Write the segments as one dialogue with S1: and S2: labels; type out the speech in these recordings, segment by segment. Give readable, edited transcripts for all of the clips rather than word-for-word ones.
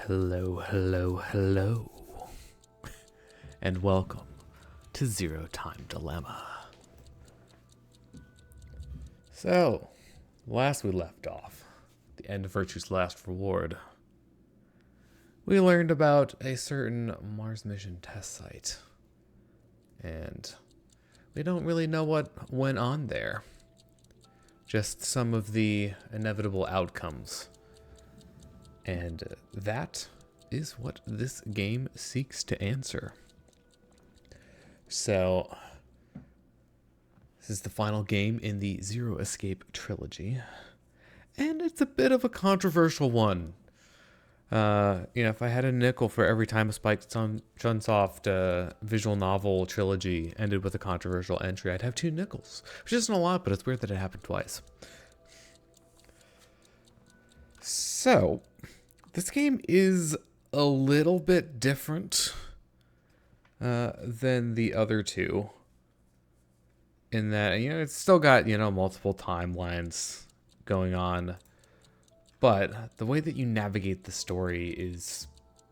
S1: Hello, and welcome to Zero Time Dilemma. So, last we left off, the end of Virtue's last reward, we learned about a certain Mars mission test site, and we don't really know what went on there. Just some of the inevitable outcomes. And that is what this game seeks to answer. So, this is the final game in the Zero Escape trilogy. And it's a bit of a controversial one. If I had a nickel for every time a Spike Chunsoft visual novel trilogy ended with a controversial entry, I'd have 2 nickels. Which isn't a lot, but it's weird that it happened twice. So, this game is a little bit different than the other two. In that, it's still got, multiple timelines going on. But the way that you navigate the story is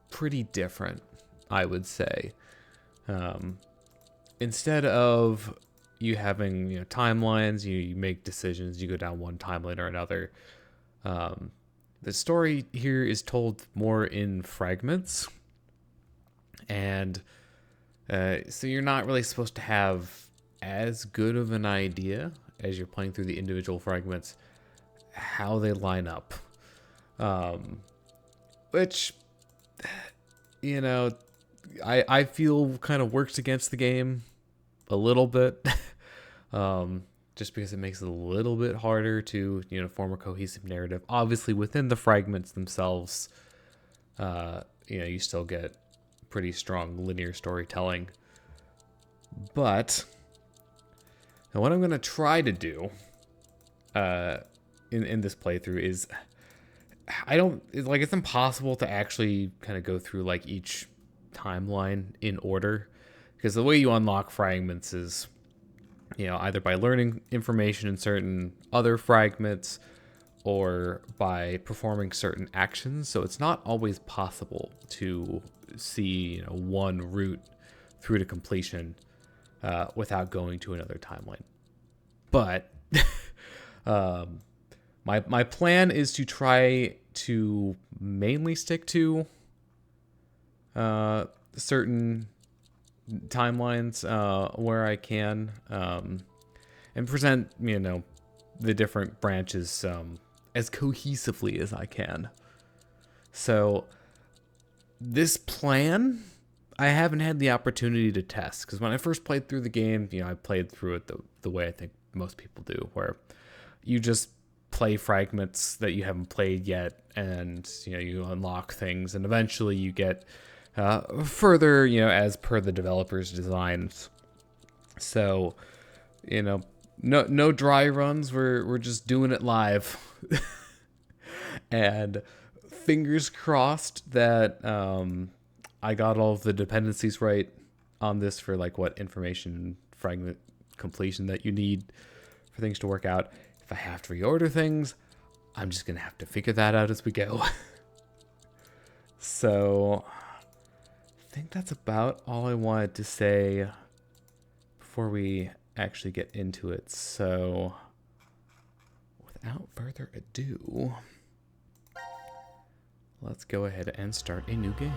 S1: pretty different, I would say. Instead of you having, timelines, you make decisions, you go down one timeline or another. The story here is told more in fragments. And so you're not really supposed to have as good of an idea as you're playing through the individual fragments how they line up. Which, I feel kind of works against the game a little bit. Just because it makes it a little bit harder to, form a cohesive narrative. Obviously, within the fragments themselves, you still get pretty strong linear storytelling. But what I'm going to try to do in this playthrough is it's impossible to actually kind of go through each timeline in order, because the way you unlock fragments is either by learning information in certain other fragments or by performing certain actions. So it's not always possible to see one route through to completion without going to another timeline. But my plan is to try to mainly stick to certain timelines where I can, and present the different branches as cohesively as I can. So this plan I haven't had the opportunity to test, because when I first played through the game, I played through it the way I think most people do, where you just play fragments that you haven't played yet, and you unlock things, and eventually you get further, as per the developer's designs. So, no dry runs. We're just doing it live, and fingers crossed that I got all of the dependencies right on this for what information fragment completion that you need for things to work out. If I have to reorder things, I'm just gonna have to figure that out as we go. So I think that's about all I wanted to say before we actually get into it. So without further ado, let's go ahead and start a new game.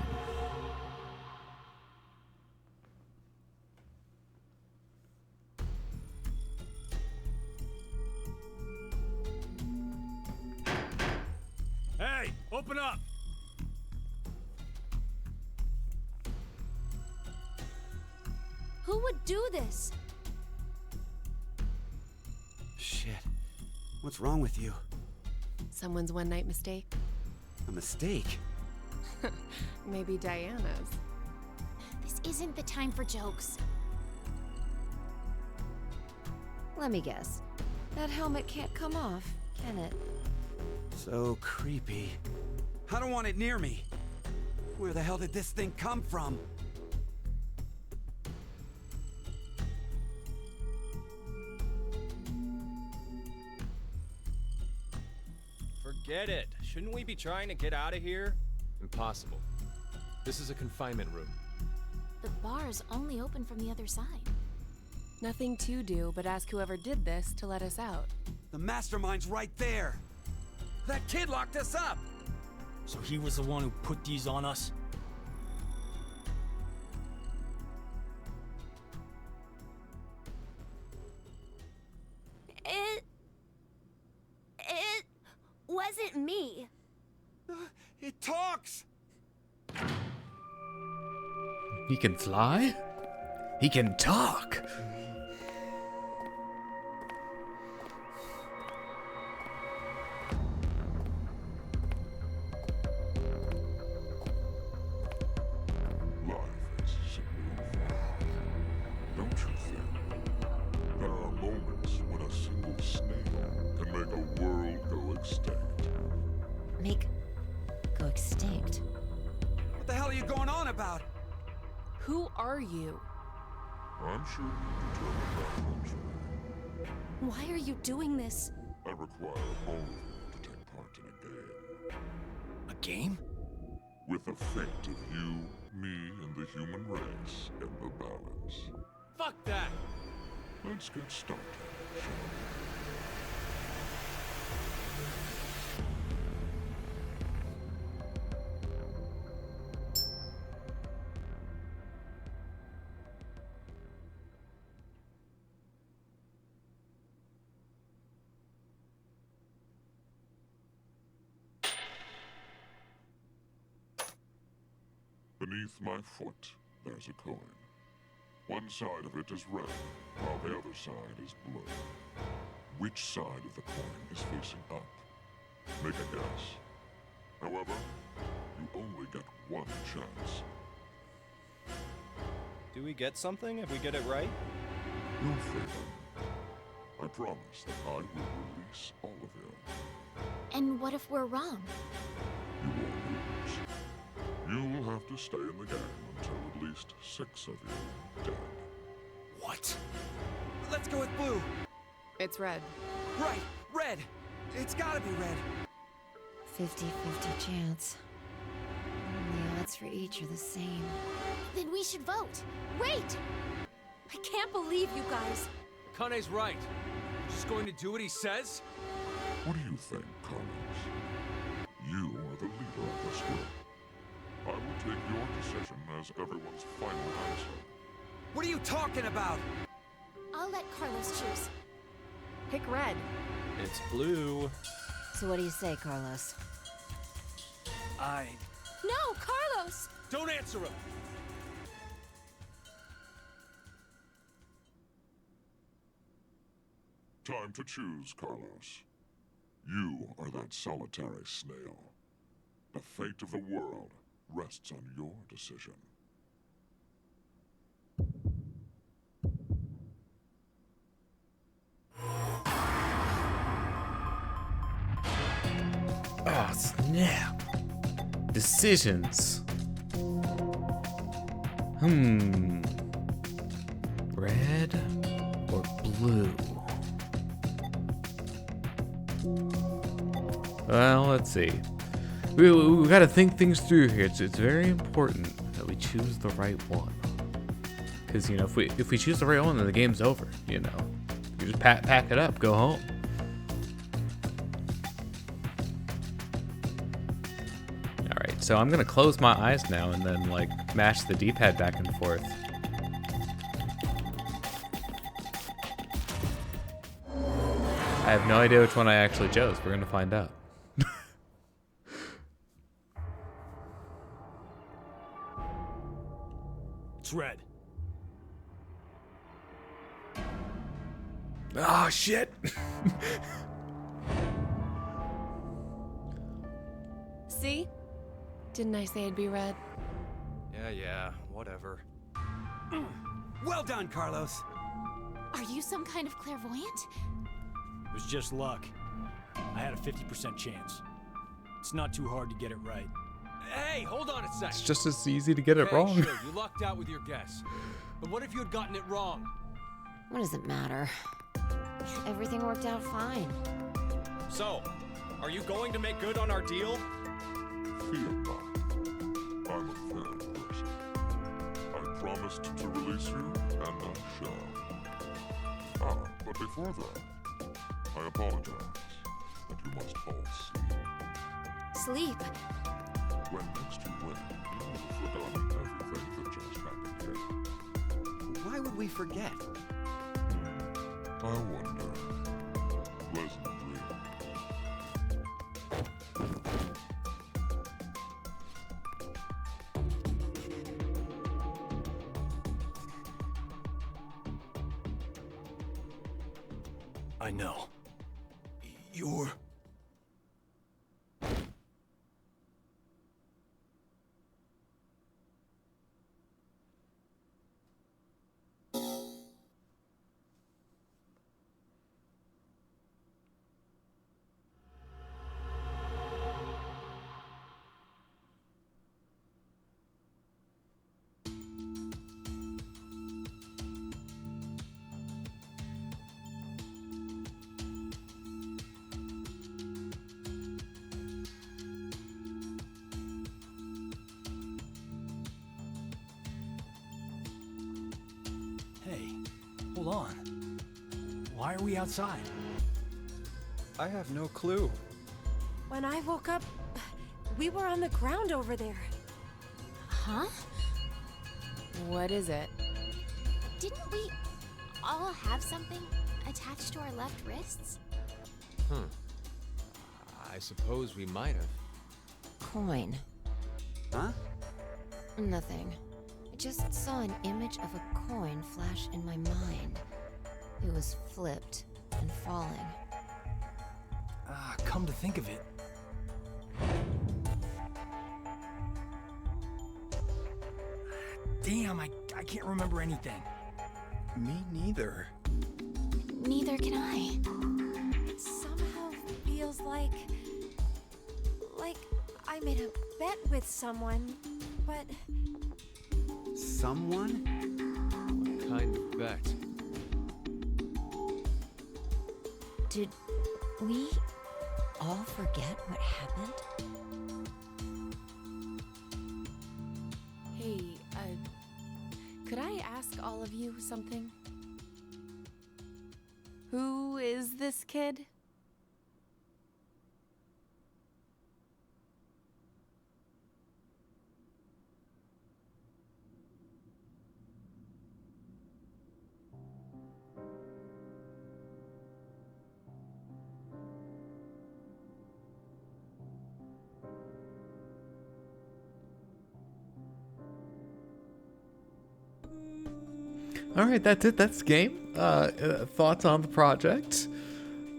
S2: Hey, open up!
S3: Who would do this?
S4: Shit. What's wrong with you?
S5: Someone's one-night mistake?
S4: A mistake?
S5: Maybe Diana's.
S3: This isn't the time for jokes.
S6: Let me guess. That helmet can't come off, can it?
S4: So creepy. I don't want it near me. Where the hell did this thing come from?
S2: Forget it. Shouldn't we be trying to get out of here? Impossible. This is a confinement room.
S3: The bar's only open from the other side.
S5: Nothing to do but ask whoever did this to let us out.
S4: The mastermind's right there. That kid locked us up.
S7: So he was the one who put these on us?
S8: It wasn't me.
S4: It talks.
S1: He can fly? He can talk!
S9: Life is simply don't you think? There are moments when a single snail can make a world go extinct.
S6: Go extinct.
S4: What the hell are you going on about?
S5: Who are you?
S9: I'm sure you determine that eventually.
S8: Why are you doing this?
S9: I require all of you to take part in a game.
S7: A game?
S9: With the fate of you, me, and the human race in the balance.
S2: Fuck that!
S9: Let's get started, shall we? Beneath my foot, there's a coin. One side of it is red, while the other side is blue. Which side of the coin is facing up? Make a guess. However, you only get one chance.
S10: Do we get something if we get it right?
S9: You'll fail. I promise that I will release all of you.
S3: And what if we're wrong?
S9: You won't lose. You will have to stay in the game until at least 6 of you are dead.
S7: What?
S4: Let's go with blue.
S5: It's red.
S4: Right, red. It's gotta be red.
S6: 50-50 chance. The odds for each are the same.
S3: Then we should vote. Wait!
S8: I can't believe you guys.
S2: Kane's right. You're just going to do what he says?
S9: What do you think, Carlos? You are the leader of this group. I will take your decision as everyone's final answer.
S4: What are you talking about?
S3: I'll let Carlos choose.
S5: Pick red.
S10: It's blue.
S6: So what do you say, Carlos?
S8: No, Carlos!
S2: Don't answer him!
S9: Time to choose, Carlos. You are that solitary snail. The fate of the world rests on your decision.
S1: Oh, snap. Decisions. Red or blue? Well, let's see. We gotta think things through here. It's very important that we choose the right one. Because, you know, if we choose the right one, then the game's over, you know. You just pack it up, go home. Alright, so I'm gonna close my eyes now and then, like, mash the D-pad back and forth. I have no idea which one I actually chose. We're gonna find out.
S7: It's red.
S1: Oh, shit!
S5: See? Didn't I say it'd be red?
S2: Yeah, whatever.
S4: Well done, Carlos.
S3: Are you some kind of clairvoyant?
S7: It was just luck. I had a 50% chance. It's not too hard to get it right.
S2: Hey, hold on a sec.
S1: It's just as easy to get it
S2: Okay,
S1: wrong.
S2: Sure, you lucked out with your guess. But what if you had gotten it wrong?
S6: What does it matter? Everything worked out fine.
S10: So, are you going to make good on our deal?
S9: Fear not. I'm a fair person. I promised to release you, and I shall. But before that, I apologize, and you must all sleep.
S8: Sleep?
S9: When next you wake, you will have forgotten everything that just happened here.
S4: Why would we forget?
S9: I wonder. Pleasant dreams.
S7: I know. You're... Hey, hold on. Why are we outside?
S10: I have no clue.
S8: When I woke up, we were on the ground over there.
S3: Huh?
S5: What is it?
S3: Didn't we all have something attached to our left wrists?
S11: I suppose we might have.
S6: Coin.
S4: Huh?
S6: Nothing. I just saw an image of a coin flash in my mind. It was flipped and falling.
S7: Come to think of it. Damn, I can't remember anything.
S11: Me neither.
S3: Neither can I.
S8: It somehow feels like I made a bet with someone, but
S4: Someone?
S11: What kind of bet?
S6: Did we all forget what happened?
S5: Hey, could I ask all of you something? Who is this kid?
S1: All right, that's it. That's the game. Thoughts on the project?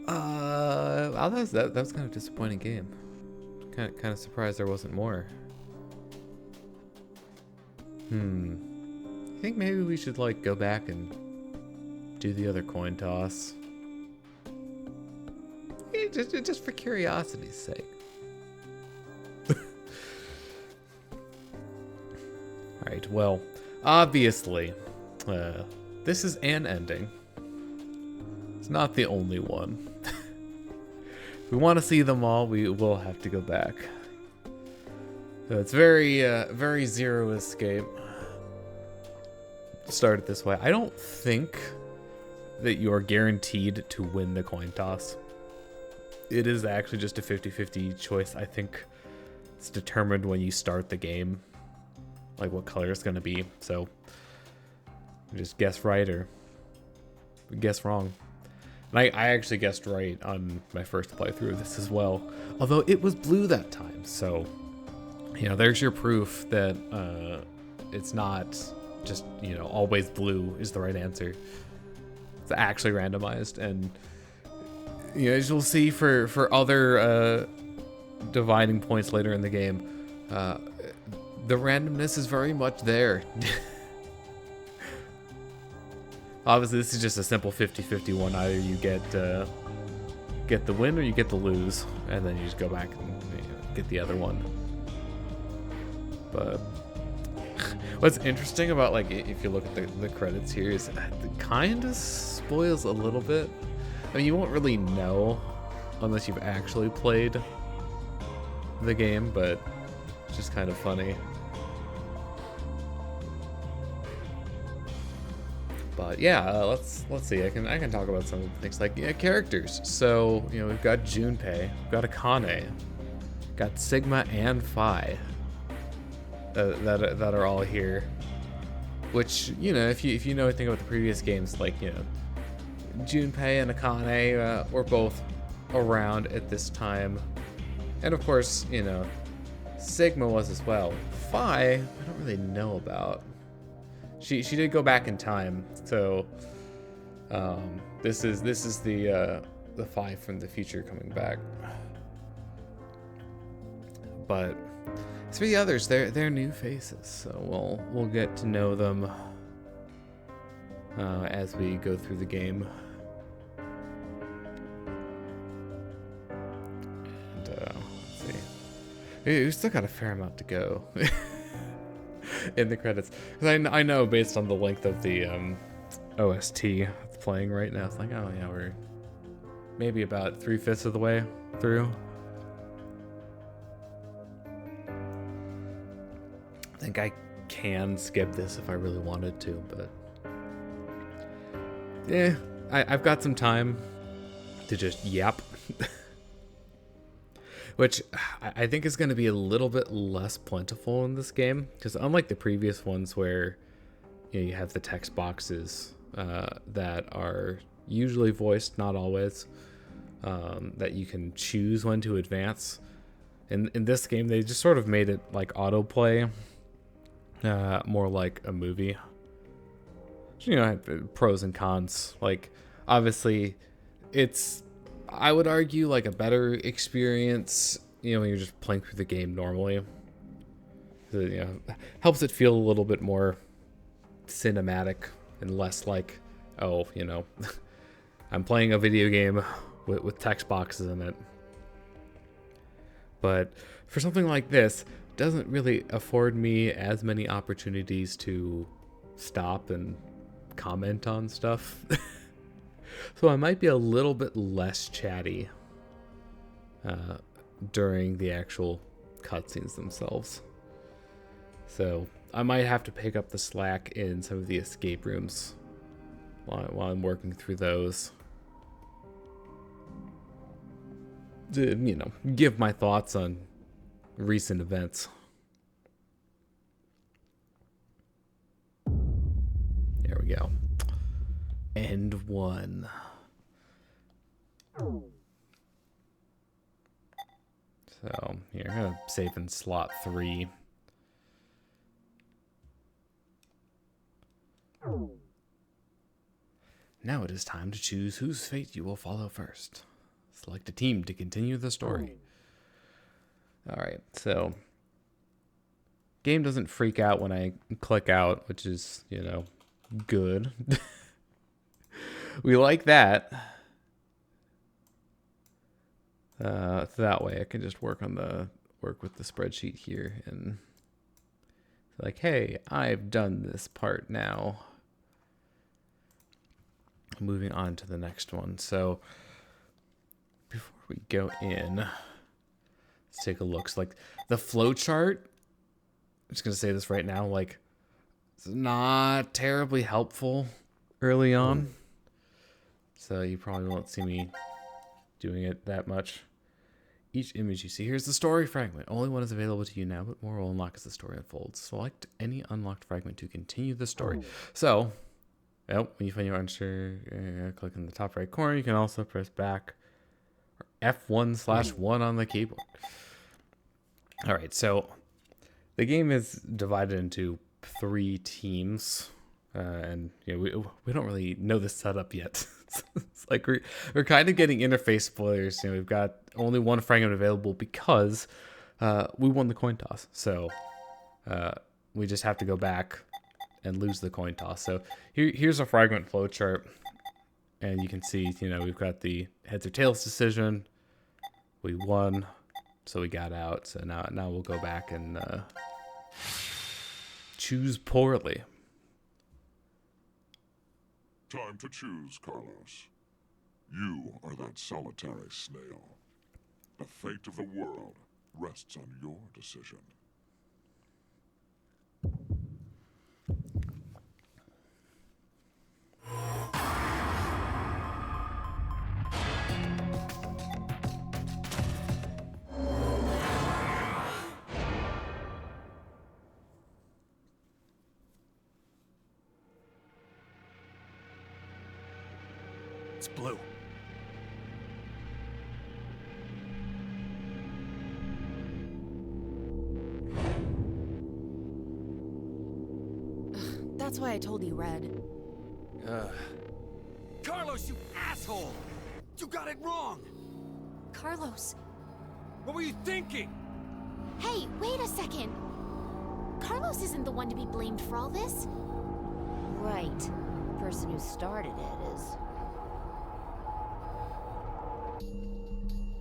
S1: Wow, that was kind of a disappointing game. Kind of surprised there wasn't more. I think maybe we should like go back and do the other coin toss. Yeah, just for curiosity's sake. All right. Well, obviously. This is an ending. It's not the only one. If we want to see them all, we will have to go back. So it's very Zero Escape. Start it this way. I don't think that you are guaranteed to win the coin toss. It is actually just a 50-50 choice. I think it's determined when you start the game, like what color it's going to be. So just guess right or guess wrong. And I actually guessed right on my first playthrough of this as well. Although it was blue that time. So, you know, there's your proof that it's not just, you know, always blue is the right answer. It's actually randomized. And, you know, as you'll see for other dividing points later in the game, the randomness is very much there. Obviously, this is just a simple 50-50 one. Either you get the win or you get the lose, and then you just go back and get the other one. But what's interesting about, like, if you look at the credits here, is it kind of spoils a little bit. I mean, you won't really know unless you've actually played the game, but it's just kind of funny. But yeah, let's see. I can talk about some of the things like characters. So we've got Junpei, we've got Akane, got Sigma and Phi that are all here. Which if you know anything about the previous games, like Junpei and Akane were both around at this time, and of course Sigma was as well. Phi, I don't really know about. She did go back in time, so this is the Phi from the future coming back. But as for the others, they're new faces, so we'll get to know them as we go through the game. And let's see, we still got a fair amount to go. In the credits, because I know based on the length of the OST that's playing right now, it's like, oh yeah, we're maybe about 3/5 of the way through. I think I can skip this if I really wanted to, but yeah, I've got some time to just yap. Which I think is going to be a little bit less plentiful in this game, because unlike the previous ones where you have the text boxes that are usually voiced, not always, that you can choose when to advance. In this game, they just sort of made it like autoplay, more like a movie. So, pros and cons. Like, obviously, it's, I would argue, like a better experience, when you're just playing through the game normally. So, helps it feel a little bit more cinematic and less like, oh, I'm playing a video game with text boxes in it. But for something like this, it doesn't really afford me as many opportunities to stop and comment on stuff. So I might be a little bit less chatty during the actual cutscenes themselves. So I might have to pick up the slack in some of the escape rooms while I'm working through those. To, give my thoughts on recent events. There we go. End 1. So here, I'm gonna save in slot 3. Now it is time to choose whose fate you will follow first. Select a team to continue the story. Alright, so game doesn't freak out when I click out, which is, good. We like that. So that way I can just work with the spreadsheet here and like, hey, I've done this part now. Moving on to the next one. So before we go in, let's take a look. So like the flow chart, I'm just gonna say this right now, like it's not terribly helpful early on. So you probably won't see me doing it that much. Each image you see, here's the story fragment. Only one is available to you now, but more will unlock as the story unfolds. Select any unlocked fragment to continue the story. So, when you find your answer, click in the top right corner. You can also press back or F1/1 on the keyboard. All right, so the game is divided into 3 teams. And we don't really know the setup yet. It's like we're kind of getting interface spoilers. We've got only one fragment available because we won the coin toss. So we just have to go back and lose the coin toss. So here's a fragment flowchart, and you can see we've got the heads or tails decision. We won, so we got out. So now we'll go back and choose poorly.
S9: Time to choose, Carlos. You are that solitary snail. The fate of the world rests on your decision.
S7: It's blue.
S5: That's why I told you red.
S4: Carlos, you asshole! You got it wrong!
S8: Carlos.
S2: What were you thinking?
S3: Hey, wait a second. Carlos isn't the one to be blamed for all this.
S6: Right. The person who started it is.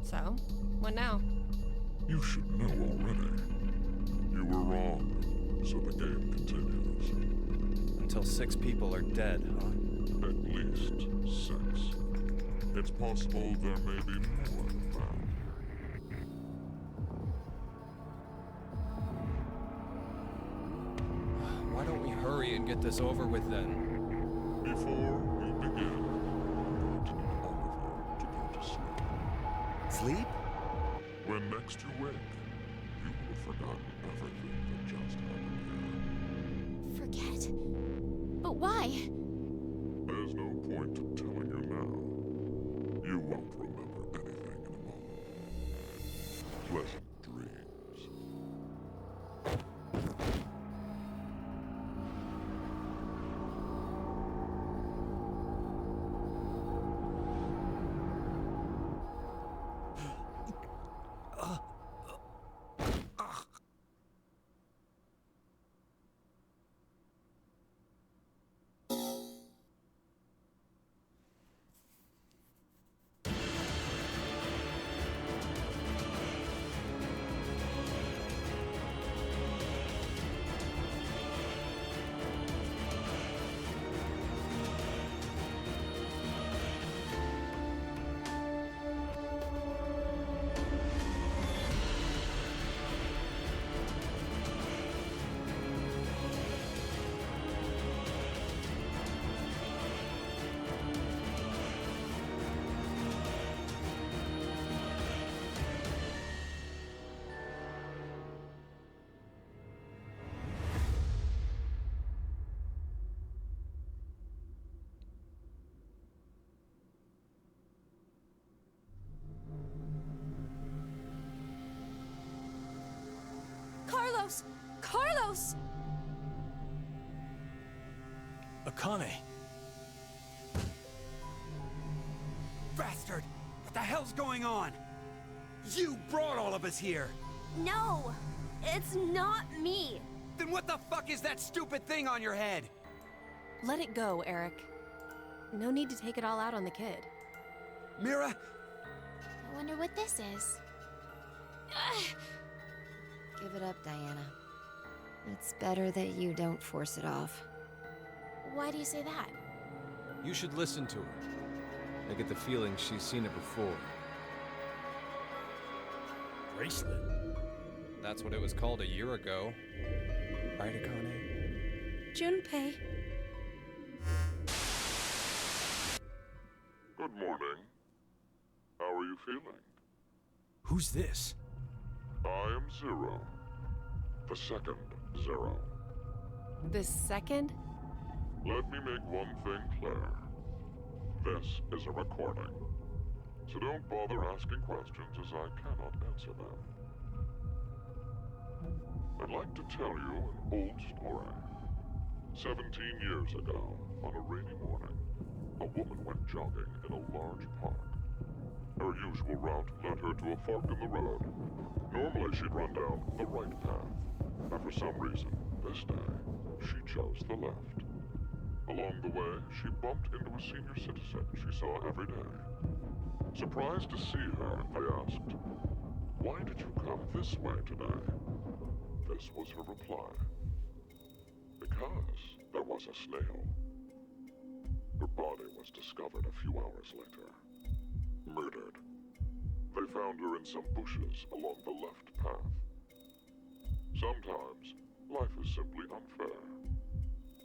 S5: So, what now?
S9: You should know already. You were wrong, so the game continues.
S10: Until 6 people are dead, huh?
S9: At least 6. It's possible there may be more than that.
S11: Why don't we hurry and get this over with then?
S9: Before you begin, you're going to need Oliver to go to sleep.
S4: Sleep?
S9: When next you wake, you will have forgotten everything that just happened
S3: Forget? But why?
S9: here. There's no point telling you now. You won't remember anything in a moment. Pleasant dreams.
S8: Carlos! Carlos!
S7: Akane.
S4: Bastard! What the hell's going on? You brought all of us here!
S8: No! It's not me!
S4: Then what the fuck is that stupid thing on your head?
S5: Let it go, Eric. No need to take it all out on the kid.
S4: Mira?
S3: I wonder what this is.
S6: Give it up, Diana. It's better that you don't force it off.
S3: Why do you say that?
S11: You should listen to her. I get the feeling she's seen it before.
S7: Bracelet.
S11: That's what it was called a year ago. Right, Akane?
S8: Junpei.
S9: Good morning. How are you feeling?
S7: Who's this?
S9: I am Zero. The second Zero.
S5: The second?
S9: Let me make one thing clear. This is a recording. So don't bother asking questions as I cannot answer them. I'd like to tell you an old story. 17 years ago, on a rainy morning, a woman went jogging in a large park. Her usual route led her to a fork in the road. Normally she'd run down the right path, but for some reason, this day, she chose the left. Along the way, she bumped into a senior citizen she saw every day. Surprised to see her, they asked, "Why did you come this way today?" This was her reply. "Because there was a snail." Her body was discovered a few hours later. Murdered. They found her in some bushes along the left path. Sometimes, life is simply unfair.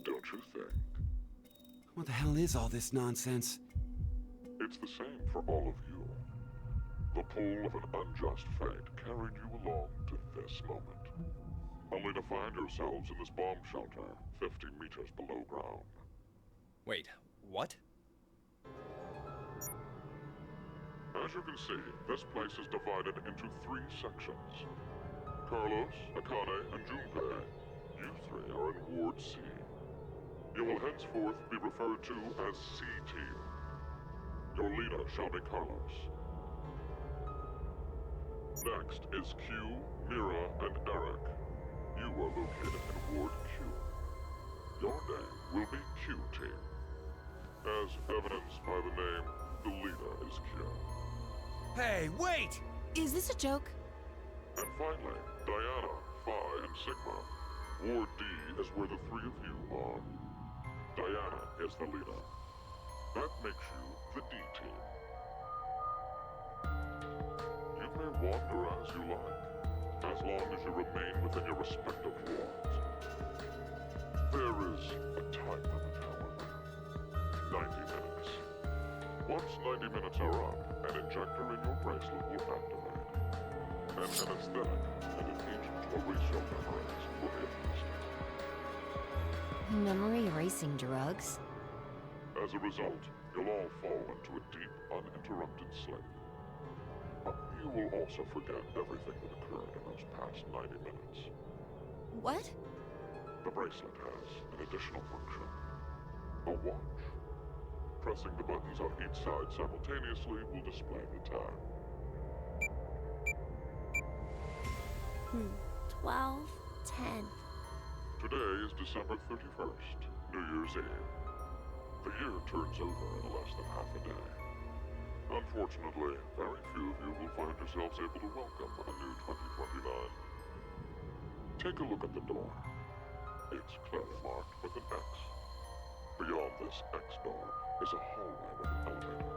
S9: Don't you think?
S4: What the hell is all this nonsense?
S9: It's the same for all of you. The pull of an unjust fate carried you along to this moment. Only to find yourselves in this bomb shelter 50 meters below ground.
S11: Wait, what?
S9: As you can see, this place is divided into 3 sections. Carlos, Akane, and Junpei, you 3 are in Ward C. You will henceforth be referred to as C-Team. Your leader shall be Carlos. Next is Q, Mira, and Eric. You are located in Ward Q. Your name will be Q-Team. As evidenced by the name, the leader is Q.
S4: Hey, wait!
S5: Is this a joke?
S9: And finally, Diana, Phi, and Sigma. Ward D is where the 3 of you are. Diana is the leader. That makes you the D-Team. You may wander as you like, as long as you remain within your respective wards. There is a time limit, however. 90 minutes. Once 90 minutes are up, an injector in your bracelet will activate. An anesthetic and an agent to erase your memories will be administered.
S6: Memory erasing drugs?
S9: As a result, you'll all fall into a deep, uninterrupted sleep. But you will also forget everything that occurred in those past 90 minutes.
S5: What?
S9: The bracelet has an additional function. A watch. Pressing the buttons on each side simultaneously will display the time.
S3: 12, 10.
S9: Today is December 31st, New Year's Eve. The year turns over in less than half a day. Unfortunately, very few of you will find yourselves able to welcome a new 2029. Take a look at the door. It's clearly marked with an X. Beyond this X door is a hallway with an elevator.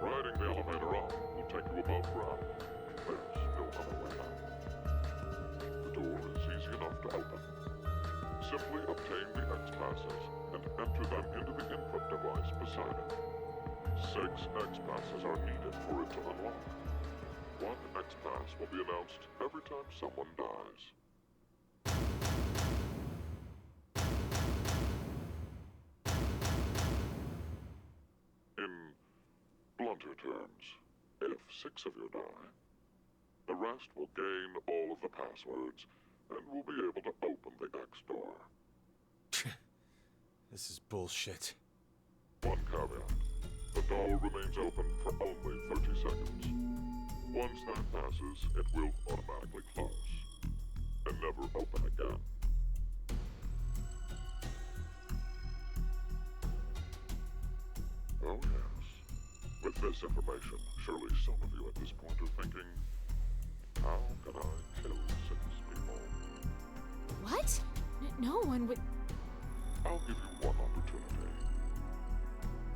S9: Riding the elevator up will take you above ground. There's no other way out. The door is easy enough to open. Simply obtain the X passes and enter them into the input device beside it. 6 X passes are needed for it to unlock. 1 X pass will be announced every time someone dies. In blunter terms, if 6 of you die, the rest will gain all of the passwords and will be able to open the X door.
S7: This is bullshit.
S9: One caveat. The door remains open for only 30 seconds. Once that passes, it will automatically close and never open again. Oh yes. With this information, surely some of you at this point are thinking, how can I kill 6 people?
S3: What? No one would.
S9: I'll give you one opportunity.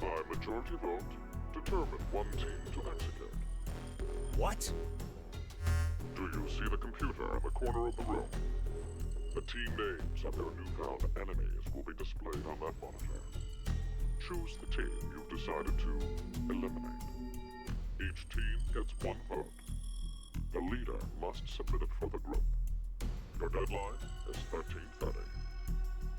S9: By majority vote, determine one team to execute.
S7: What?
S9: Do you see the computer in the corner of the room? The team names of your newfound enemies will be displayed on that monitor. Choose the team you've decided to eliminate. Each team gets 1 vote. The leader must submit it for the group. Your deadline is 13:30.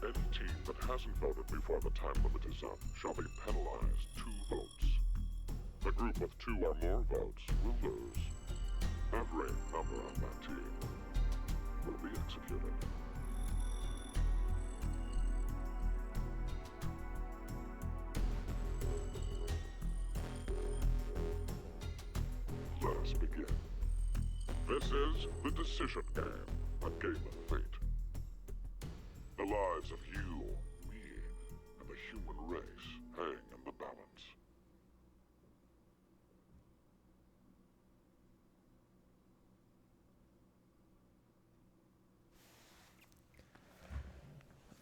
S9: Any team that hasn't voted before the time limit is up shall be penalized 2 votes. The group with 2 or more votes will lose. Every member of that team will be executed. Let us begin. This is the decision game, a game of fate. The lives of you, me, and the human race hang in the balance.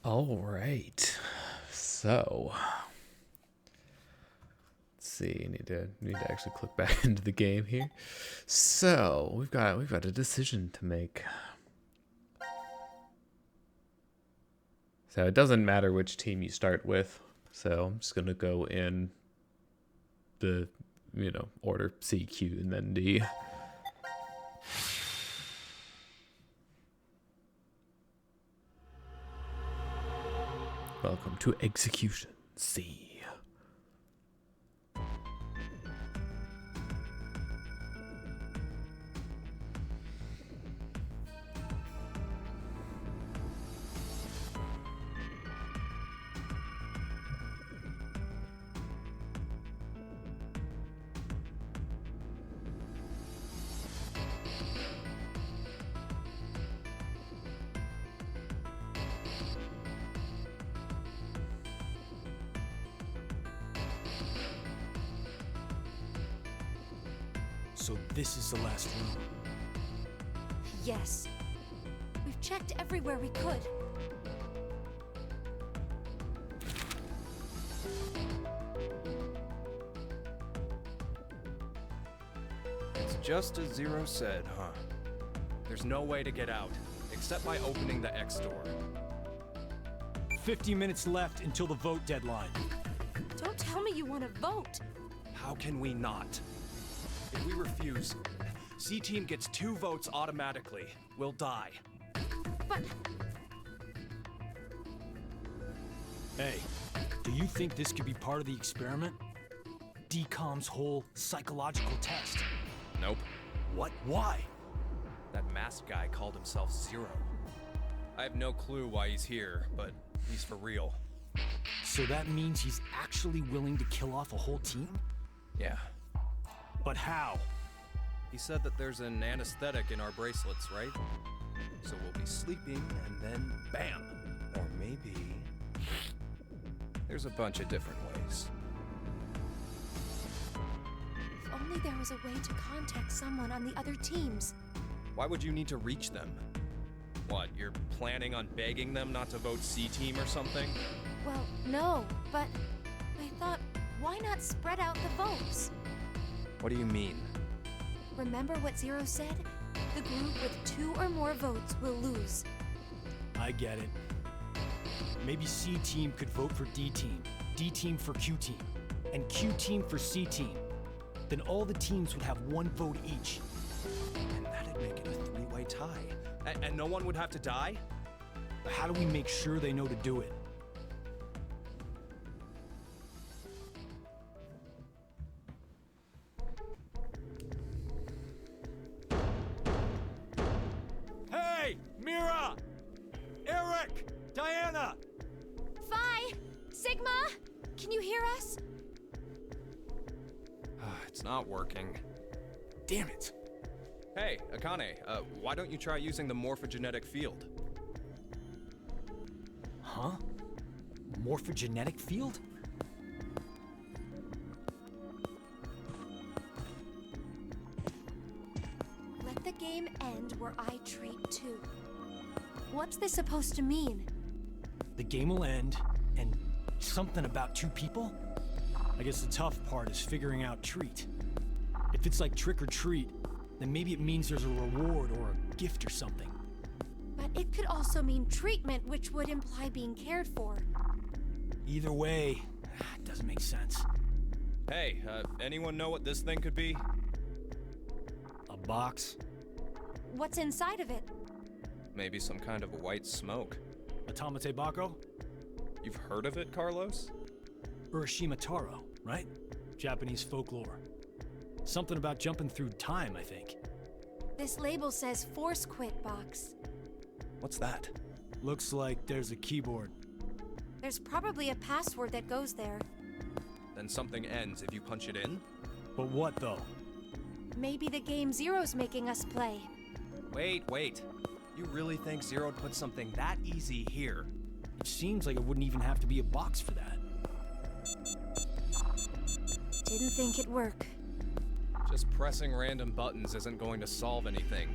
S1: All right. So, let's see. Need to actually click back into the game here. So we've got a decision to make. So it doesn't matter which team you start with. So I'm just gonna go in the order C, Q, and then D. Welcome to Execution C.
S7: So this is the last room.
S8: Yes. We've checked everywhere we could.
S11: It's just as Zero said, huh? There's no way to get out, except by opening the X door.
S7: 50 minutes left until the vote deadline.
S8: Don't tell me you want to vote.
S11: How can we not? If we refuse, C-Team gets 2 votes automatically. We'll die.
S8: But
S7: Hey, do you think this could be part of the experiment? Dcom's whole psychological test.
S11: Nope.
S7: What? Why?
S11: That masked guy called himself Zero. I have no clue why he's here, but he's for real.
S7: So that means he's actually willing to kill off a whole team?
S11: Yeah.
S7: But how?
S11: He said that there's an anesthetic in our bracelets, right? So we'll be sleeping, and then bam! Or maybe... There's a bunch of different ways.
S8: if only there was a way to contact someone on the other teams.
S11: Why would you need to reach them? What, you're planning on begging them not to vote C-Team or something?
S8: Well, no, but I thought, why not spread out the votes?
S11: What do you mean?
S8: Remember what Zero said? The group with 2 or more votes will lose.
S7: I get it. Maybe C-Team could vote for D-Team, D-Team for Q-Team, and Q-Team for C-Team. Then all the teams would have 1 vote each.
S11: And that'd make it a 3-way tie. And no one would have to die?
S7: But how do we make sure they know to do it? Hey! Mira! Eric! Diana!
S8: Phi! Sigma! Can you hear us?
S11: It's not working.
S7: Damn it!
S11: Hey, Akane, why don't you try using the morphogenetic field?
S7: Huh? Morphogenetic field?
S8: Let the game end where I treat 2. What's this supposed to mean?
S7: The game will end, and something about 2 people? I guess the tough part is figuring out treat. If it's like trick or treat, then maybe it means there's a reward or a gift or something.
S8: But it could also mean treatment, which would imply being cared for.
S7: Either way, it doesn't make sense.
S11: Hey, anyone know what this thing could be?
S7: A box?
S8: What's inside of it?
S11: Maybe some kind of white smoke.
S7: Atamate Bako?
S11: You've heard of it, Carlos?
S7: Urashima Taro, right? Japanese folklore. Something about jumping through time, I think.
S8: This label says Force Quit Box.
S11: What's that?
S7: Looks like there's a keyboard.
S8: There's probably a password that goes there.
S11: Then something ends if you punch it in?
S7: But what, though?
S8: Maybe the game Zero's making us play.
S11: Wait. You really think Zero'd put something that easy here?
S7: It seems like it wouldn't even have to be a box for that.
S8: Didn't think it'd work.
S11: Just pressing random buttons isn't going to solve anything.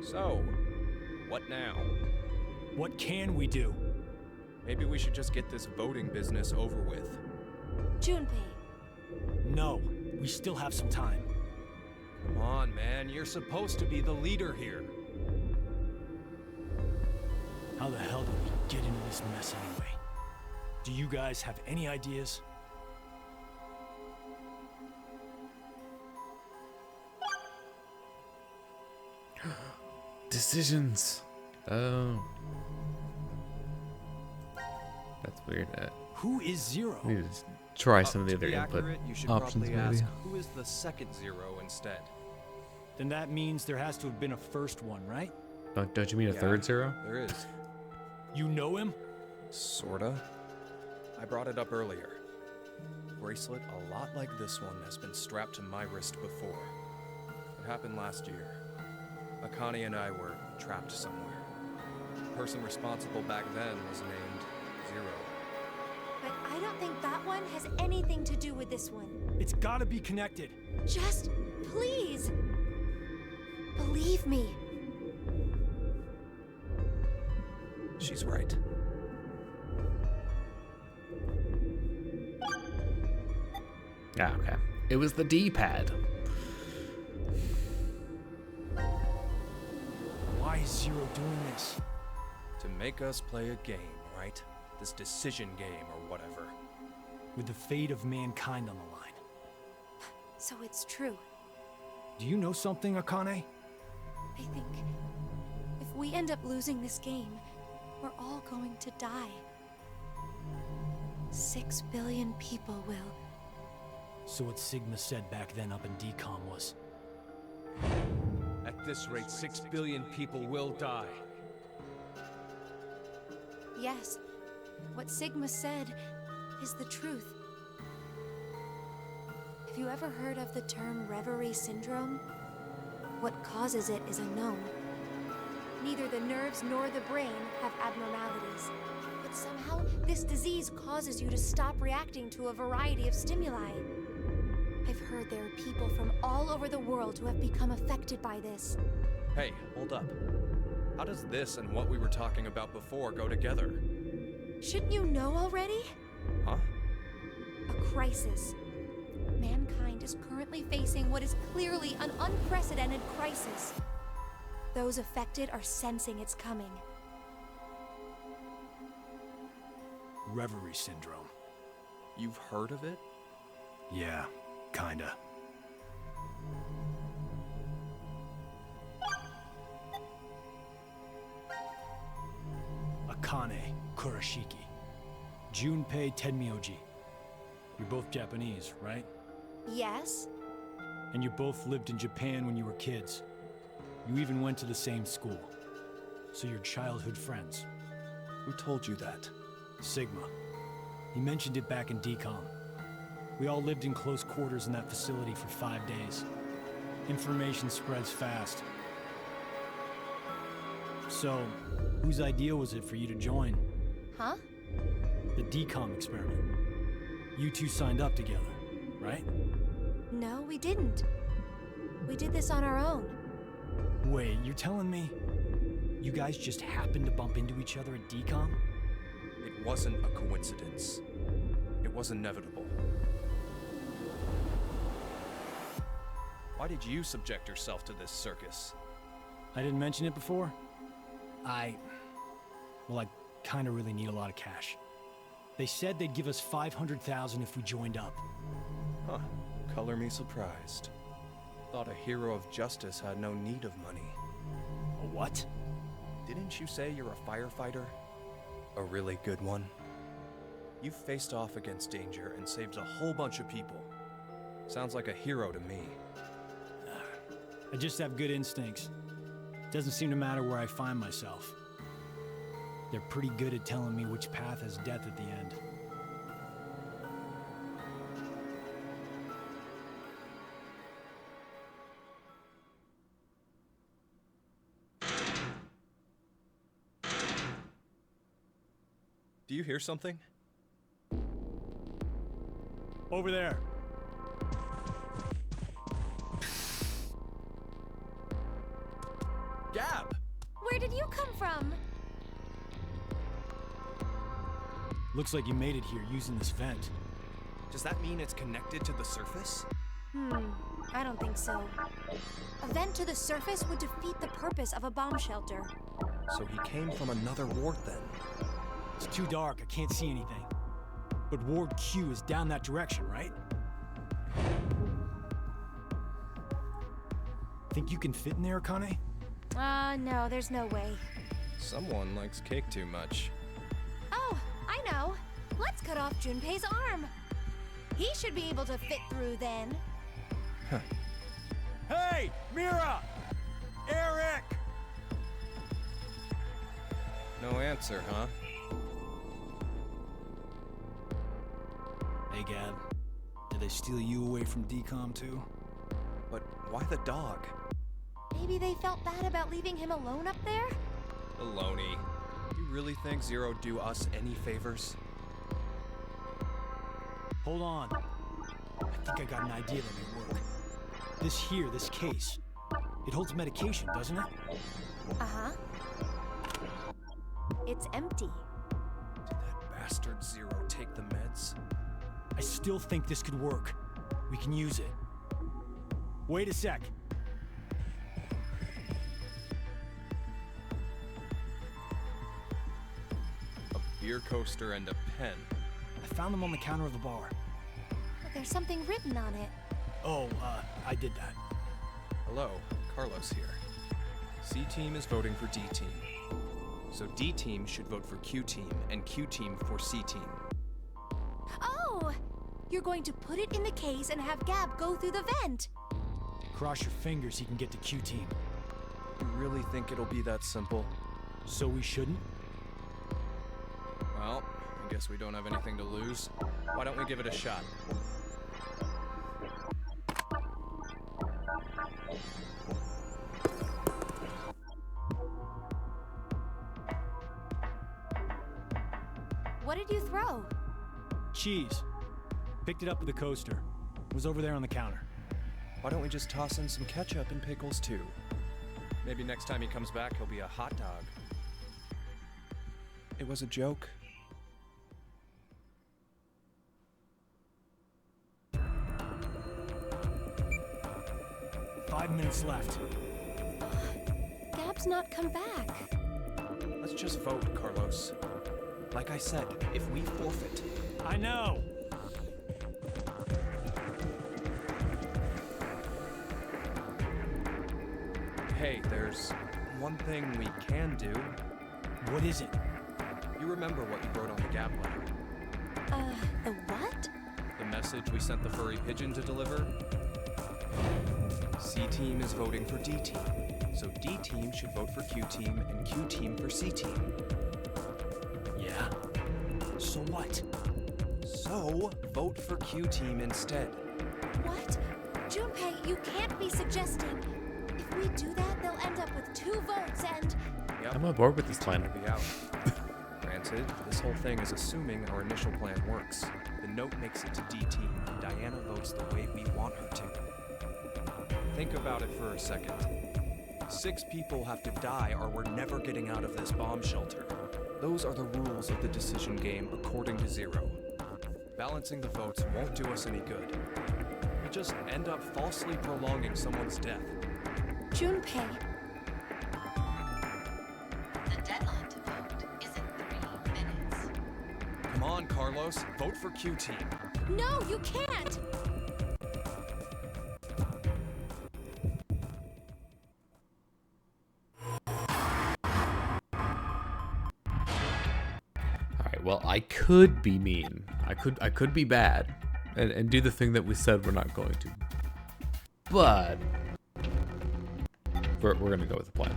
S11: So, what now?
S7: What can we do?
S11: Maybe we should just get this voting business over with.
S8: Junpei.
S7: No, we still have some time.
S11: Come on, man, you're supposed to be the leader here.
S7: How the hell did we get into this mess anyway? Do you guys have any ideas?
S1: Decisions. Oh. That's weird.
S7: Who is Zero?
S1: We need to try some of the
S11: To
S1: other
S11: be
S1: input
S11: accurate, you should
S1: options,
S11: probably
S1: maybe.
S11: ask, who is the second Zero instead?
S7: Then that means there has to have been a first one, right?
S1: Don't you mean a
S11: Yeah,
S1: third Zero?
S11: There is.
S7: You know him?
S11: Sorta. I brought it up earlier. Bracelet a lot like this one has been strapped to my wrist before. It happened last year. Akane and I were trapped somewhere. The person responsible back then was named Zero.
S8: But I don't think that one has anything to do with this one.
S7: It's gotta be connected.
S8: Just, please, believe me.
S11: She's right.
S1: Ah, okay. It was the D-pad.
S7: Why is Zero doing this?
S11: To make us play a game, right? This decision game or whatever.
S7: With the fate of mankind on the line.
S8: So it's true.
S7: Do you know something, Akane?
S8: I think if we end up losing this game, we're all going to die. 6 billion people will.
S7: So what Sigma said back then up in Dcom was...
S2: At this rate, 6 billion people will die.
S8: Yes, what Sigma said is the truth. Have you ever heard of the term reverie syndrome? What causes it is unknown. Neither the nerves nor the brain have abnormalities. But somehow, this disease causes you to stop reacting to a variety of stimuli. I've heard there are people from all over the world who have become affected by this.
S11: Hey, hold up. How does this and what we were talking about before go together?
S8: Shouldn't you know already?
S11: Huh?
S8: A crisis. Mankind is currently facing what is clearly an unprecedented crisis. Those affected are sensing it's coming.
S7: Reverie syndrome.
S11: You've heard of it?
S7: Yeah, kinda. Akane Kurashiki. Junpei Tenmyoji. You're both Japanese, right?
S8: Yes?
S7: And you both lived in Japan when you were kids. You even went to the same school. So you're childhood friends.
S11: Who told you that?
S7: Sigma. He mentioned it back in Dcom. We all lived in close quarters in that facility for 5 days. Information spreads fast. So, whose idea was it for you to join?
S8: Huh?
S7: The Dcom experiment. You two signed up together, right?
S8: No, we didn't. We did this on our own.
S7: Wait, you're telling me you guys just happened to bump into each other at Dcom?
S11: It wasn't a coincidence. It was inevitable. Why did you subject yourself to this circus?
S7: I didn't mention it before? Well, I kinda really need a lot of cash. They said they'd give us 500,000 if we joined up.
S11: Huh. Color me surprised. Thought a hero of justice had no need of money.
S7: A what?
S11: Didn't you say you're a firefighter? A really good one? You've faced off against danger and saved a whole bunch of people. Sounds like a hero to me.
S7: I just have good instincts. Doesn't seem to matter where I find myself. They're pretty good at telling me which path has death at the end.
S11: Do you hear something?
S7: Over there.
S11: Gab!
S8: Where did you come from?
S7: Looks like you made it here using this vent.
S11: Does that mean it's connected to the surface?
S8: I don't think so. A vent to the surface would defeat the purpose of a bomb shelter.
S11: So he came from another ward then?
S7: It's too dark, I can't see anything. But Ward Q is down that direction, right? Think you can fit in there, Akane?
S8: No, there's no way.
S11: Someone likes cake too much.
S8: Oh, I know. Let's cut off Junpei's arm. He should be able to fit through then.
S11: Huh.
S7: Hey, Mira! Eric!
S11: No answer, huh?
S7: Hey, Gab. Did they steal you away from Dcom too?
S11: But why the dog?
S8: Maybe they felt bad about leaving him alone up there?
S11: Baloney. You really think Zero'd do us any favors?
S7: Hold on. I think I got an idea that may work. This case, it holds medication, doesn't it?
S8: Uh-huh. It's empty.
S11: Did that bastard Zero take the meds?
S7: I still think this could work. We can use it. Wait a sec.
S11: A beer coaster and a pen.
S7: I found them on the counter of the bar.
S8: But there's something written on it.
S7: Oh, I did that.
S11: Hello, Carlos here. C-Team is voting for D-Team. So D-Team should vote for Q-Team, and Q-Team for C-Team.
S8: Oh! You're going to put it in the case and have Gab go through the vent.
S7: Cross your fingers he can get to Q-Team.
S11: You really think it'll be that simple?
S7: So we shouldn't?
S11: Well, I guess we don't have anything to lose. Why don't we give it a shot?
S8: What did you throw?
S7: Cheese. Picked it up with the coaster. Was over there on the counter.
S11: Why don't we just toss in some ketchup and pickles too? Maybe next time he comes back, he'll be a hot dog. It was a joke.
S7: Five minutes left.
S8: Gab's not come back.
S11: Let's just vote, Carlos. Like I said, if we forfeit...
S7: I know!
S11: Hey, there's one thing we can do.
S7: What is it?
S11: You remember what you wrote on the Gab letter?
S8: The what?
S11: The message we sent the furry pigeon to deliver? C-Team is voting for D-Team. So D-Team should vote for Q-Team, and Q-Team for C-Team.
S7: Yeah? So what?
S11: So, vote for Q-Team instead.
S8: What? Junpei, you can't be suggesting. If we do that, they'll end up with 2 votes and...
S11: Yep.
S1: I'm on board with this plan.
S11: We'll be out. Granted, this whole thing is assuming our initial plan works. The note makes it to D-Team, and Diana votes the way we want her to. Think about it for a second. 6 people have to die or we're never getting out of this bomb shelter. Those are the rules of the decision game according to Zero. Balancing the votes won't do us any good. We'll just end up falsely prolonging someone's death.
S8: Junpei.
S12: The deadline to vote is in 3 minutes.
S11: Come on, Carlos. Vote for Q-Team.
S8: No, you can't!
S1: Alright, well, I could be mean. I could be bad. And do the thing that we said we're not going to. But... We're gonna go with the plan.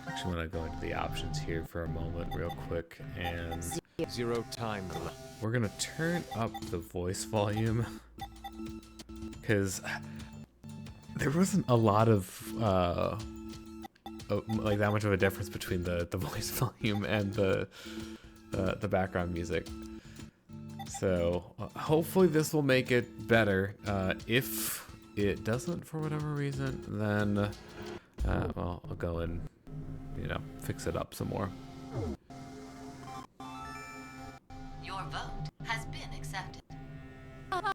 S1: Actually, I'm gonna go into the options here for a moment real quick, and...
S2: Zero time left.
S1: We're gonna turn up the voice volume, because there wasn't a lot of, like that much of a difference between the voice volume and the background music. So hopefully this will make it better. If it doesn't for whatever reason, then well, I'll go and fix it up some more.
S12: Your vote has been accepted.
S8: I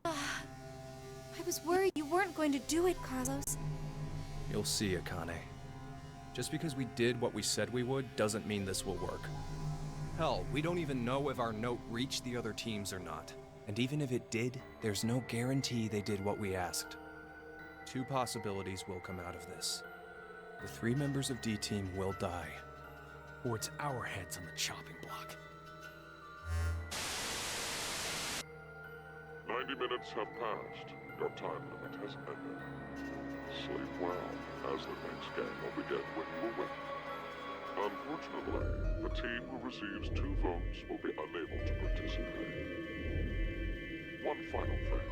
S8: was worried you weren't going to do it, Carlos.
S11: You'll see, Akane. Just because we did what we said we would doesn't mean this will work. Hell, we don't even know if our note reached the other teams or not. And even if it did, there's no guarantee they did what we asked. 2 possibilities will come out of this. The 3 members of D-Team will die.
S7: Or it's our heads on the chopping block.
S9: 90 minutes have passed. Your time limit has ended. Sleep well, as the next game will begin when you awake. Unfortunately, the team who receives 2 votes will be unable to participate. One final thing.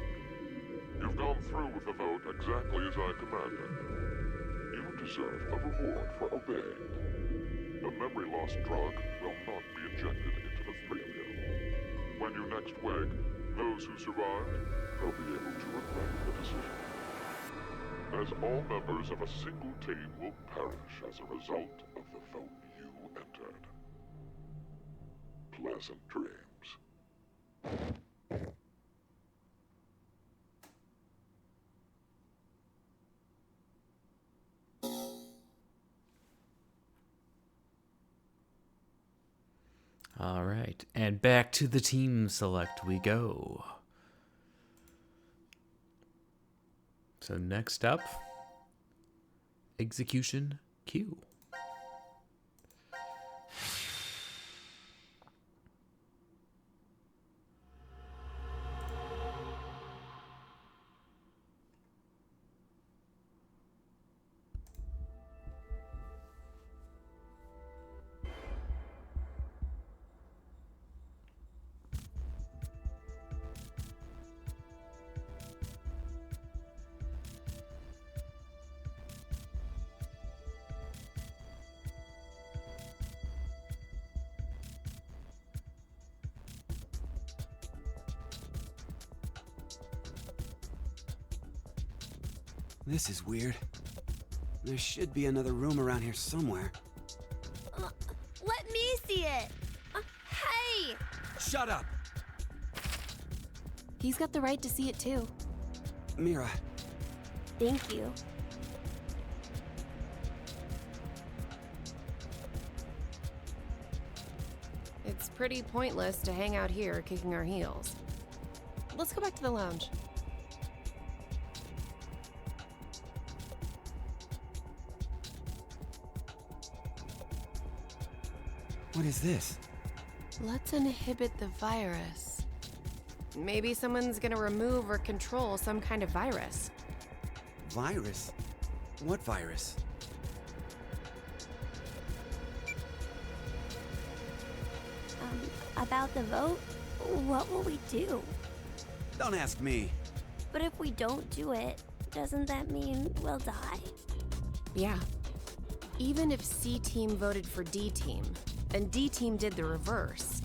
S9: You've gone through with the vote exactly as I commanded. You deserve a reward for obeying. The memory loss drug will not be injected into the 3 of you. When you next wake, those who survived will be able to regret the decision. As all members of a single team will perish as a result of the vote you entered. Pleasant dreams.
S1: All right, and back to the team select we go. So next up, execution queue.
S4: This is weird. There should be another room around here somewhere.
S8: Let me see it! Hey!
S4: Shut up!
S5: He's got the right to see it too.
S4: Mira.
S8: Thank you.
S5: It's pretty pointless to hang out here kicking our heels. Let's go back to the lounge.
S4: What is this?
S5: Let's inhibit the virus. Maybe someone's gonna remove or control some kind of virus.
S4: Virus? What virus?
S8: About the vote? What will we do?
S4: Don't ask me.
S8: But if we don't do it, doesn't that mean we'll die?
S5: Yeah. Even if C team voted for D team, and D team did the reverse,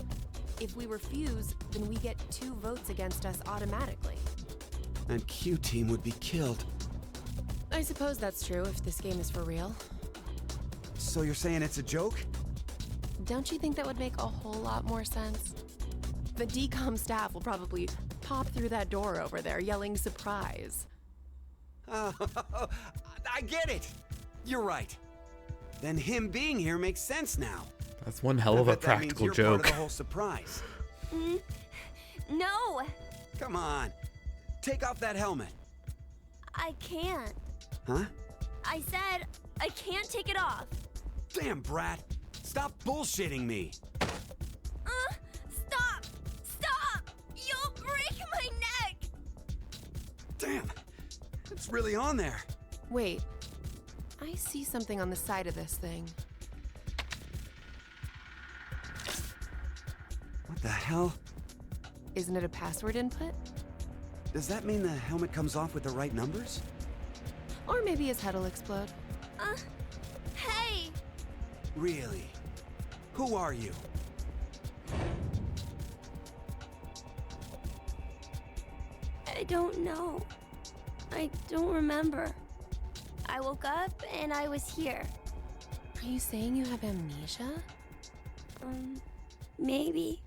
S5: if we refuse, then we get 2 votes against us automatically.
S4: And Q team would be killed.
S5: I suppose that's true if this game is for real.
S4: So you're saying it's a joke?
S5: Don't you think that would make a whole lot more sense? The Dcom staff will probably pop through that door over there yelling surprise.
S4: I get it! You're right. Then him being here makes sense now.
S1: That's one hell of a practical
S4: that means you're
S1: joke.
S4: Part of the whole surprise.
S8: No!
S4: Come on. Take off that helmet.
S8: I can't.
S4: Huh?
S8: I said I can't take it off.
S4: Damn, Brat. Stop bullshitting me.
S8: Stop! Stop! You'll break my neck!
S4: Damn. It's really on there.
S5: Wait. I see something on the side of this thing.
S4: What the hell?
S5: Isn't it a password input?
S4: Does that mean the helmet comes off with the right numbers?
S5: Or maybe his head'll explode.
S8: Hey!
S4: Really? Who are you?
S8: I don't know. I don't remember. I woke up and I was here.
S5: Are you saying you have amnesia?
S8: Maybe.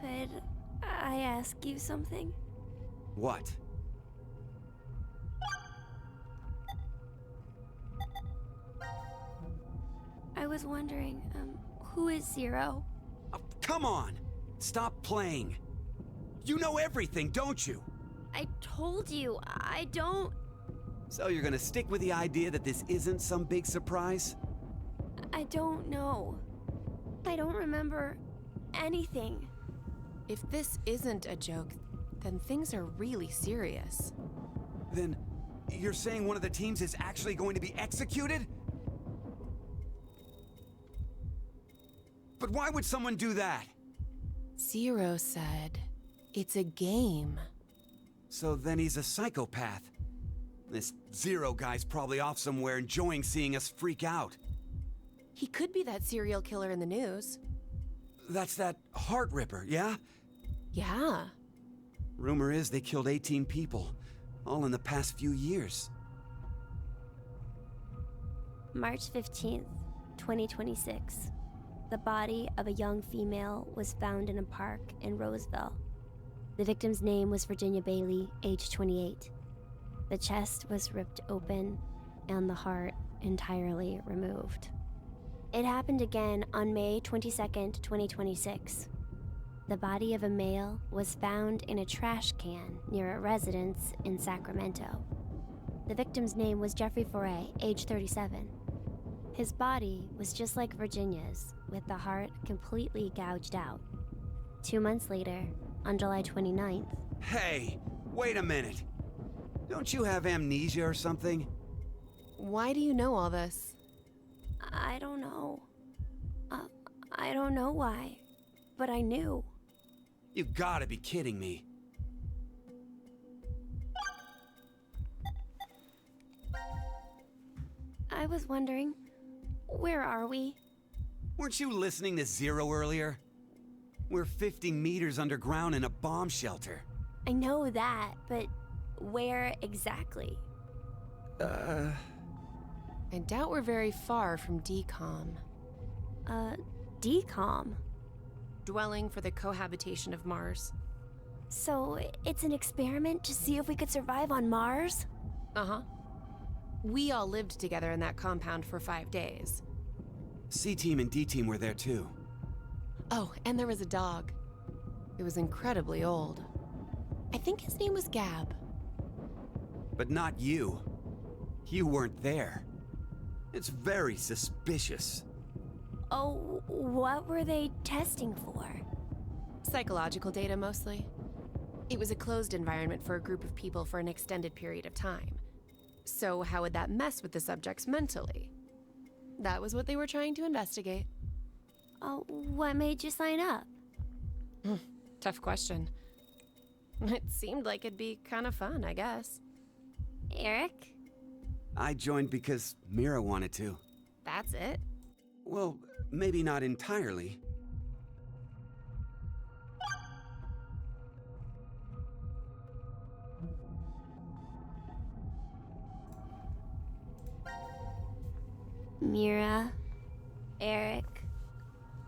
S8: Could I ask you something?
S4: What?
S8: I was wondering, who is Zero?
S4: Oh, come on! Stop playing! You know everything, don't you?
S8: I told you, I don't...
S4: So you're gonna stick with the idea that this isn't some big surprise?
S8: I don't know. I don't remember anything.
S5: If this isn't a joke, then things are really serious.
S4: Then, you're saying one of the teams is actually going to be executed? But why would someone do that?
S5: Zero said, it's a game.
S4: So then he's a psychopath. This Zero guy's probably off somewhere enjoying seeing us freak out.
S5: He could be that serial killer in the news.
S4: That's that Heart Ripper, yeah?
S5: Yeah.
S4: Rumor is they killed 18 people, all in the past few years.
S8: March 15th, 2026. The body of a young female was found in a park in Roseville. The victim's name was Virginia Bailey, age 28. The chest was ripped open and the heart entirely removed. It happened again on May 22nd, 2026. The body of a male was found in a trash can near a residence in Sacramento. The victim's name was Jeffrey Foray, age 37. His body was just like Virginia's, with the heart completely gouged out. 2 months later, on July 29th...
S4: Hey, wait a minute. Don't you have amnesia or something?
S5: Why do you know all this?
S8: I don't know. I don't know why, but I knew.
S4: You gotta be kidding me.
S8: I was wondering, where are we?
S4: Weren't you listening to Zero earlier? We're 50 meters underground in a bomb shelter.
S8: I know that, but where exactly?
S5: I doubt we're very far from Dcom.
S8: Dcom?
S5: Dwelling for the Cohabitation of Mars.
S8: So, it's an experiment to see if we could survive on Mars?
S5: Uh-huh. We all lived together in that compound for 5 days.
S4: C-Team and D-Team were there too.
S5: Oh, and there was a dog. It was incredibly old. I think his name was Gab.
S4: But not you. You weren't there. It's very suspicious.
S8: Oh, what were they testing for?
S5: Psychological data, mostly. It was a closed environment for a group of people for an extended period of time. So how would that mess with the subjects mentally? That was what they were trying to investigate.
S8: Oh, what made you sign up?
S5: Tough question. It seemed like it'd be kind of fun, I guess.
S8: Eric?
S4: I joined because Mira wanted to.
S5: That's it?
S4: Well, maybe not entirely.
S8: Mira, Eric,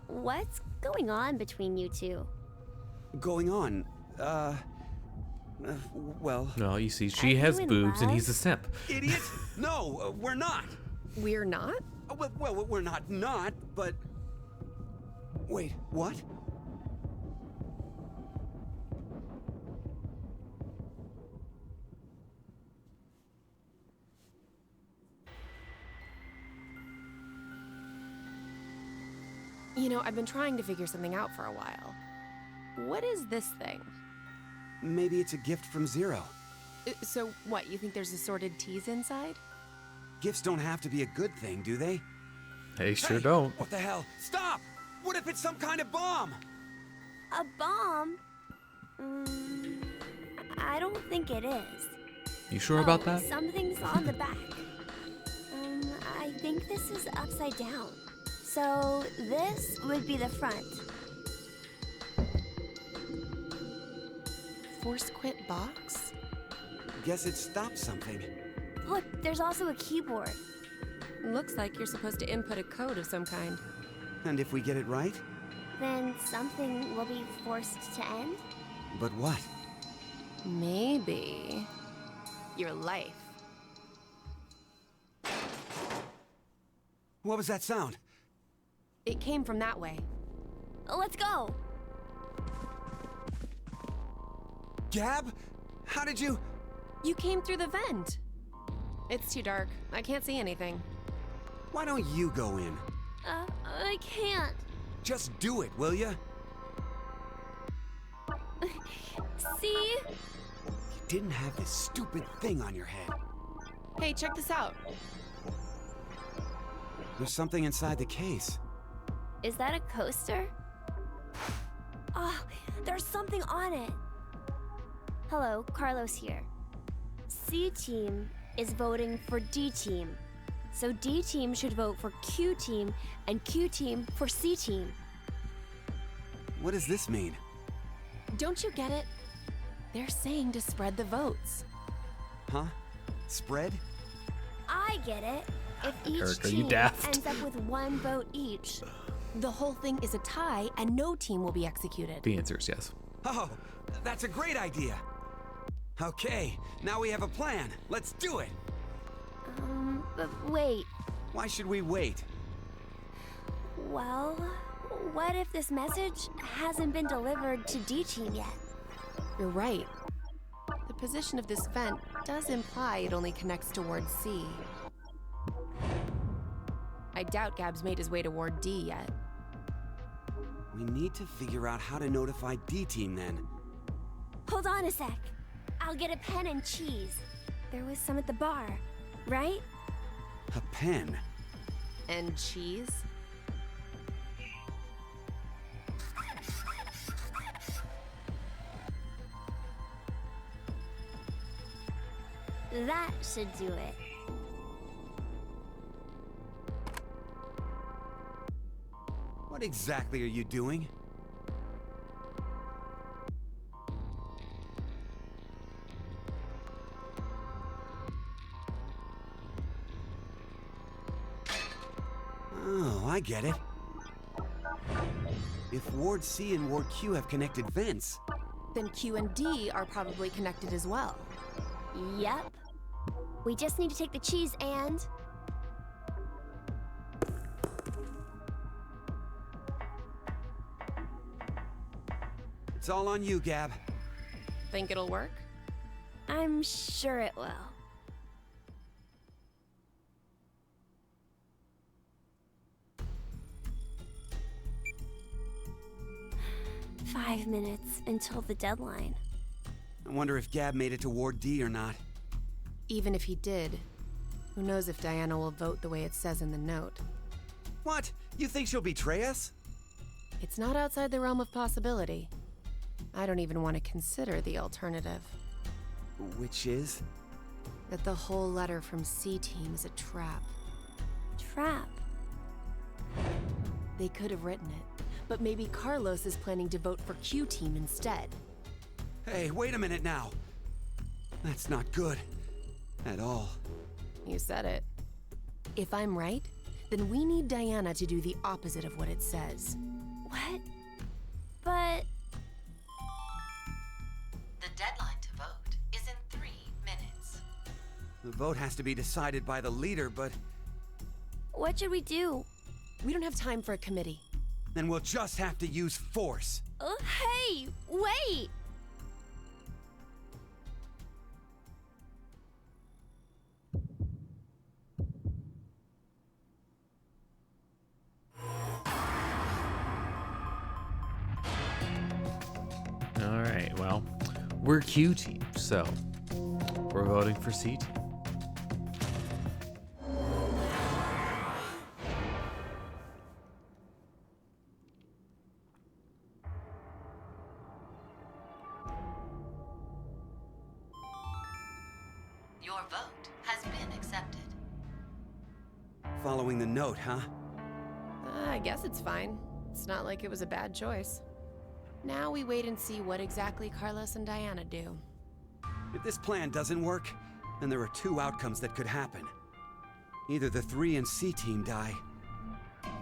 S8: what's going on between you two?
S4: Going on? Well...
S1: No, you see, she has boobs and he's a simp.
S4: Idiot! No, we're not!
S5: We're not?
S4: Well, we're not, but... Wait, what?
S5: You know, I've been trying to figure something out for a while. What is this thing?
S4: Maybe it's a gift from Zero.
S5: So what, you think there's assorted teas inside?
S4: Gifts don't have to be a good thing, do they?
S1: They sure don't.
S4: What the hell? Stop! What if it's some kind of bomb?
S8: A bomb? I don't think it is.
S1: You sure about that?
S8: Something's on the back. I think this is upside down. So this would be the front.
S5: Force quit box?
S4: Guess it stopped something.
S8: Look, there's also a keyboard.
S5: Looks like you're supposed to input a code of some kind.
S4: And if we get it right?
S8: Then something will be forced to end?
S4: But what?
S5: Maybe... your life.
S4: What was that sound?
S5: It came from that way.
S8: Let's go!
S4: Gab? How did you...
S5: You came through the vent. It's too dark. I can't see anything.
S4: Why don't you go in?
S8: I can't.
S4: Just do it, will ya?
S5: See?
S4: You didn't have this stupid thing on your head.
S5: Hey, check this out.
S4: There's something inside the case.
S8: Is that a coaster? Oh, there's something on it. Hello, Carlos here. C team is voting for D team. So D team should vote for Q team and Q team for C team.
S4: What does this mean?
S5: Don't you get it? They're saying to spread the votes.
S4: Huh? Spread?
S8: I get it. If each
S1: Eric, are you
S8: team
S1: daft?
S8: ends up with 1 vote each.
S5: The whole thing is a tie and no team will be executed.
S1: The answer is yes.
S4: Oh, that's a great idea. Okay, now we have a plan. Let's do it.
S8: But wait.
S4: Why should we wait?
S8: Well, what if this message hasn't been delivered to D team yet?
S5: You're right. The position of this vent does imply it only connects towards C. I doubt Gab's made his way toward D yet.
S4: We need to figure out how to notify D team then.
S8: Hold on a sec. I'll get a pen and cheese. There was some at the bar, right?
S4: A pen?
S5: And cheese?
S8: That should do it.
S4: What exactly are you doing? Oh, I get it. If Ward C and Ward Q have connected vents,
S5: Then Q and D are probably connected as well.
S8: Yep. We just need to take the cheese and...
S4: it's all on you, Gab.
S5: Think it'll work?
S8: I'm sure it will. "5 minutes until the deadline."
S4: I wonder if Gab made it to Ward D or not.
S5: Even if he did, who knows if Diana will vote the way it says in the note.
S4: What? You think she'll betray us?
S5: It's not outside the realm of possibility. I don't even want to consider the alternative.
S4: Which is?
S5: That the whole letter from C Team is a trap.
S8: Trap?
S5: They could have written it, but maybe Carlos is planning to vote for Q Team instead.
S4: Hey, wait a minute now. That's not good. At all.
S5: You said it. If I'm right, then we need Diana to do the opposite of what it says.
S8: What? But...
S12: The deadline to vote is in 3 minutes.
S4: The vote has to be decided by the leader, but
S8: what should we do?
S5: We don't have time for a committee.
S4: then we'll just have to use force.
S8: Hey, wait!
S1: All right, well, we're Q team, so we're voting for C team.
S12: Your vote has been accepted.
S4: Following the note, huh?
S5: I guess it's fine. It's not like it was a bad choice. Now we wait and see what exactly Carlos and Diana do.
S4: If this plan doesn't work, then there are two outcomes that could happen. Either the 3 and C team die.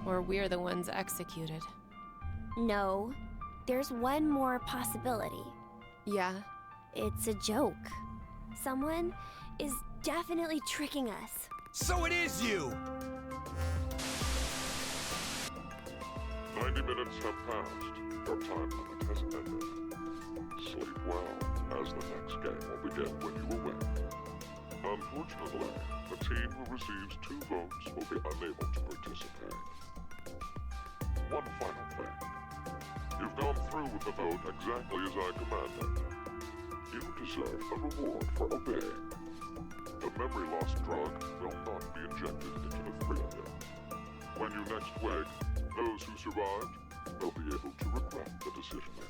S5: Or we're the ones executed.
S8: No, there's one more possibility.
S5: Yeah?
S8: It's a joke. Someone is definitely tricking us.
S4: So it is you!
S9: 90 minutes have passed. Your time limit has ended. Sleep well, as the next game will begin when you awake. Unfortunately, the team who receives 2 votes will be unable to participate. One final through with the vote exactly as I commanded. You deserve a reward for obeying. The memory loss drug will not be injected into the three of you. When you next wake, those who survived will be able to regret the decision they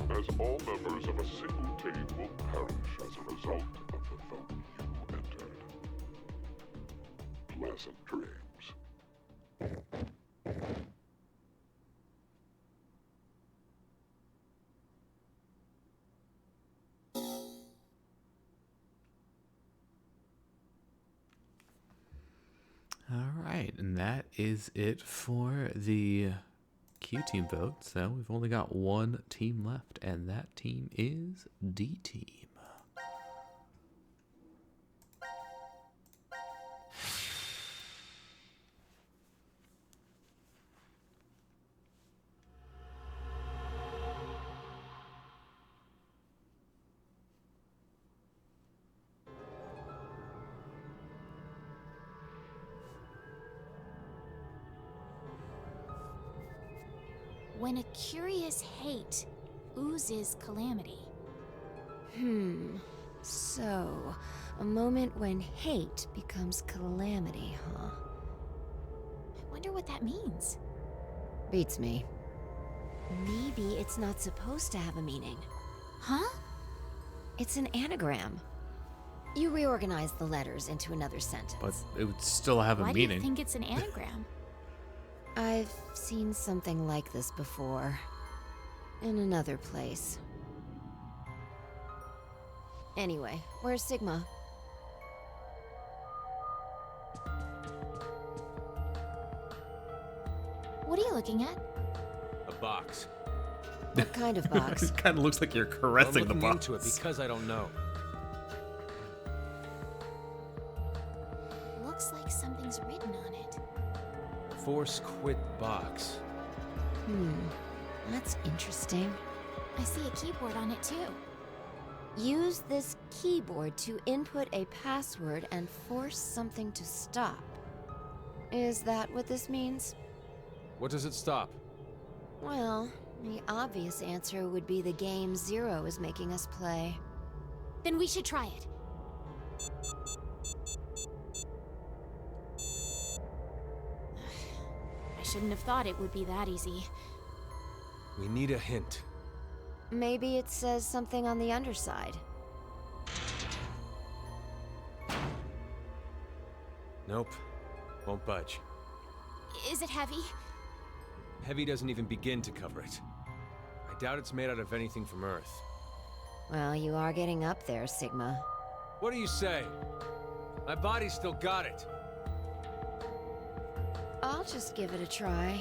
S9: made, as all members of a single team will perish as a result of the vote you entered. Pleasant dreams.
S1: All right, and that is it for the Q team vote. So we've only got one team left, and that team is D team.
S3: When a curious hate oozes calamity.
S6: So, a moment when hate becomes calamity, huh?
S3: I wonder what that means.
S6: Beats me. Maybe it's not supposed to have a meaning.
S3: Huh?
S6: It's an anagram. You reorganize the letters into another sentence.
S1: But it would still have a
S3: Why
S1: meaning.
S3: do you think it's an anagram?
S6: I've seen something like this before. In another place. Anyway, where's Sigma?
S3: What are you looking at?
S2: A box.
S6: What kind of box?
S1: It kind of looks like you're caressing the
S2: I'm
S1: box.
S2: looking into it because I don't know.
S3: Looks like something's written on it.
S2: Force quit box.
S6: That's interesting.
S3: I see a keyboard on it too.
S6: Use this keyboard to input a password and force something to stop. Is that what this means?
S2: What does it stop?
S6: Well, the obvious answer would be the game Zero is making us play.
S3: Then we should try it. I shouldn't have thought it would be that easy.
S2: We need a hint.
S6: Maybe it says something on the underside.
S2: Nope. Won't budge.
S3: Is it heavy?
S2: Heavy doesn't even begin to cover it. I doubt it's made out of anything from Earth.
S6: Well, you are getting up there, Sigma.
S2: What do you say? My body's still got it.
S6: I'll just give it a try.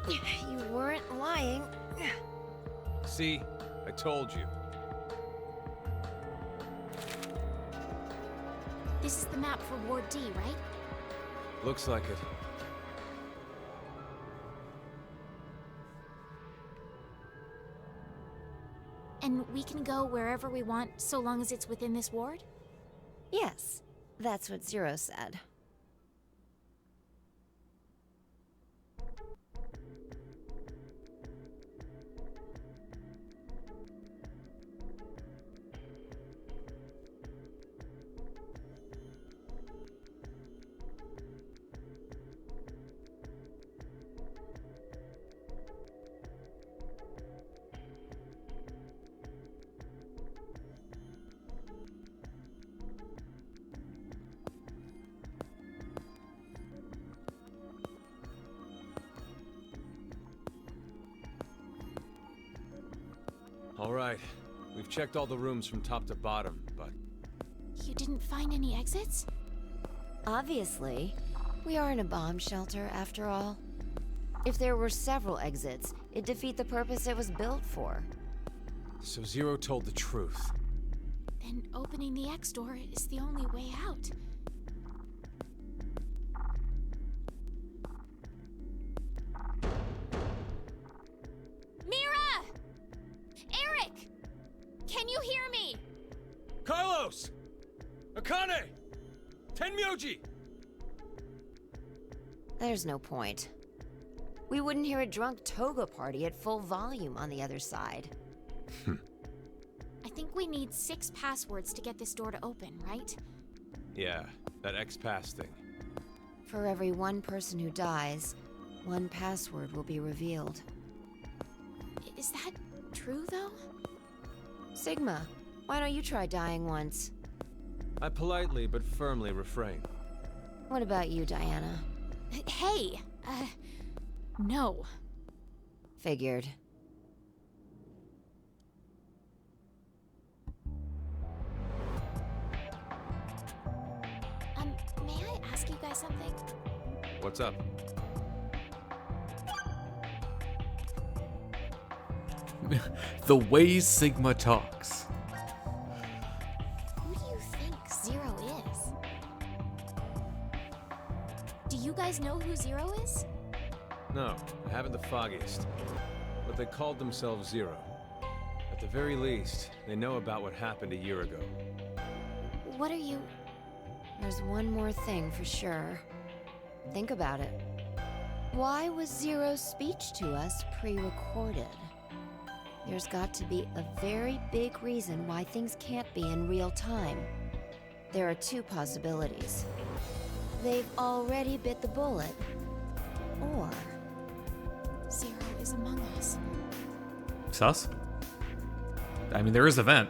S6: You weren't lying.
S2: See? I told you.
S3: This is the map for Ward D, right?
S2: Looks like it.
S3: And we can go wherever we want so long as it's within this ward?
S6: Yes, that's what Zero said.
S2: All right. We've checked all the rooms from top to bottom, but...
S3: You didn't find any exits?
S6: Obviously. We are in a bomb shelter, after all. If there were several exits, it'd defeat the purpose it was built for.
S2: So Zero told the truth.
S3: Then opening the X door is the only way out. Mira! Eric! Can you hear me?
S2: Carlos! Akane! Tenmyoji!
S6: There's no point. We wouldn't hear a drunk toga party at full volume on the other side.
S3: I think we need 6 passwords to get this door to open, right?
S2: Yeah, that X-Pass thing.
S6: For every one person who dies, 1 password will be revealed.
S3: Is that true, though?
S6: Sigma, why don't you try dying once?
S2: I politely but firmly refrain.
S6: What about you, Diana?
S3: Hey! No.
S6: Figured.
S3: May I ask you guys something?
S2: What's up?
S1: The way Sigma talks.
S3: Who do you think Zero is? Do you guys know who Zero is?
S2: No, I haven't the foggiest. But they called themselves Zero. At the very least, they know about what happened a year ago.
S3: What are you...
S6: There's one more thing for sure. Think about it. Why was Zero's speech to us pre-recorded? There's got to be a very big reason why things can't be in real time. There are 2 possibilities. They've already bit the bullet, or...
S3: Zero is among us.
S1: Sus? I mean, there is a vent.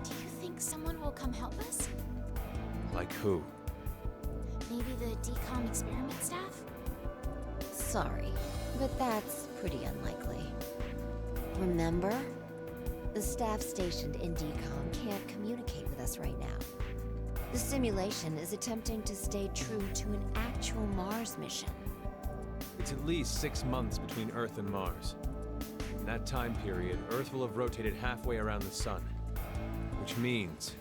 S3: Do you think someone will come help us?
S2: Like who?
S3: Maybe the Dcom experiment staff?
S6: Sorry, but that's pretty unlikely. Remember? The staff stationed in Dcom can't communicate with us right now. The simulation is attempting to stay true to an actual Mars mission.
S2: It's at least 6 months between Earth and Mars. In that time period, Earth will have rotated halfway around the sun. Which means...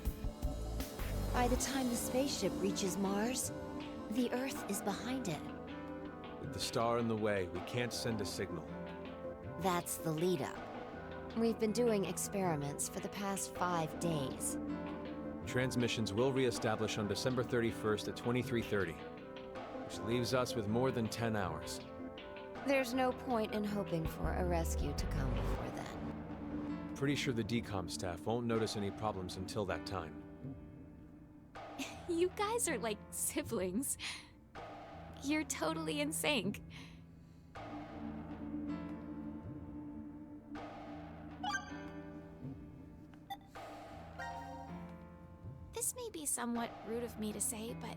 S6: By the time the spaceship reaches Mars, the Earth is behind it.
S2: with the star in the way, we can't send a signal.
S6: That's the lead-up. We've been doing experiments for the past 5 days.
S2: Transmissions will re-establish on December 31st at 23:30, which leaves us with more than 10 hours.
S6: There's no point in hoping for a rescue to come before then.
S2: Pretty sure the Dcom staff won't notice any problems until that time.
S3: You guys are like siblings. You're totally in sync. This may be somewhat rude of me to say, but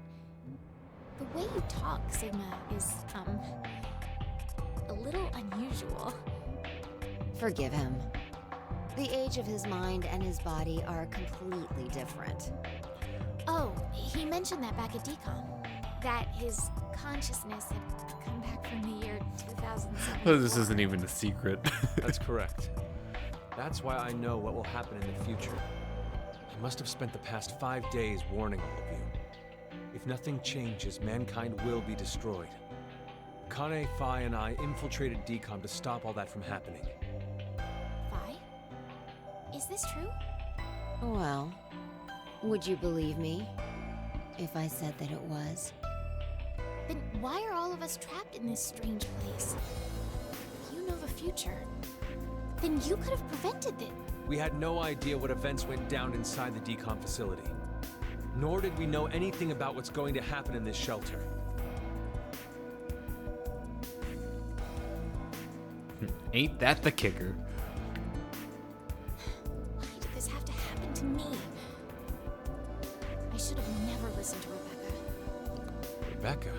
S3: the way you talk, Sigma, is, a little unusual.
S6: Forgive him. The age of his mind and his body are completely different.
S3: Oh, he mentioned that back at Dcom. That his consciousness had come back from the year 2007.
S1: Oh, this isn't even a secret.
S2: That's correct. That's why I know what will happen in the future. I must have spent the past 5 days warning all of you. If nothing changes, mankind will be destroyed. Kane, Phi, and I infiltrated Dcom to stop all that from happening.
S3: Phi? Is this true?
S6: Well, would you believe me if I said that it was?
S3: Then why are all of us trapped in this strange place? If you know the future, then you could have prevented it.
S2: We had no idea what events went down inside the Dcom facility. Nor did we know anything about what's going to happen in this shelter.
S1: Ain't that the kicker?
S3: Why did this have to happen to me? I should have never listened to Rebecca.
S2: Rebecca?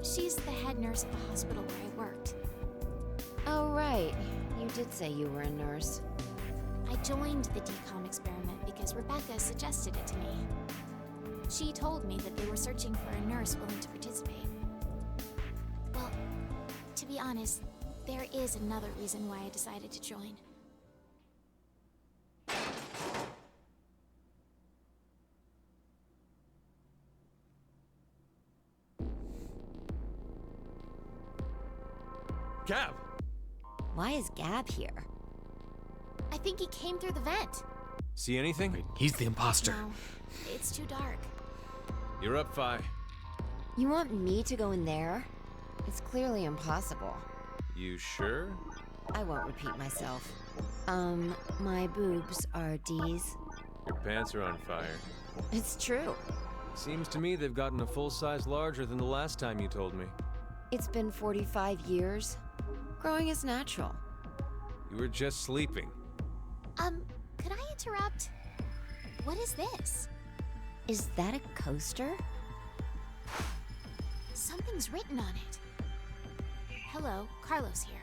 S3: She's the head nurse at the hospital where I worked.
S6: Oh, right. You did say you were a nurse.
S3: I joined the Dcom experiment because Rebecca suggested it to me. She told me that they were searching for a nurse willing to participate. Well, to be honest, there is another reason why I decided to join.
S2: Gab!
S6: Why is Gab here?
S3: I think he came through the vent.
S2: See anything?
S1: He's the imposter.
S3: No, it's too dark.
S2: You're up, Phi.
S6: You want me to go in there? It's clearly impossible.
S2: You sure?
S6: I won't repeat myself. My boobs are D's.
S2: Your pants are on fire.
S6: It's true.
S2: Seems to me they've gotten a full size larger than the last time you told me.
S6: It's been 45 years. Growing is natural.
S2: You were just sleeping.
S3: Could I interrupt? What is this?
S6: Is that a coaster?
S3: Something's written on it. Hello, Carlos here.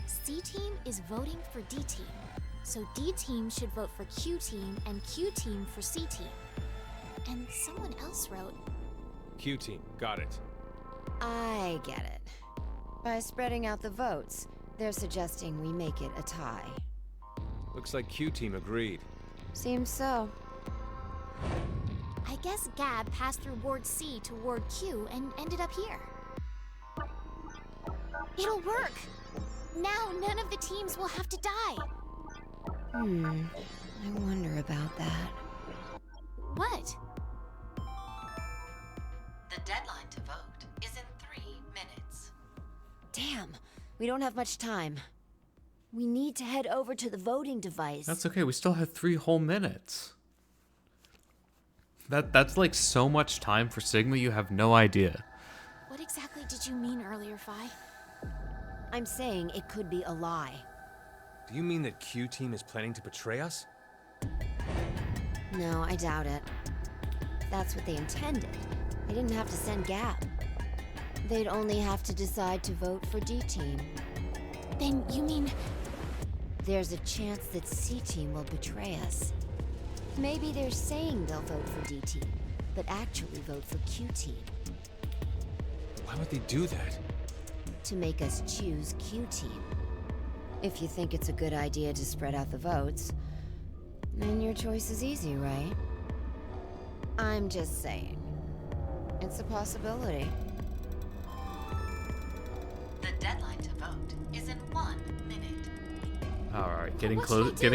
S3: C-Team is voting for D-Team. So D-Team should vote for Q-Team and Q-Team for C-Team. And someone else wrote...
S2: Q-Team, got it.
S6: I get it. By spreading out the votes, they're suggesting we make it a tie.
S2: Looks like Q-Team agreed.
S6: Seems so.
S3: I guess Gab passed through Ward C to Ward Q and ended up here. It'll work! Now none of the teams will have to die!
S6: I wonder about that.
S3: What?
S12: The deadline to vote is in 3 minutes.
S6: Damn, we don't have much time. We need to head over to the voting device.
S1: That's okay. We still have 3 whole minutes. That's like so much time for Sigma. You have no idea.
S3: What exactly did you mean earlier, Phi?
S6: I'm saying it could be a lie.
S2: Do you mean that Q-Team is planning to betray us?
S6: No, I doubt it. That's what they intended. They didn't have to send Gab. They'd only have to decide to vote for D-Team.
S3: Then you mean...
S6: There's a chance that C-Team will betray us. Maybe they're saying they'll vote for D-Team, but actually vote for Q-Team.
S2: Why would they do that?
S6: To make us choose Q-Team. If you think it's a good idea to spread out the votes, then your choice is easy, right? I'm just saying. It's a possibility.
S12: The deadline to vote is in 1 minute.
S1: All right, getting
S3: do?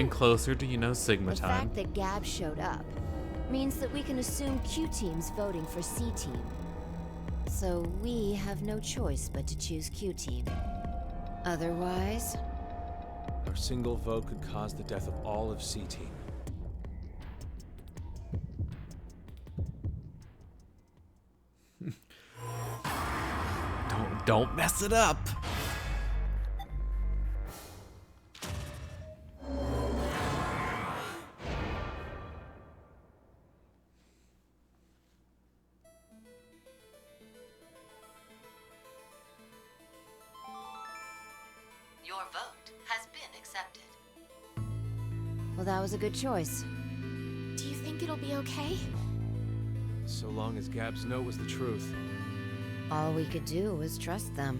S1: closer to Sigma
S6: The
S1: time.
S6: fact that Gab showed up means that we can assume Q-Team's voting for C-Team. So we have no choice but to choose Q-Team. Otherwise...
S2: Our single vote could cause the death of all of C-Team.
S1: Don't mess it up.
S12: Your vote has been accepted.
S6: Well, that was a good choice.
S3: Do you think it'll be okay?
S2: So long as Gab's note was the truth.
S6: All we could do was trust them.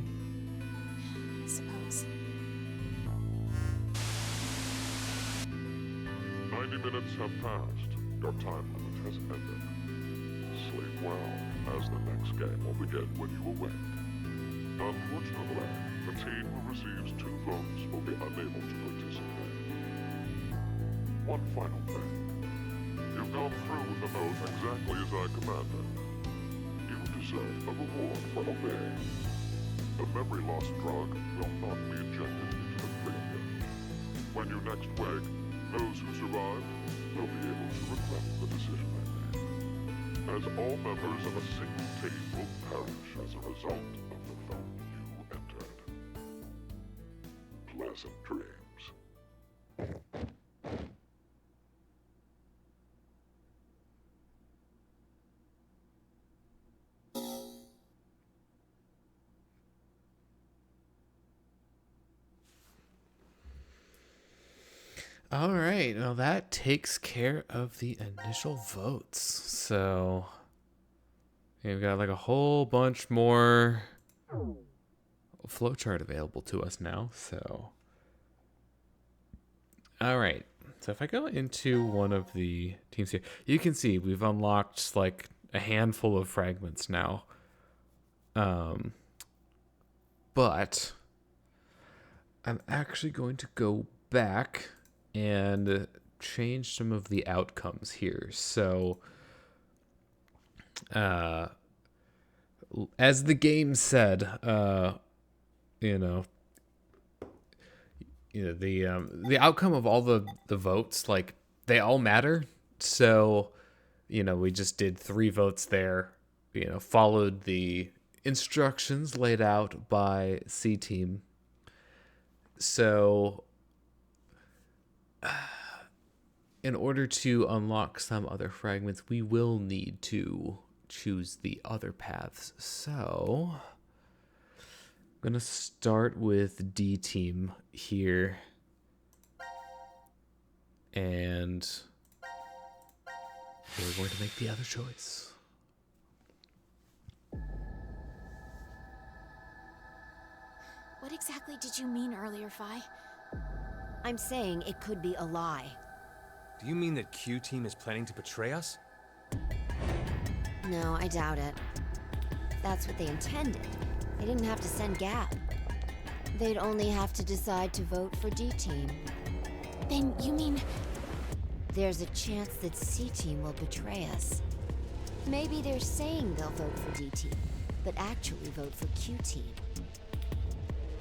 S3: I suppose.
S9: 90 minutes have passed. Your time limit has ended. Sleep well, as the next game will begin when you awake. Unfortunately, the team who receives 2 votes will be unable to participate. One final thing. You've gone through with the oath exactly as I commanded. You deserve a reward for obeying. The memory loss drug will not be injected into the cranium. When you next wake, those who survive will be able to regret the decision they made. As all members of a single team will perish as a result of the vote you entered. Pleasant dreams.
S1: All right, well that takes care of the initial votes. So we've got like a whole bunch more flowchart available to us now. So all right, so if I go into one of the teams here, you can see we've unlocked like a handful of fragments now. But I'm actually going to go back and change some of the outcomes here. So as the game said, the outcome of all the votes, like, they all matter. So, we just did 3 votes there, followed the instructions laid out by C Team. So, in order to unlock some other fragments, we will need to choose the other paths. So, I'm going to start with D Team here. And we're going to make the other choice.
S3: What exactly did you mean earlier, Phi?
S6: I'm saying it could be a lie.
S2: Do you mean that Q Team is planning to betray us?
S6: No, I doubt it. If that's what they intended, they didn't have to send Gab. They'd only have to decide to vote for D-Team.
S3: Then you mean...
S6: There's a chance that C-Team will betray us. Maybe they're saying they'll vote for D-Team, but actually vote for Q-Team.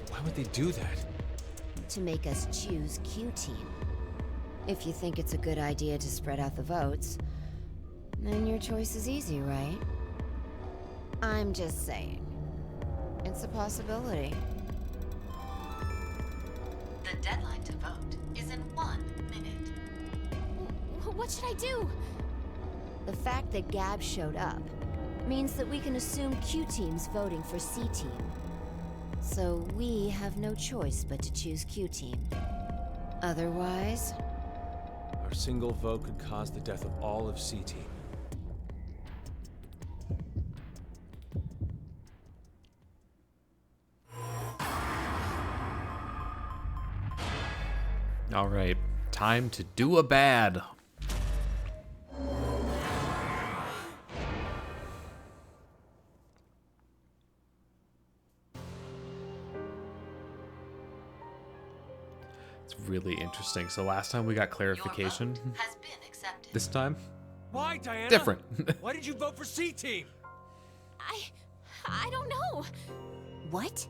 S2: Why would they do that?
S6: To make us choose Q-Team. If you think it's a good idea to spread out the votes, then your choice is easy, right? I'm just saying. It's a possibility.
S12: The deadline to vote is in 1 minute.
S3: What should I do?
S6: The fact that Gab showed up means that we can assume Q-Team's voting for C-Team. So we have no choice but to choose Q-Team. Otherwise...
S2: Our single vote could cause the death of all of C Team.
S1: All right, time to do a bad. It's really interesting. So last time we got clarification.
S12: Your vote has been accepted.
S1: This time,
S2: Why, Diana?
S1: different.
S2: Why did you vote for C Team?
S3: I don't know.
S6: What?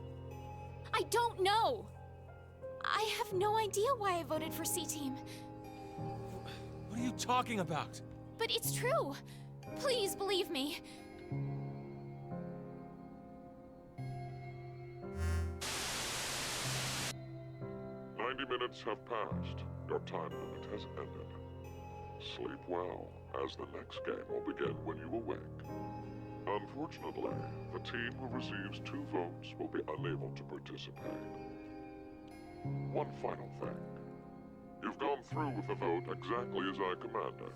S3: I don't know. I have no idea why I voted for C-Team.
S2: What are you talking about?
S3: But it's true. Please believe me.
S9: 90 minutes have passed. Your time limit has ended. Sleep well, as the next game will begin when you awake. Unfortunately, the team who receives 2 votes will be unable to participate. One final thing. You've gone through with the vote exactly as I commanded.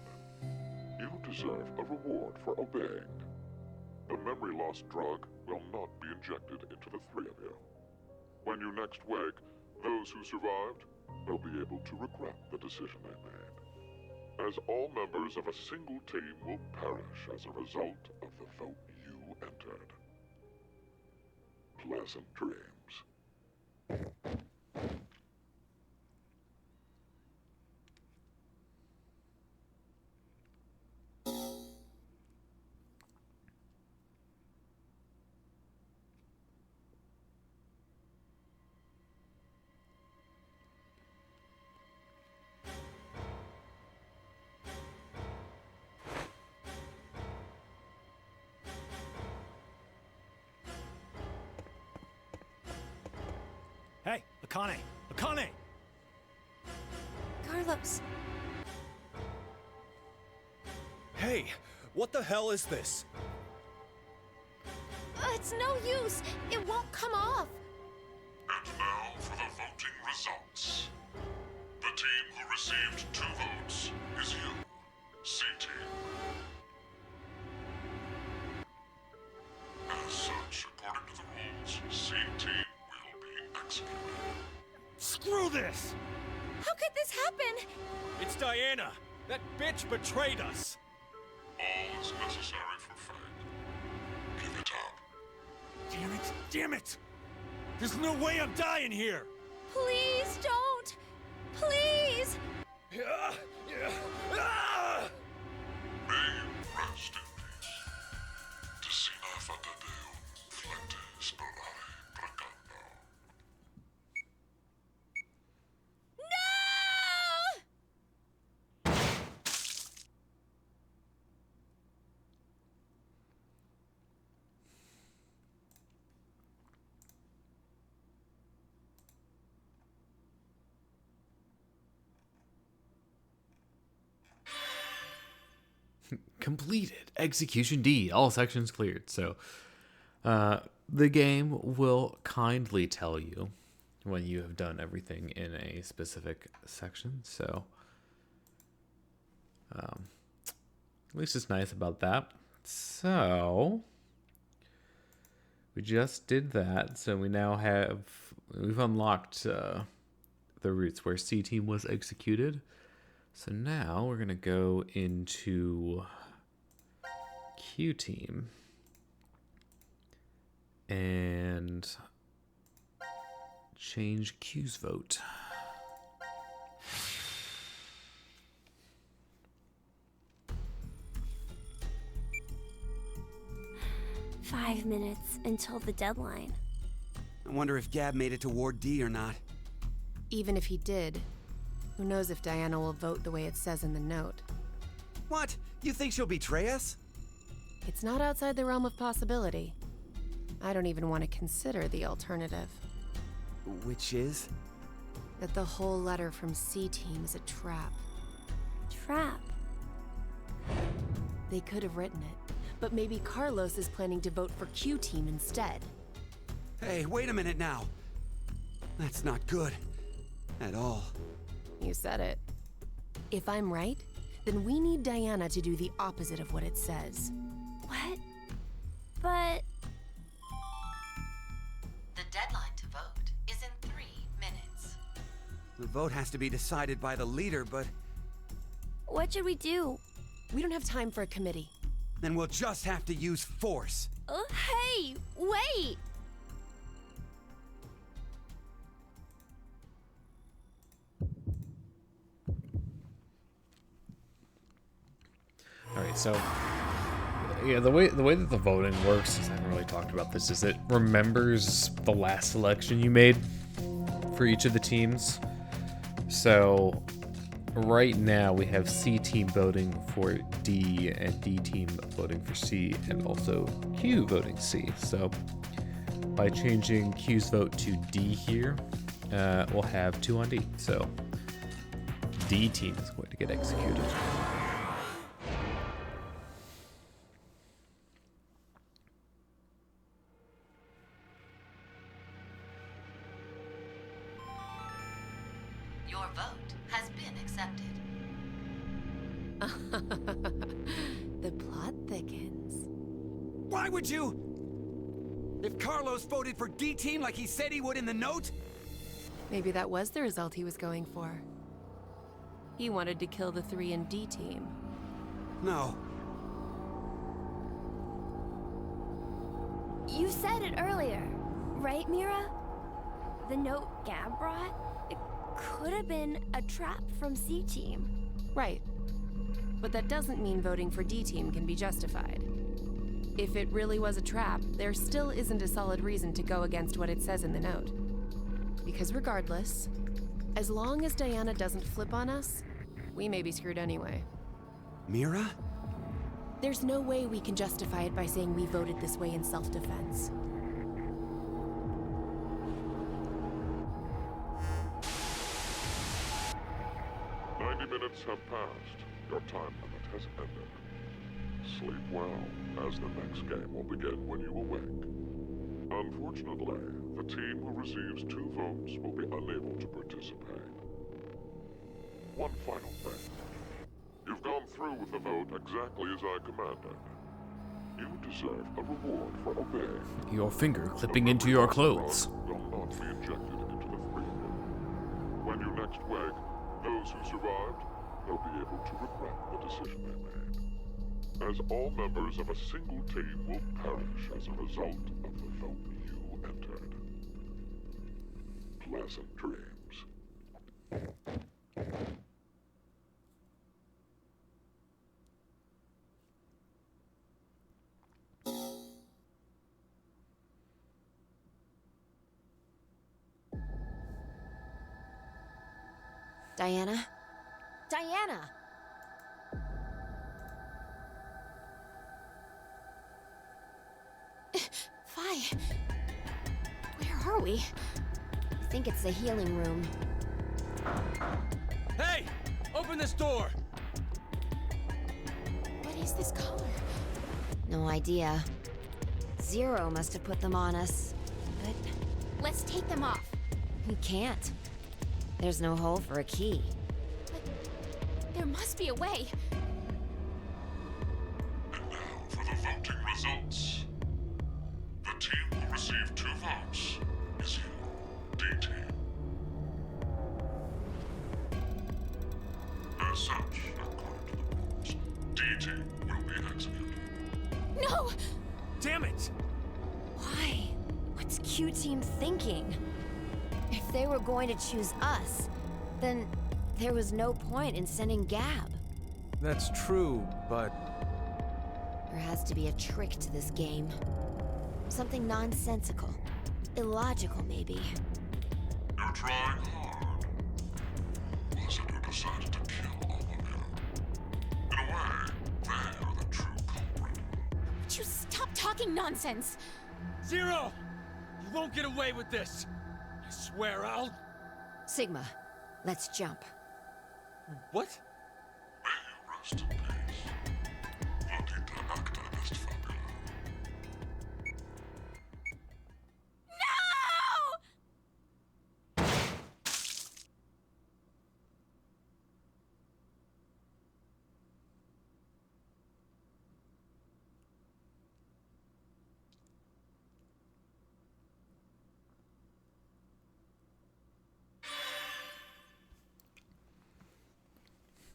S9: You deserve a reward for obeying. The memory loss drug will not be injected into the 3 of you. When you next wake, those who survived will be able to regret the decision they made, as all members of a single team will perish as a result of the vote you entered. Pleasant dreams.
S7: Hey, Akane! Akane!
S8: Carlos.
S10: Hey, what the hell is this?
S3: It's no use. It won't come off.
S9: And now for the voting results. The team who received 2 votes is you, C-Team. As such, according to the rules, C-Team will be executed.
S7: Screw this!
S3: How could this happen?
S10: It's Diana! That bitch betrayed us!
S9: All is necessary for fate. Give it up.
S7: Damn it! Damn it! There's no way I'm dying here!
S3: Please don't. Please.
S9: May you rest in peace.
S1: completed. Execution D. All sections cleared. So the game will kindly tell you when you have done everything in a specific section. So at least it's nice about that. So we just did that. So we now we've unlocked the routes where C team was executed. So now we're going to go into Q team and change Q's vote.
S8: "5 minutes until the deadline."
S4: I wonder if Gab made it to Ward D or not.
S5: Even if he did, who knows if Diana will vote the way it says in the note.
S4: What? You think she'll betray us?
S5: It's not outside the realm of possibility. I don't even want to consider the alternative.
S4: Which is?
S5: That the whole letter from C team is a trap.
S8: Trap?
S5: They could have written it, but maybe Carlos is planning to vote for Q team instead.
S4: Hey, wait a minute now. That's not good. At all.
S5: You said it. If I'm right, then we need Diana to do the opposite of what it says.
S8: What? But...
S12: The deadline to vote is in 3 minutes.
S4: The vote has to be decided by the leader, but...
S8: what should we do?
S5: We don't have time for a committee.
S4: Then we'll just have to use force.
S8: Hey, wait!
S1: All right, so yeah, the way that the voting works, is I haven't really talked about this, is it remembers the last selection you made for each of the teams. So right now we have C team voting for D and D team voting for C and also Q voting C. So by changing Q's vote to D here, we'll have 2 on D. So D team is going to get executed.
S12: Your vote has been accepted.
S5: The plot thickens.
S4: Why would you? If Carlos voted for D team like he said he would in the note?
S5: Maybe that was the result he was going for. He wanted to kill the 3 in D team.
S4: No.
S8: You said it earlier, right, Mira? The note Gab brought? It could have been a trap from C team.
S5: Right. But that doesn't mean voting for D team can be justified. If it really was a trap, there still isn't a solid reason to go against what it says in the note. Because regardless, as long as Diana doesn't flip on us, we may be screwed anyway.
S4: Mira?
S5: There's no way we can justify it by saying we voted this way in self-defense.
S9: Minutes have passed. Your time limit has ended. Sleep well, as the next game will begin when you awake. Unfortunately, the team who receives 2 votes will be unable to participate. One final thing. You've gone through with the vote exactly as I commanded. You deserve a reward for obeying.
S1: Your finger clipping into your clothes.
S9: Will not be injected into the 3 room. When you next wake, those who survived will be able to regret the decision they made, as all members of a single team will perish as a result of the vote you entered. Pleasant dreams.
S6: Diana?
S8: Diana!
S6: Fi,
S8: Where are we?
S6: I think it's the healing room.
S10: Hey! Open this door!
S8: What
S3: is this color?
S6: No idea. Zero must have put them on us. But
S3: Let's take them off.
S6: we can't. There's no hole for a key.
S3: There must be a way.
S9: And now for the voting results. The team who received 2 votes is you, D-Team. As such, according to the rules, D-Team will be executed.
S3: No!
S7: Damn it!
S6: Why? What's Q Team thinking? If they were going to choose us, then there was no point in sending Gab.
S2: That's true, but
S6: There has to be a trick to this game. Something nonsensical. Illogical, maybe.
S9: You're trying hard. Was it who decided to kill all of you? In a way, they're the true culprit.
S3: Would you stop talking nonsense?
S10: Zero! You won't get away with this! I swear I'll...
S6: Sigma, let's jump.
S10: What?
S9: May you rest in peace. Vodita acta est fabula.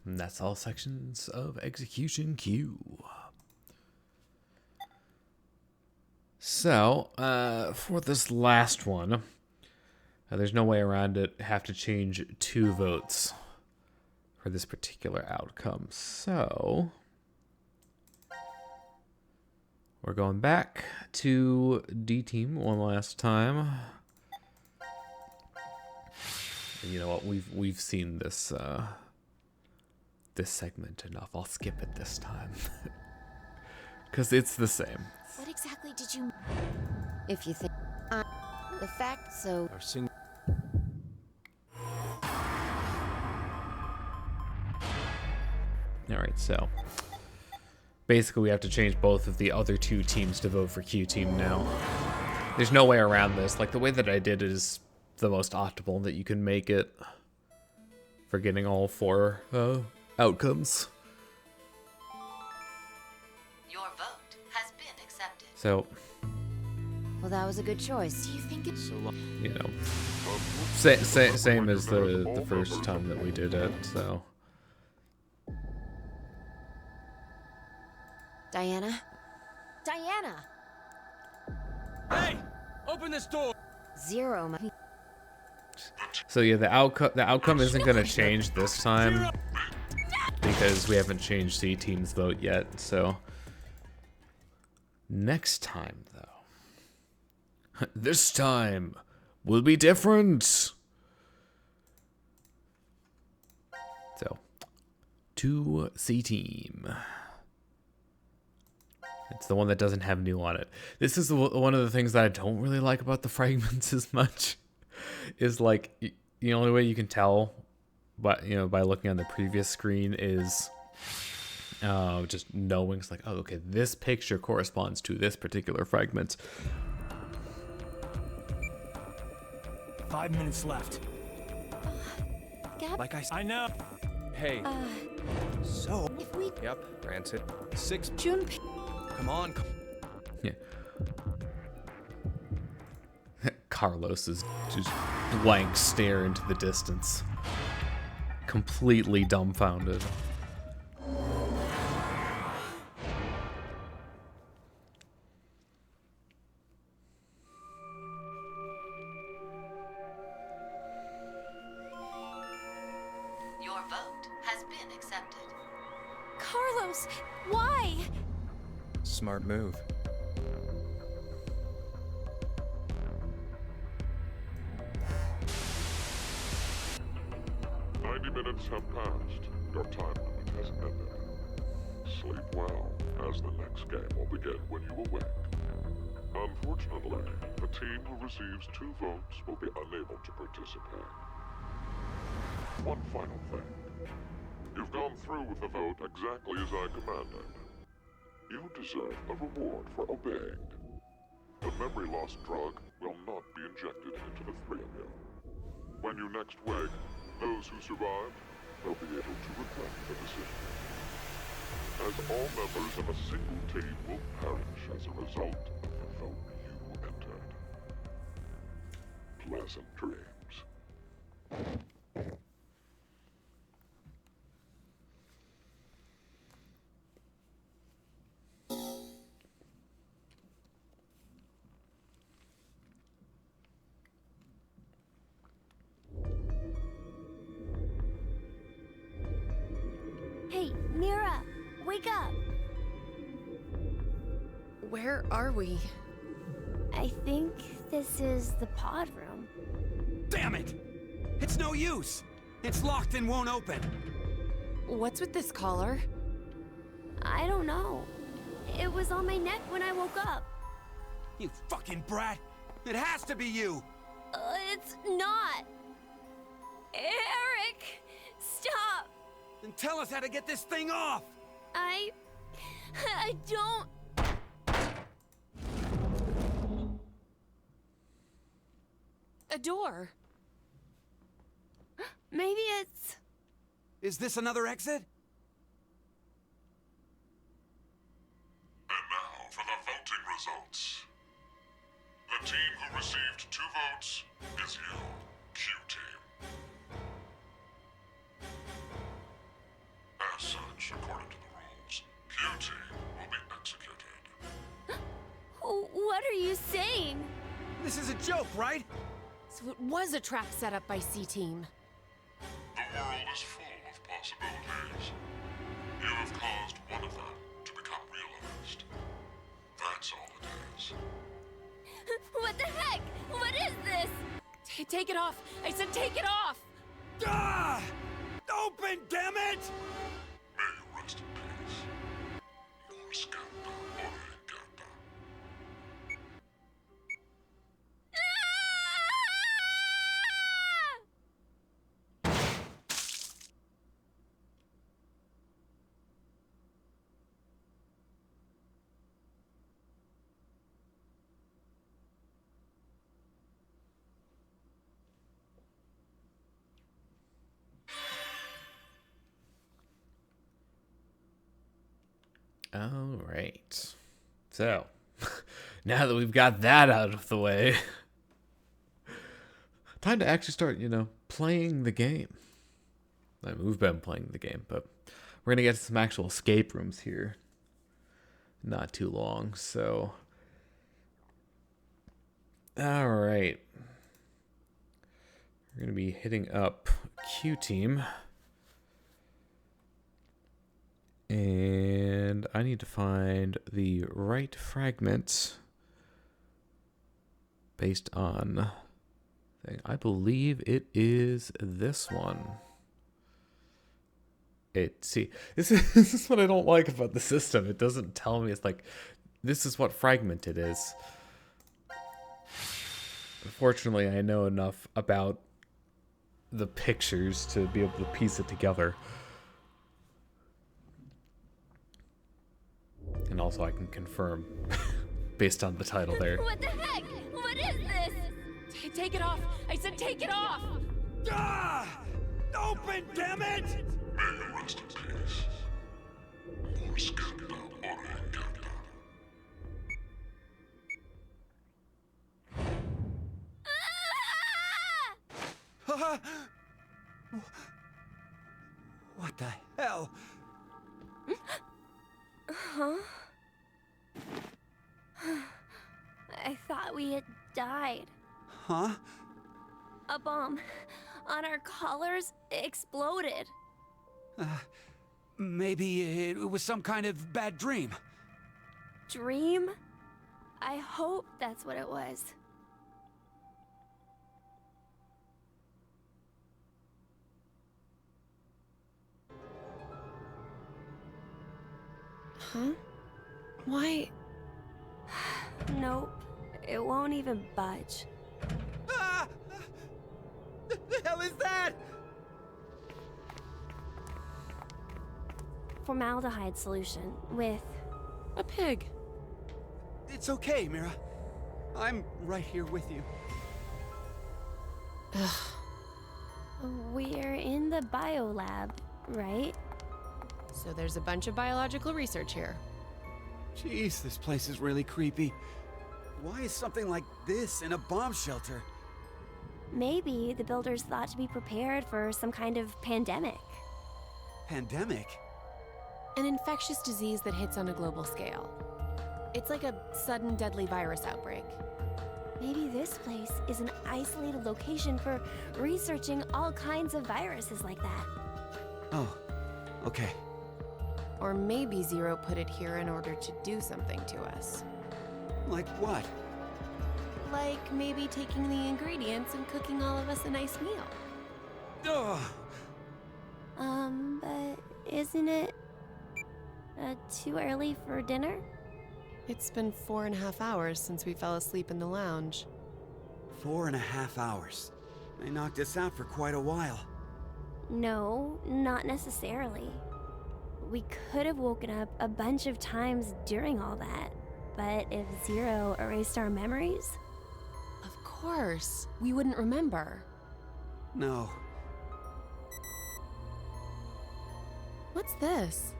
S1: And that's all sections of Execution Q. So, for this last one, there's no way around it. Have to change 2 votes for this particular outcome. So, we're going back to D Team one last time. And you know what? We've seen this this segment enough. I'll skip it this time. Because it's the same.
S3: What exactly did you...
S6: If you think... the fact so...
S2: our single...
S1: Alright, so... basically we have to change both of the other 2 teams to vote for Q Team now. There's no way around this. Like, the way that I did it is the most optimal that you can make it. For getting all 4 outcomes.
S12: Your vote has been accepted.
S1: So,
S6: Well, that was a good choice.
S3: Do you think it's...
S2: So long.
S1: you know, same as the first time that we did it, so.
S6: Diana? Diana!
S10: Hey! Open this door!
S6: Zero.
S1: So yeah, the outcome isn't gonna change this time because we haven't changed C Team's vote yet. So next time, though, this time will be different. So, to C Team. It's the one that doesn't have new on it. This is one of the things that I don't really like about the fragments as much. Is like the only way you can tell, but by looking on the previous screen is just knowing it's like, oh, okay, this picture corresponds to this particular fragment.
S7: 5 minutes left.
S3: Gab?
S2: Like
S7: I know.
S11: Hey.
S2: So...
S3: If we...
S11: Yep, granted.
S2: 6...
S3: Junpei...
S11: Come on.
S1: Yeah. Carlos is just blank stare into the distance. Completely dumbfounded.
S12: Your vote has been accepted.
S3: Carlos! Why?
S11: Smart move.
S9: Minutes have passed. Your time limit has ended. Sleep well, as the next game will begin when you awake. Unfortunately, the team who receives 2 votes will be unable to participate. One final thing. You've gone through with the vote exactly as I commanded. You deserve a reward for obeying. The memory loss drug will not be injected into the three of you. When you next wake, those who survived will be able to regret the decision. As all members of a single team will perish as a result of the vote you entered. Pleasant dreams.
S8: Hey, Mira, wake up!
S5: Where are we?
S8: I think this is the pod room.
S4: Damn it! It's no use! It's locked and won't open!
S5: What's with this collar?
S8: I don't know. It was on my neck when I woke up.
S4: You fucking brat! It has to be you!
S8: It's not. Eric! Stop!
S4: Then tell us how to get this thing off!
S8: I don't...
S5: A door.
S8: Maybe it's...
S4: Is this another exit?
S9: And now for the voting results. The team who received 2 votes is you, Q-Team. As such, according to the rules, Q-Team will be executed.
S8: What are you saying?
S4: This is a joke, right?
S5: So it was a trap set up by C-Team.
S9: The world is full of possibilities. You have caused one of them to become realized. That's all it is.
S8: What the heck? What is this?
S5: Take it off! I said take it off!
S4: Ah! Open, damn it!
S9: May you rest in peace. Your scandal origata.
S1: All right. So, now that we've got that out of the way, time to actually start, playing the game. I mean, we've been playing the game, but we're going to get to some actual escape rooms here. Not too long, so... All right. We're going to be hitting up Q-Team. And I need to find the right fragment based on thing. I believe it is this one. See, this is what I don't like about the system. It doesn't tell me. It's like, this is what fragment it is. Unfortunately, I know enough about the pictures to be able to piece it together. And also I can confirm based on the title there.
S8: What the heck? What is this?
S5: Take it off! I said take it off!
S4: Ah! Open, damn it!
S9: May you rest in peace. Your scandal origata.
S4: What the hell?
S8: Huh? I thought we had died.
S4: Huh?
S8: A bomb on our collars exploded.
S4: Maybe it was some kind of bad dream.
S8: Dream? I hope that's what it was.
S5: Huh? Why?
S8: Nope. It won't even budge.
S4: Ah! The hell is that?
S8: Formaldehyde solution with
S5: A pig.
S4: It's okay, Mira. I'm right here with you.
S13: We're in the biolab, right?
S5: So there's a bunch of biological research here.
S4: Jeez, this place is really creepy. Why is something like this in a bomb shelter?
S13: Maybe the builders thought to be prepared for some kind of pandemic.
S4: Pandemic?
S5: An infectious disease that hits on a global scale. It's like a sudden deadly virus outbreak.
S13: Maybe this place is an isolated location for researching all kinds of viruses like that.
S4: Oh, okay.
S5: Or maybe Zero put it here in order to do something to us.
S4: Like what?
S5: Like maybe taking the ingredients and cooking all of us a nice meal.
S4: Ugh.
S13: But isn't it too early for dinner?
S5: It's been 4.5 hours since we fell asleep in the lounge.
S4: 4.5 hours. They knocked us out for quite a while.
S13: No, not necessarily. We could have woken up a bunch of times during all that, but if Zero erased our memories...
S5: Of course, we wouldn't remember.
S4: No.
S5: What's this?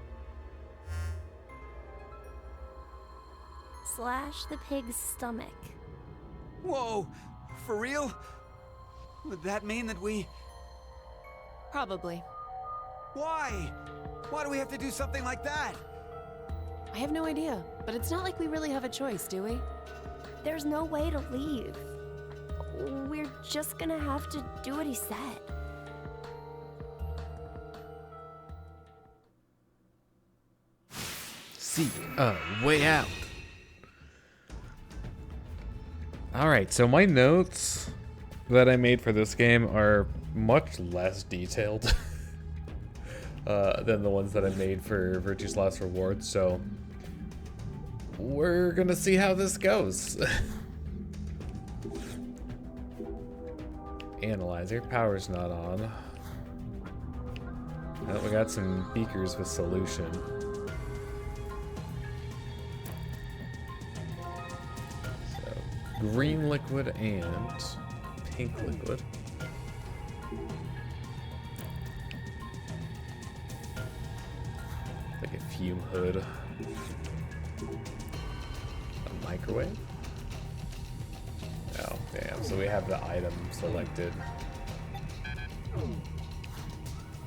S13: Slash the pig's stomach.
S4: Whoa! For real? Would that mean that we...
S5: Probably.
S4: Why? Why do we have to do something like that?
S5: I have no idea, but it's not like we really have a choice, do we?
S13: There's no way to leave. We're just gonna have to do what he said.
S1: Seek a way out. Alright, so my notes that I made for this game are much less detailed than the ones that I made for Virtue's Last Reward, so we're gonna see how this goes. Analyzer, power's not on. Oh, we got some beakers with solution. Green liquid and pink liquid. Like a fume hood. A microwave? Oh, damn. So we have the item selected.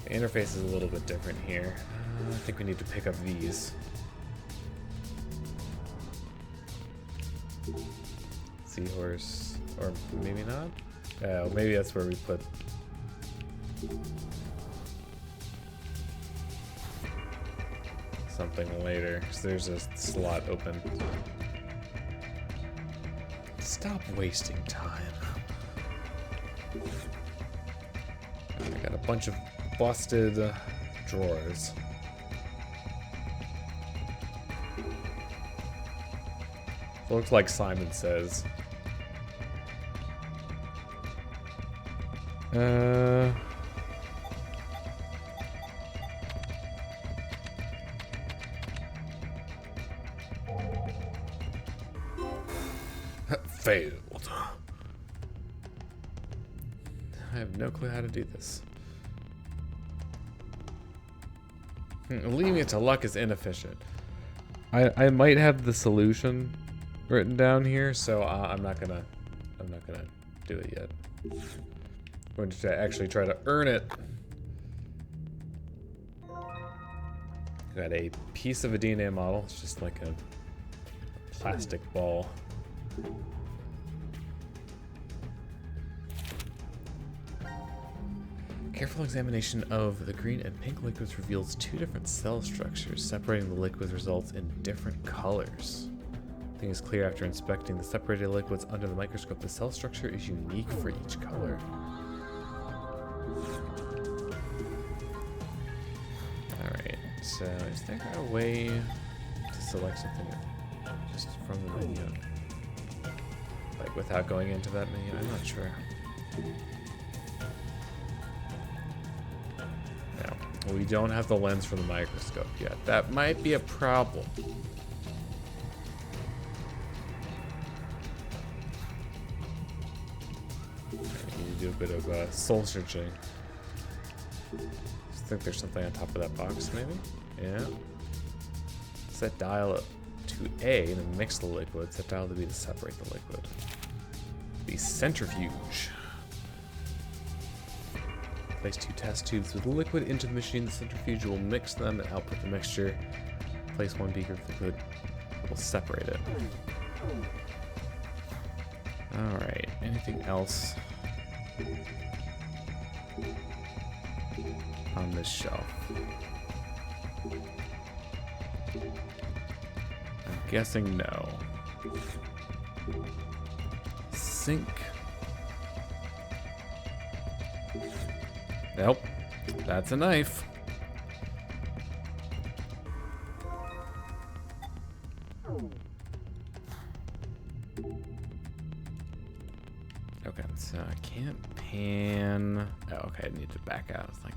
S1: The interface is a little bit different here. I think we need to pick up these. Seahorse, or maybe not? Oh, maybe that's where we put... something later, because there's a slot open. Stop wasting time. I got a bunch of busted drawers. Looks like Simon Says. Failed. I have no clue how to do this. Leaving it to luck is inefficient. I might have the solution written down here, so I'm not gonna do it yet. I'm going to actually try to earn it. Got a piece of a DNA model. It's just like a plastic ball. Careful examination of the green and pink liquids reveals two different cell structures. Separating the liquids results in different colors. Thing is clear after inspecting the separated liquids under the microscope. The cell structure is unique for each color. Alright, so is there a way to select something just from the menu? Like without going into that menu? I'm not sure. No, we don't have the lens for the microscope yet. That might be a problem. bit of soul searching. I think there's something on top of that box, maybe? Yeah. Set dial up to A to mix the liquid. Set dial to B to separate the liquid. The centrifuge. Place 2 test tubes with liquid into the machine. The centrifuge will mix them and output the mixture. Place 1 beaker of liquid. We'll separate it. Alright, anything else on this shelf? I'm guessing no. Sink. Nope. That's a knife. Okay, so I can't pan. Oh, okay, I need to back out. It's like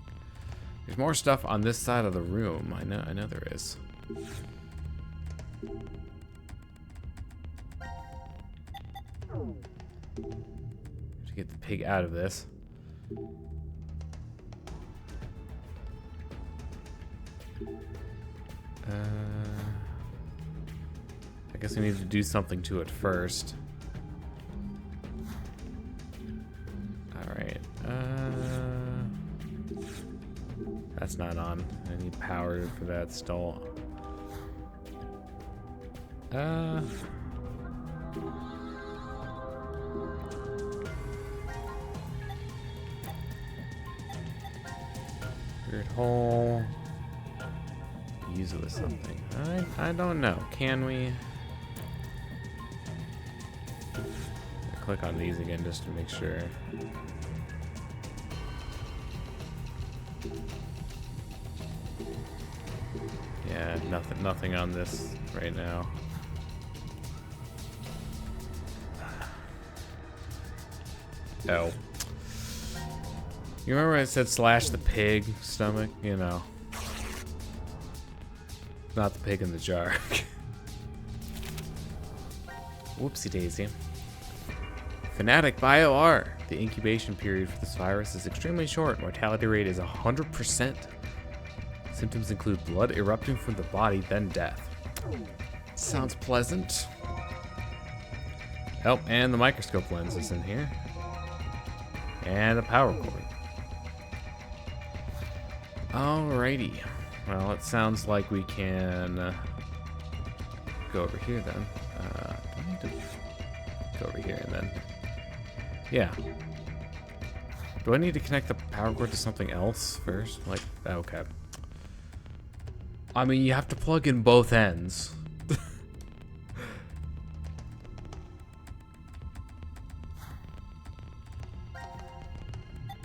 S1: there's more stuff on this side of the room. I know there is. To get the pig out of this. I guess we need to do something to it first. Alright. That's not on. I need power for that still. Weird hole. Use it with something. I don't know. Can we? Click on these again just to make sure. Yeah, nothing on this right now. Oh. You remember when I said slash the pig stomach? You know. Not the pig in the jar. Whoopsie daisy. Fanatic BioR. The incubation period for this virus is extremely short. Mortality rate is 100%. Symptoms include blood erupting from the body, then death. Sounds pleasant. Oh, and the microscope lens is in here. And a power cord. Alrighty. Well, it sounds like we can go over here then. Do I need to go over here and then? Yeah. Do I need to connect the power cord to something else first? Like, okay. I mean, you have to plug in both ends.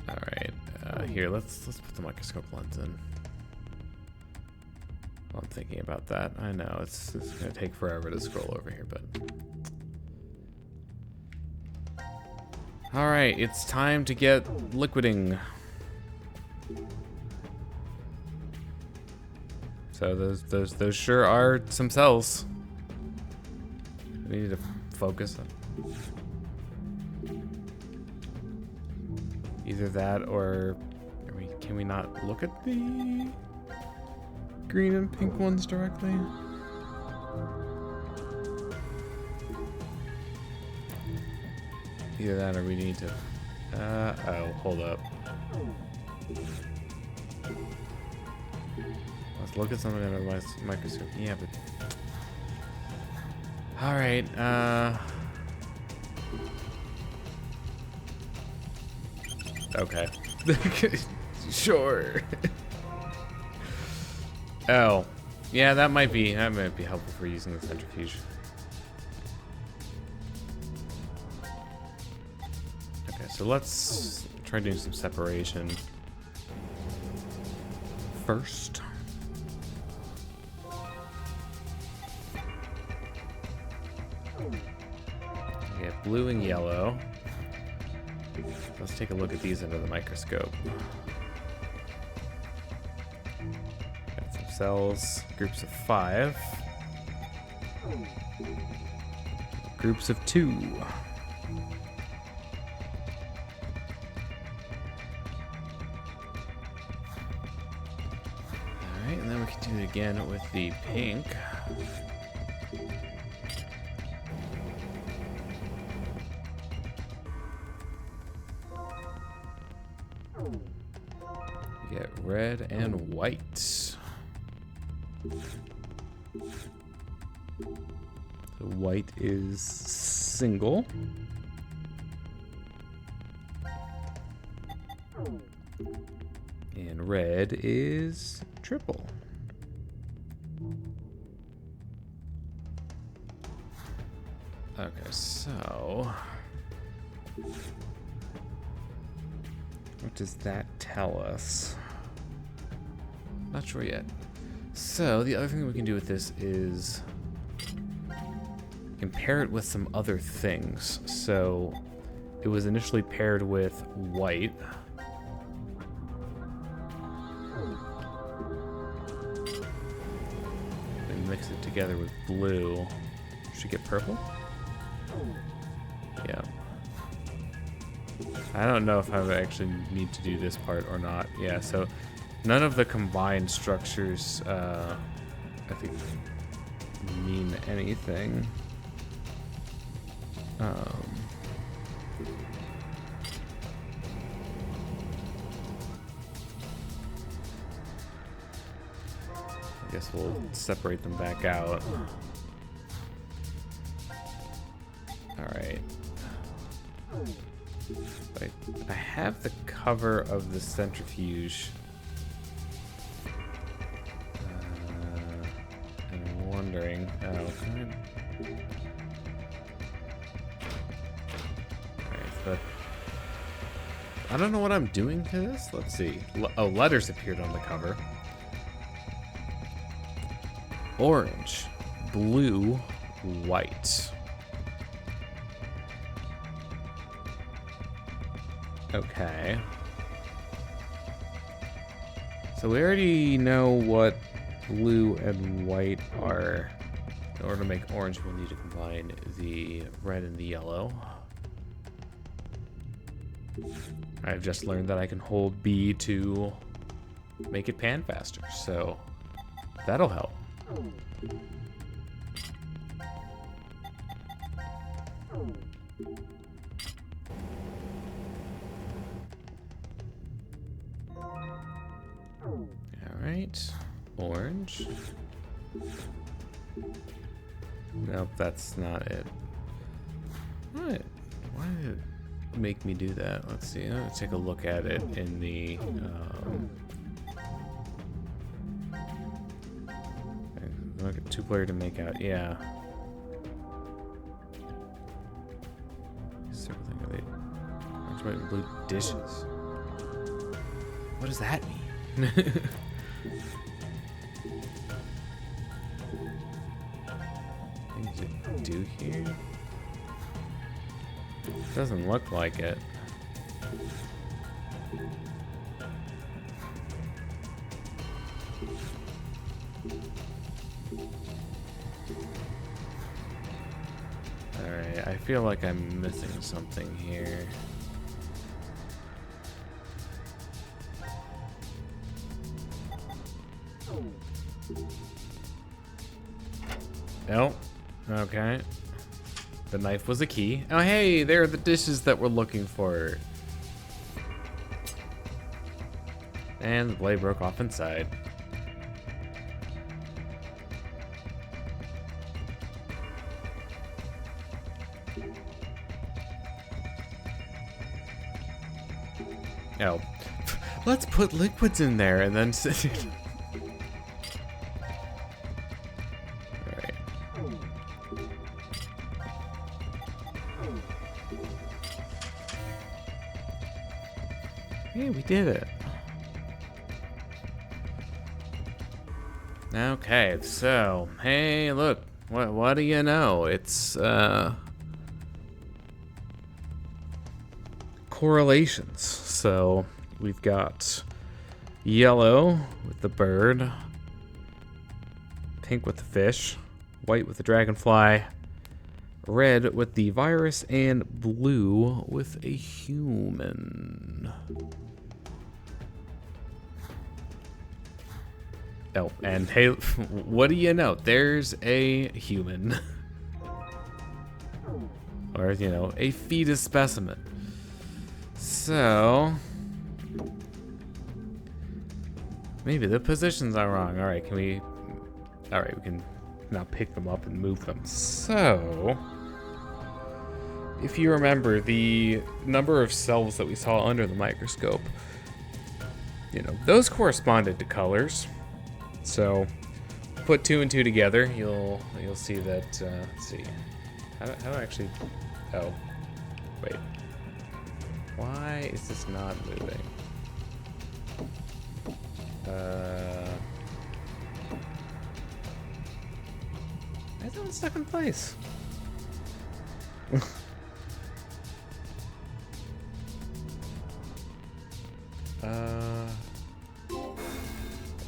S1: Alright, here, let's put the microscope lens in. While I'm thinking about that. I know, it's gonna take forever to scroll over here, but... Alright, it's time to get liquiding. So those sure are some cells. We need to focus on either that or can we not look at the green and pink ones directly? Either that or we need to oh, hold up. Let's look at something under the microscope. Yeah, but... Alright, okay. Sure. Oh. Yeah, that might be helpful for using the centrifuge. Okay, so let's try doing some separation first. We have blue and yellow. Let's take a look at these under the microscope. Got some cells, groups of 5. Groups of 2. can do it again with the pink. Get red and white. So white is single. And red is triple. Okay, so what does that tell us? Not sure yet. So the other thing we can do with this is compare it with some other things. So it was initially paired with white. Then mix it together with blue. Should get purple? Yeah. I don't know if I would actually need to do this part or not. Yeah, so none of the combined structures, I think, mean anything. I guess we'll separate them back out. Alright. I have the cover of the centrifuge. I'm wondering. Oh, can Alright, but I don't know what I'm doing to this. Let's see. Oh, letters appeared on the cover. Orange, blue, white. Okay. So we already know what blue and white are. In order to make orange, we'll need to combine the red and the yellow. I've just learned that I can hold B to make it pan faster, so that'll help. Alright, orange. Nope, that's not it. What? Why did it make me do that? Let's see, let's take a look at it in the, look at two-player to make out, yeah. Circling, are they orange, white, and blue dishes? What does that mean? Things to do here? Doesn't look like it. Alright, I feel like I'm missing something here. Nope. Okay. The knife was a key. Oh, hey, there are the dishes that we're looking for. And the blade broke off inside. Oh. Let's put liquids in there and then... Hey, we did it. Okay, so, hey, look, what do you know? It's, correlations. So, we've got yellow with the bird, pink with the fish, white with the dragonfly, red with the virus, and blue with a human. Oh, and hey, what do you know? There's a human. Or, you know, a fetus specimen. So... maybe the positions are wrong. Alright, can we... Alright, we can now pick them up and move them. So... if you remember the number of cells that we saw under the microscope, you know, those corresponded to colors. So, put 2 and 2 together, you'll see that, let's see. How do I actually... oh. Wait. Why is this not moving? Why is it stuck in place?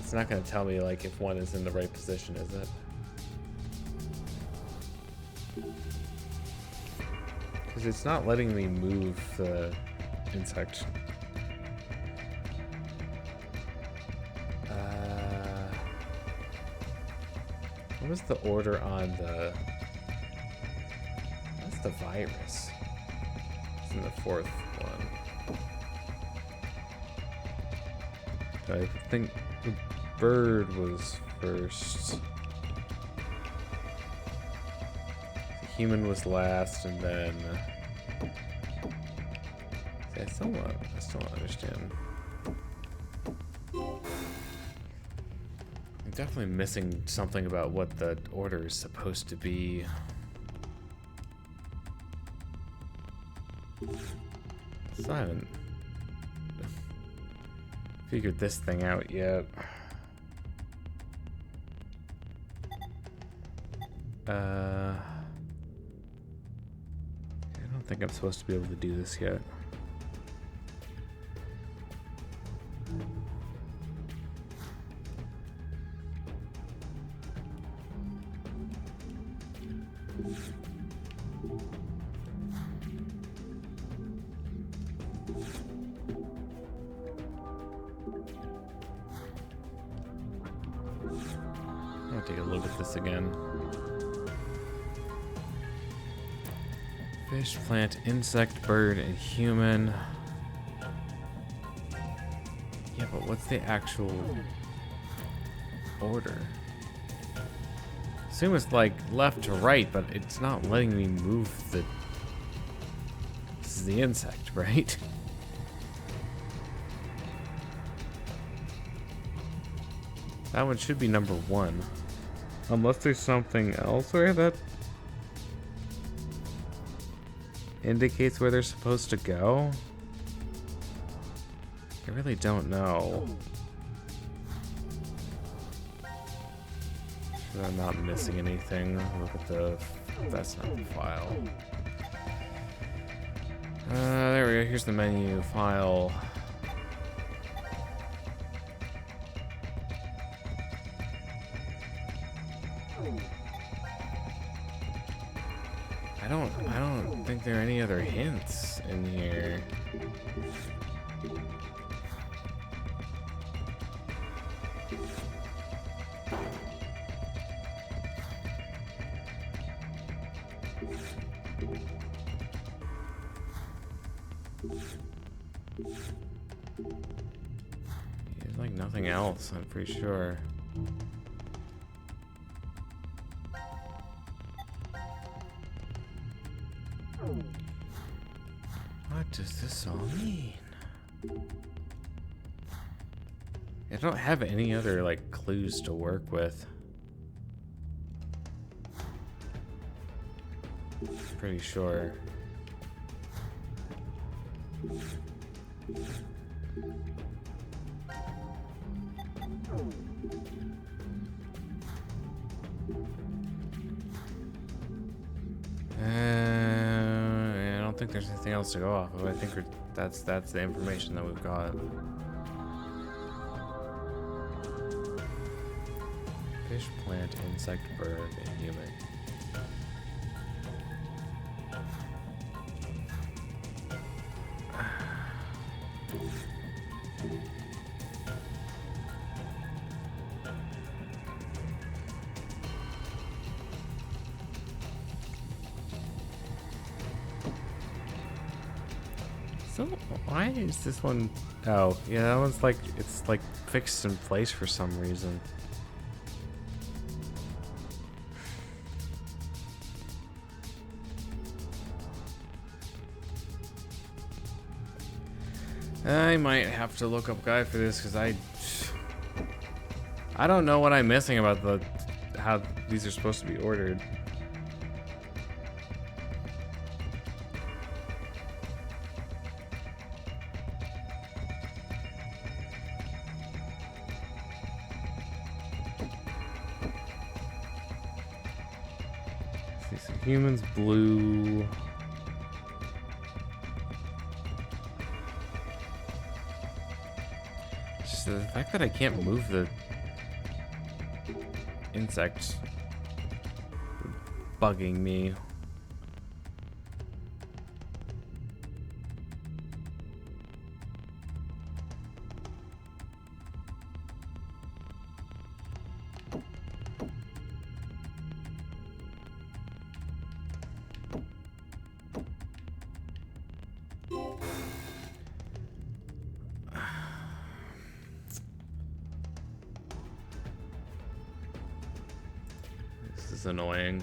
S1: It's not gonna tell me like if one is in the right position, is it? Because it's not letting me move the insect. What was the order on the... that's the virus. It's in the 4th one. I think the bird was first. The human was last, and then... see, I still don't understand. I'm definitely missing something about what the order is supposed to be. So I haven't figured this thing out yet. I don't think I'm supposed to be able to do this yet. I'll take a look at this again. Fish, plant, insect, bird, and human. Yeah, but what's the actual order? Assume it's like left to right, but it's not letting me move the... this is the insect, right? That one should be number 1. Unless there's something elsewhere that indicates where they're supposed to go. I really don't know. Sure I'm not missing anything. Look at the... that's not the file. There we go. Here's the menu. File. I don't think there are any other hints in here. There's like nothing else, I'm pretty sure. What does this all mean? I don't have any other like clues to work with. Pretty sure. I don't think there's anything else to go off of. I think that's the information that we've got. Fish, plant, insect, bird, and human. So why is this one? Oh, yeah, that one's like, it's like fixed in place for some reason. I might have to look up guide for this because I don't know what I'm missing about how these are supposed to be ordered. So humans blue. Just the fact that I can't move the insects bugging me. This is annoying.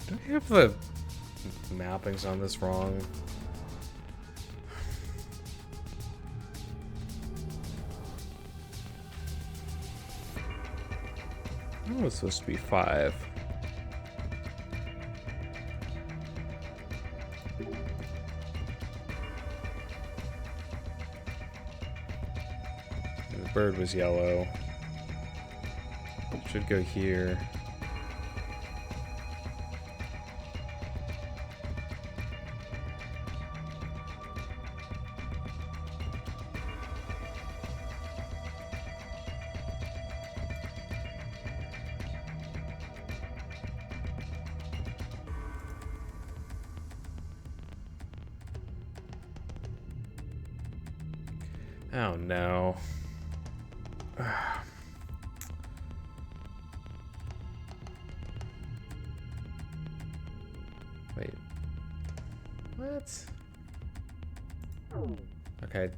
S1: Do I have the mappings on this wrong? Oh, it's supposed to be 5. And the bird was yellow. Should go here. Oh no. Wait. What? Okay.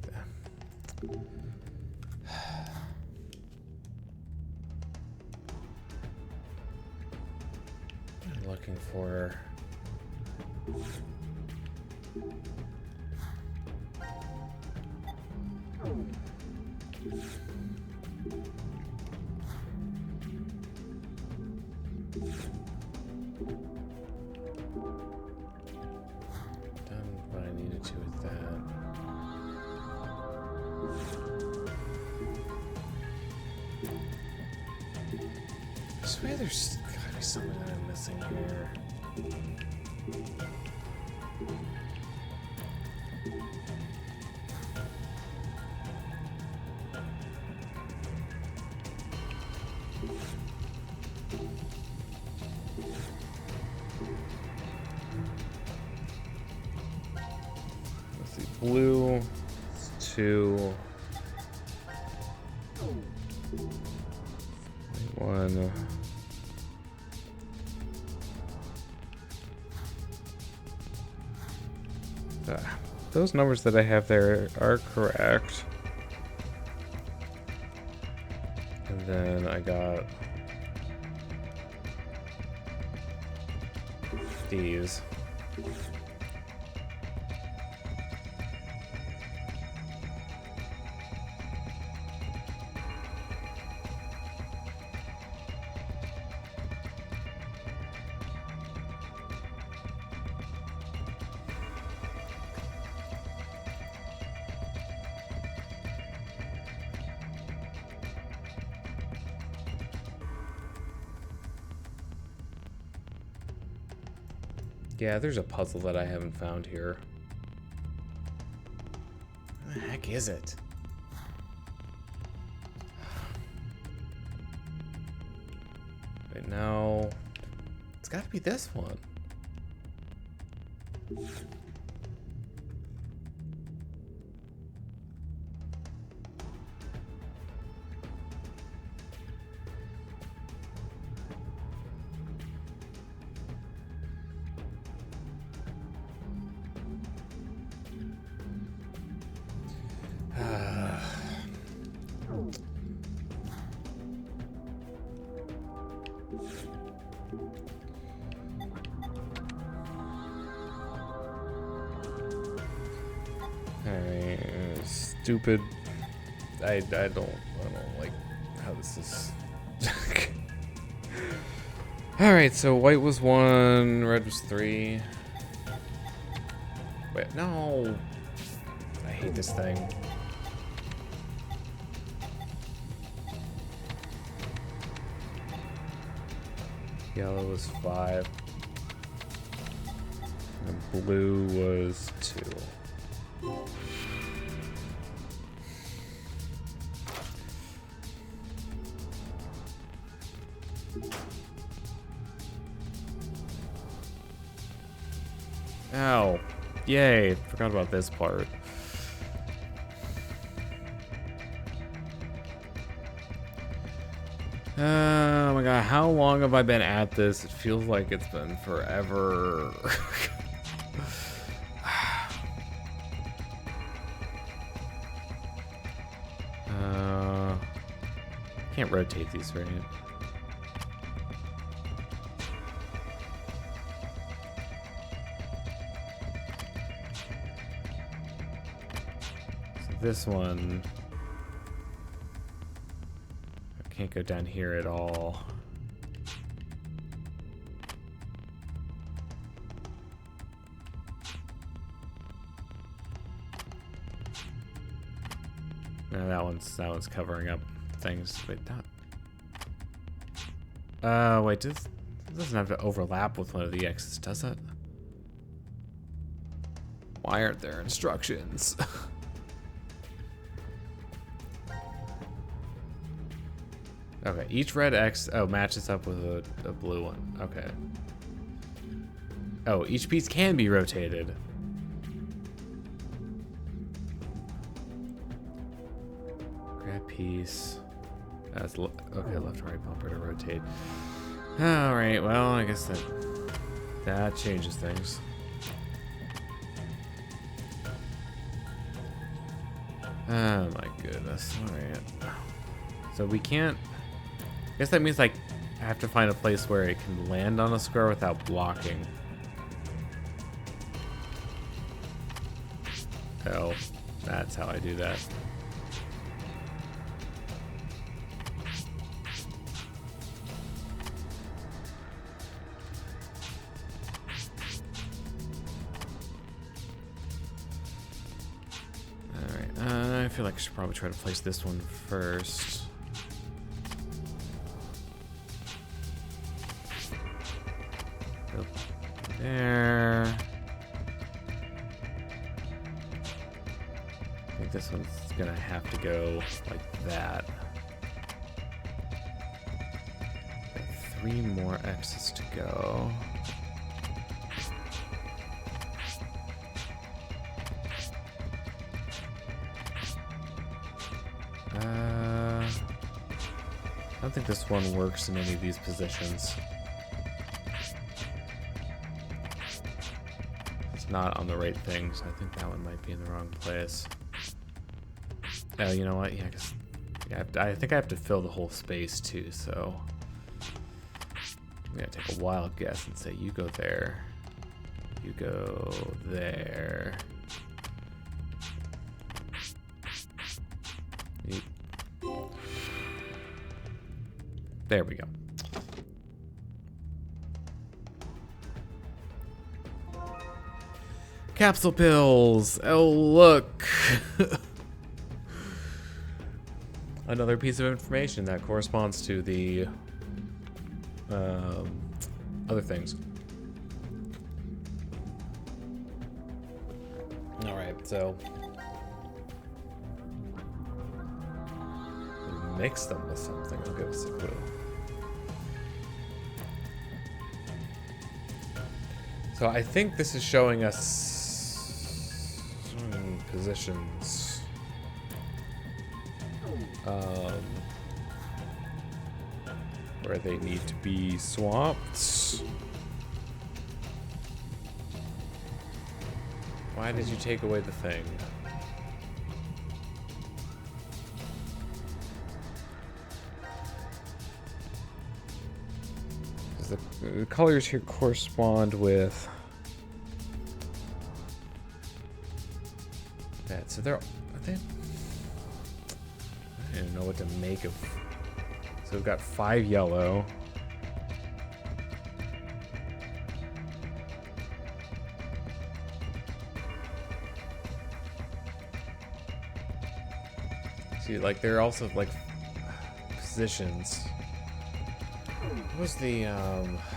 S1: I'm looking for. Done what I needed to with that. I swear there's gotta be something that I'm missing here. Let's see, blue, 2, 1. Those numbers that I have there are correct. And then I got these. Yeah, there's a puzzle that I haven't found here. What the heck is it? Wait, no. It's got to be this one. Stupid. I don't like how this is. All right, so white was 1, red was 3. Wait, no. I hate this thing. Yellow was 5. And blue was 2. Ow. Yay. Forgot about this part. Oh my god, how long have I been at this? It feels like it's been forever. Can't rotate these, right? This one, I can't go down here at all. No, that one's covering up things. Wait, that. Wait, it doesn't have to overlap with one of the X's, does it? Why aren't there instructions? Okay, each red X matches up with a blue one. Okay. Oh, each piece can be rotated. Grab piece. That's okay, left and right bumper to rotate. Alright, well, I guess that changes things. Oh my goodness. Alright. So we can't. I guess that means like I have to find a place where it can land on a square without blocking. Oh, that's how I do that. Alright, I feel like I should probably try to place this one first. There. I think this one's gonna have to go like that. Got 3 more X's to go. I don't think this one works in any of these positions. Not on the right thing, so I think that one might be in the wrong place. Oh, you know what? Yeah, cause I think I have to fill the whole space too, so I'm gonna take a wild guess and say you go there, you go there. There we go. Capsule pills. Oh, look. Another piece of information that corresponds to the other things. Alright, so mix them with something. I'll give us a clue. So I think this is showing us positions. Where they need to be swapped. Why did you take away the thing? The colors here correspond with that. So I don't even know what to make of. So we've got 5 yellow. See, like there are also like positions. What was the I've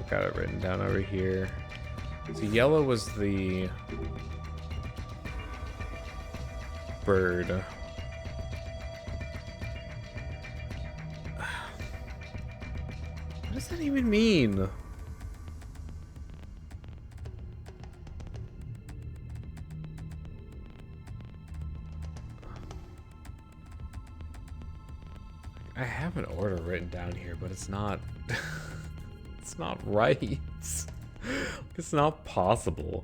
S1: got it written down over here. So yellow was the bird. What does that even mean? I have an order written down here, but it's not it's not right. It's not possible.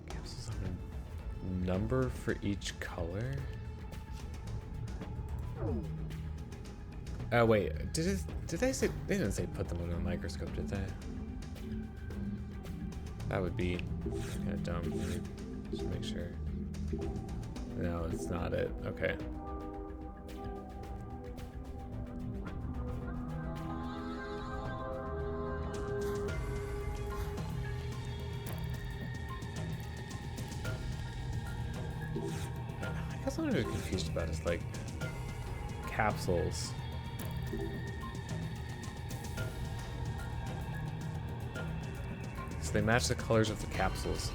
S1: Capsules have a number for each color. Oh wait, did they say they didn't say put them under a microscope, did they? That would be kind of dumb. Let me just make sure. No, it's not it. Okay. I guess what I'm really confused about is like capsules. So they match the colors of the capsules.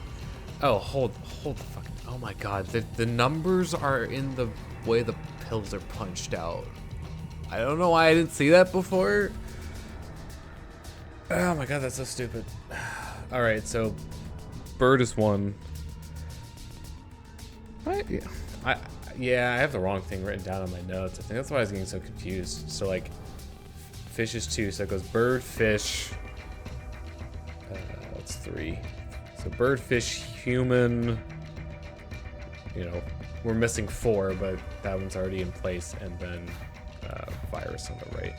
S1: Oh, hold the fucking. Oh my god, the numbers are in the way the pills are punched out. I don't know why I didn't see that before. Oh my god, that's so stupid. All right, so bird is 1. What? Yeah, I have the wrong thing written down on my notes. I think that's why I was getting so confused. So like, fish is 2, so it goes bird, fish. That's 3. So bird, fish, human. You know, we're missing 4, but that one's already in place, and then virus on the right.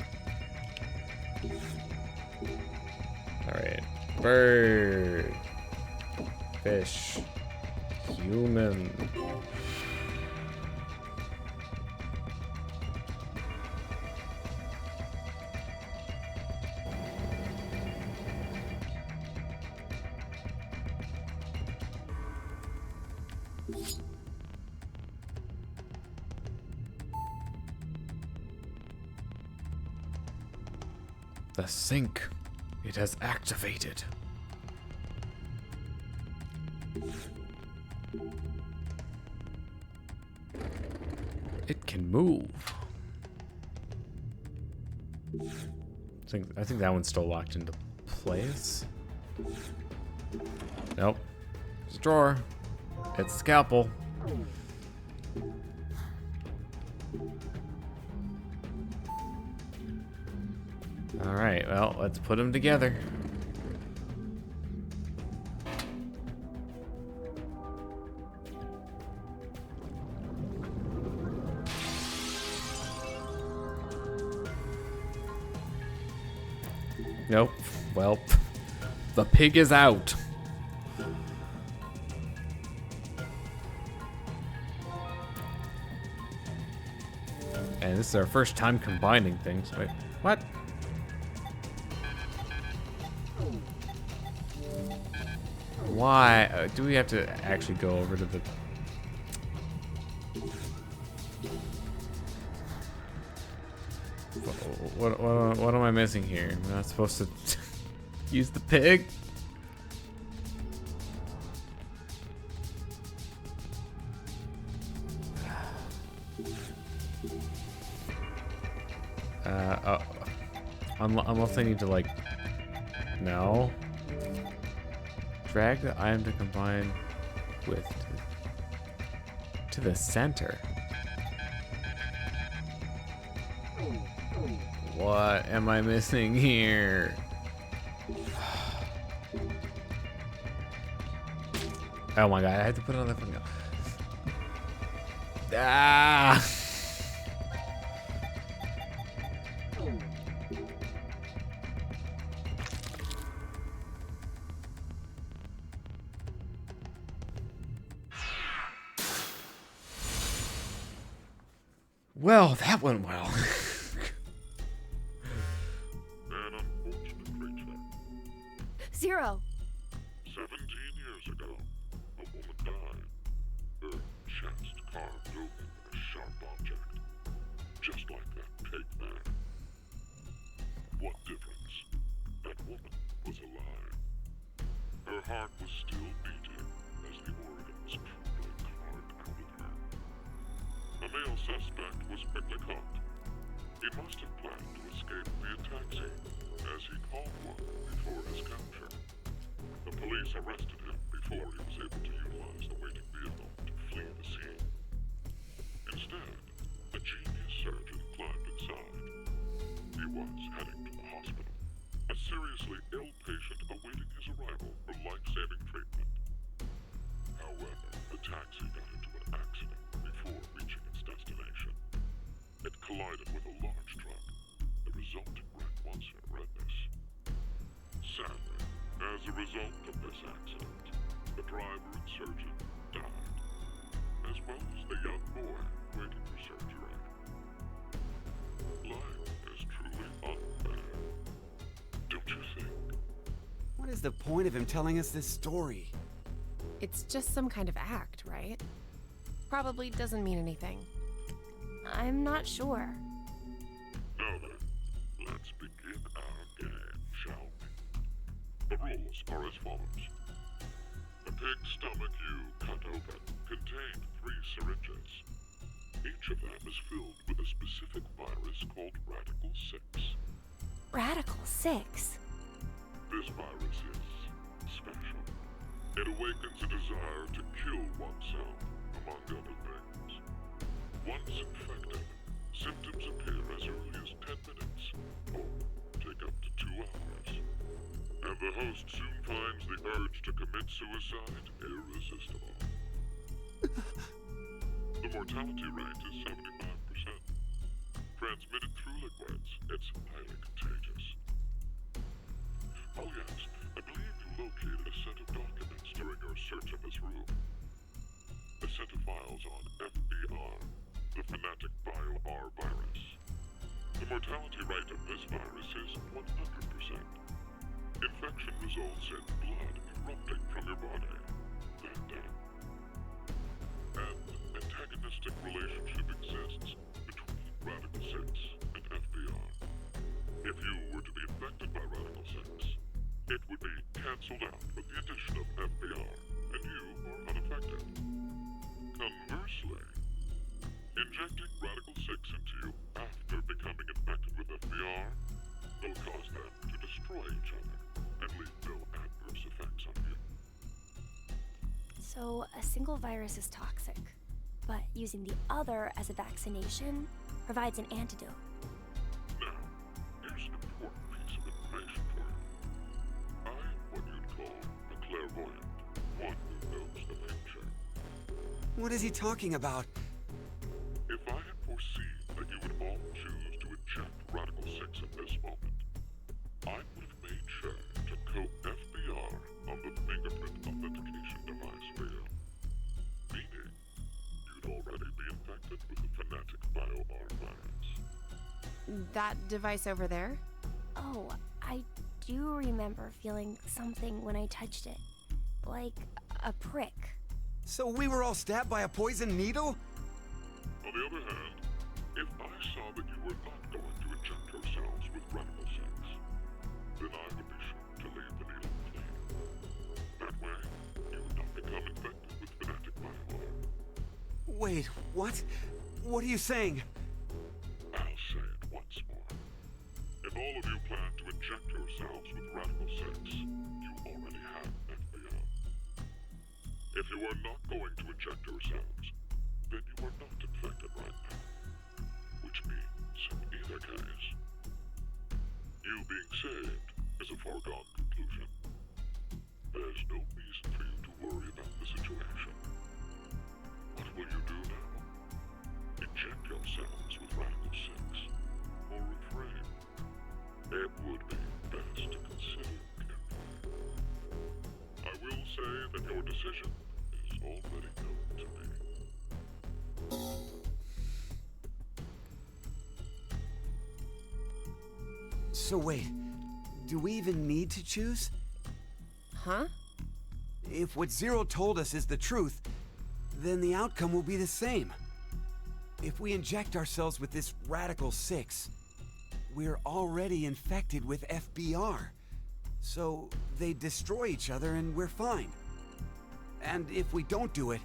S1: All right, bird, fish, human. The sync. It has activated. It can move. I think that one's still locked into place. Nope. It's a drawer. It's a scalpel. All right, well, let's put them together. Nope. Well, the pig is out. And this is our first time combining things. Wait, what? Why? Do we have to actually go over to the... What am I missing here? Am I not supposed to use the pig? Unless I need to like, no. Drag the item to combine with to the center. What am I missing here? Oh my god, I have to put another thing. Ah! Well, that went well.
S9: An unfortunate creature.
S8: Zero.
S9: 17 years ago, a woman died. Her chest carved open with a sharp object. Just like that pig there. What difference? That woman was alive. Her heart was still beating as the organs crudely carved out of her. A male suspect was quickly caught. He must have planned to escape via taxi, as he called one before his capture. The police arrested him before he was able to utilize the waiting vehicle to flee the scene. Instead, a genius surgeon climbed inside. He was heading to the hospital, a seriously ill patient awaiting his arrival for life-saving treatment. However, the taxi got into an accident before reaching its destination. It collided with a large truck. The resulting wreck was horrendous. Sadly, as a result of this accident, the driver and surgeon died, as well as the young boy waiting for surgery. Life is truly unfair, don't you think?
S4: What is the point of him telling us this story?
S5: It's just some kind of act, right? Probably doesn't mean anything.
S13: I'm not sure.
S9: Now then, let's begin our game, shall we? The rules are as follows. The pig's stomach you cut open contained 3 syringes. Each of them is filled with a specific virus called Radical 6.
S13: Radical 6?
S9: This virus is special. It awakens a desire to kill oneself, among other things. Once infected, symptoms appear as early as 10 minutes, or take up to 2 hours. And the host soon finds the urge to commit suicide irresistible. The mortality rate is 75%. Transmitted through liquids, it's highly contagious. Oh yes, I believe you located a set of documents during your search of this room. A set of files on FBR, the Fanatic Bio-R virus. The mortality rate of this virus is 100%. Infection results in blood erupting from your body, then death. An antagonistic relationship exists between Radical 6 and FBR. If you were to be infected by Radical 6, it would be cancelled out with the addition of FBR, and you are unaffected. Conversely, injecting Radical 6 into you after becoming infected with FBR will cause them to destroy each other and leave no adverse effects on you.
S13: So a single virus is toxic, but using the other as a vaccination provides an antidote.
S9: Now, here's an important piece of information for you. I am what you'd call a clairvoyant, one who knows the future.
S4: What is he talking about?
S9: If I had foreseen that you would all choose to inject Radical 6 at this moment, I would have made sure to coat FBR on the fingerprint authentication device for you. Meaning, you'd already be infected with the Fanatic Bio-R virus.
S5: That device over there?
S13: Oh, I do remember feeling something when I touched it. Like a prick.
S4: So we were all stabbed by a poison needle?
S9: On the other hand, if I saw that you were not going to inject
S4: Wait, what? What are you saying?
S9: I'll say it once more. If all of you plan to inject yourselves with Radical 6, you already have FBR. If you are not going to inject yourselves, then you are not infected right now. Which means, in either case, you being saved is a foregone conclusion. There's no reason for you to worry about the situation. What will you do now? Inject yourselves with Radical 6, or refrain? It would be best to consider carefully. I will say that your decision is already known to me.
S4: So wait, do we even need to choose?
S5: Huh?
S4: If what Zero told us is the truth, then the outcome will be the same. If we inject ourselves with this Radical 6, we're already infected with FBR. So they destroy each other and we're fine. And if we don't do it,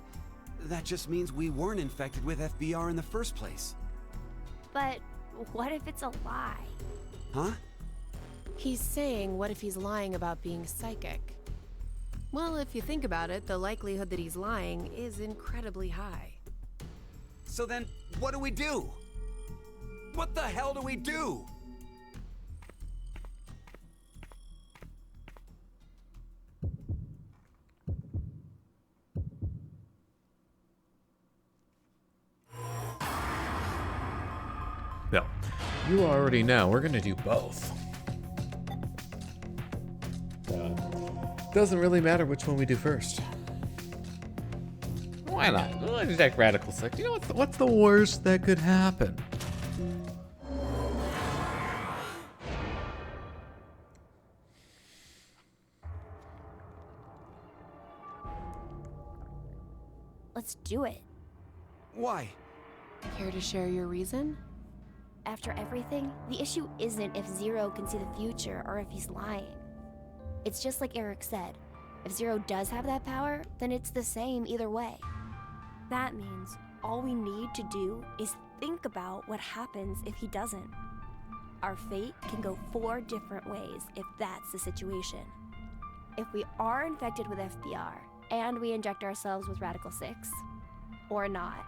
S4: that just means we weren't infected with FBR in the first place.
S13: But what if it's a lie?
S4: Huh?
S5: He's saying, what if he's lying about being psychic? Well, if you think about it, the likelihood that he's lying is incredibly high.
S4: So then, what do we do? What the hell do we do?
S1: Well, you already know we're gonna do both. Doesn't really matter which one we do first. Why not? We'll inject Radical 6. You know what's the worst that could happen?
S13: Let's do it.
S4: Why?
S5: Care to share your reason?
S13: After everything, the issue isn't if Zero can see the future or if he's lying. It's just like Eric said. If Zero does have that power, then it's the same either way. That means all we need to do is think about what happens if he doesn't. Our fate can go 4 different ways if that's the situation. If we are infected with FBR and we inject ourselves with Radical 6, or not.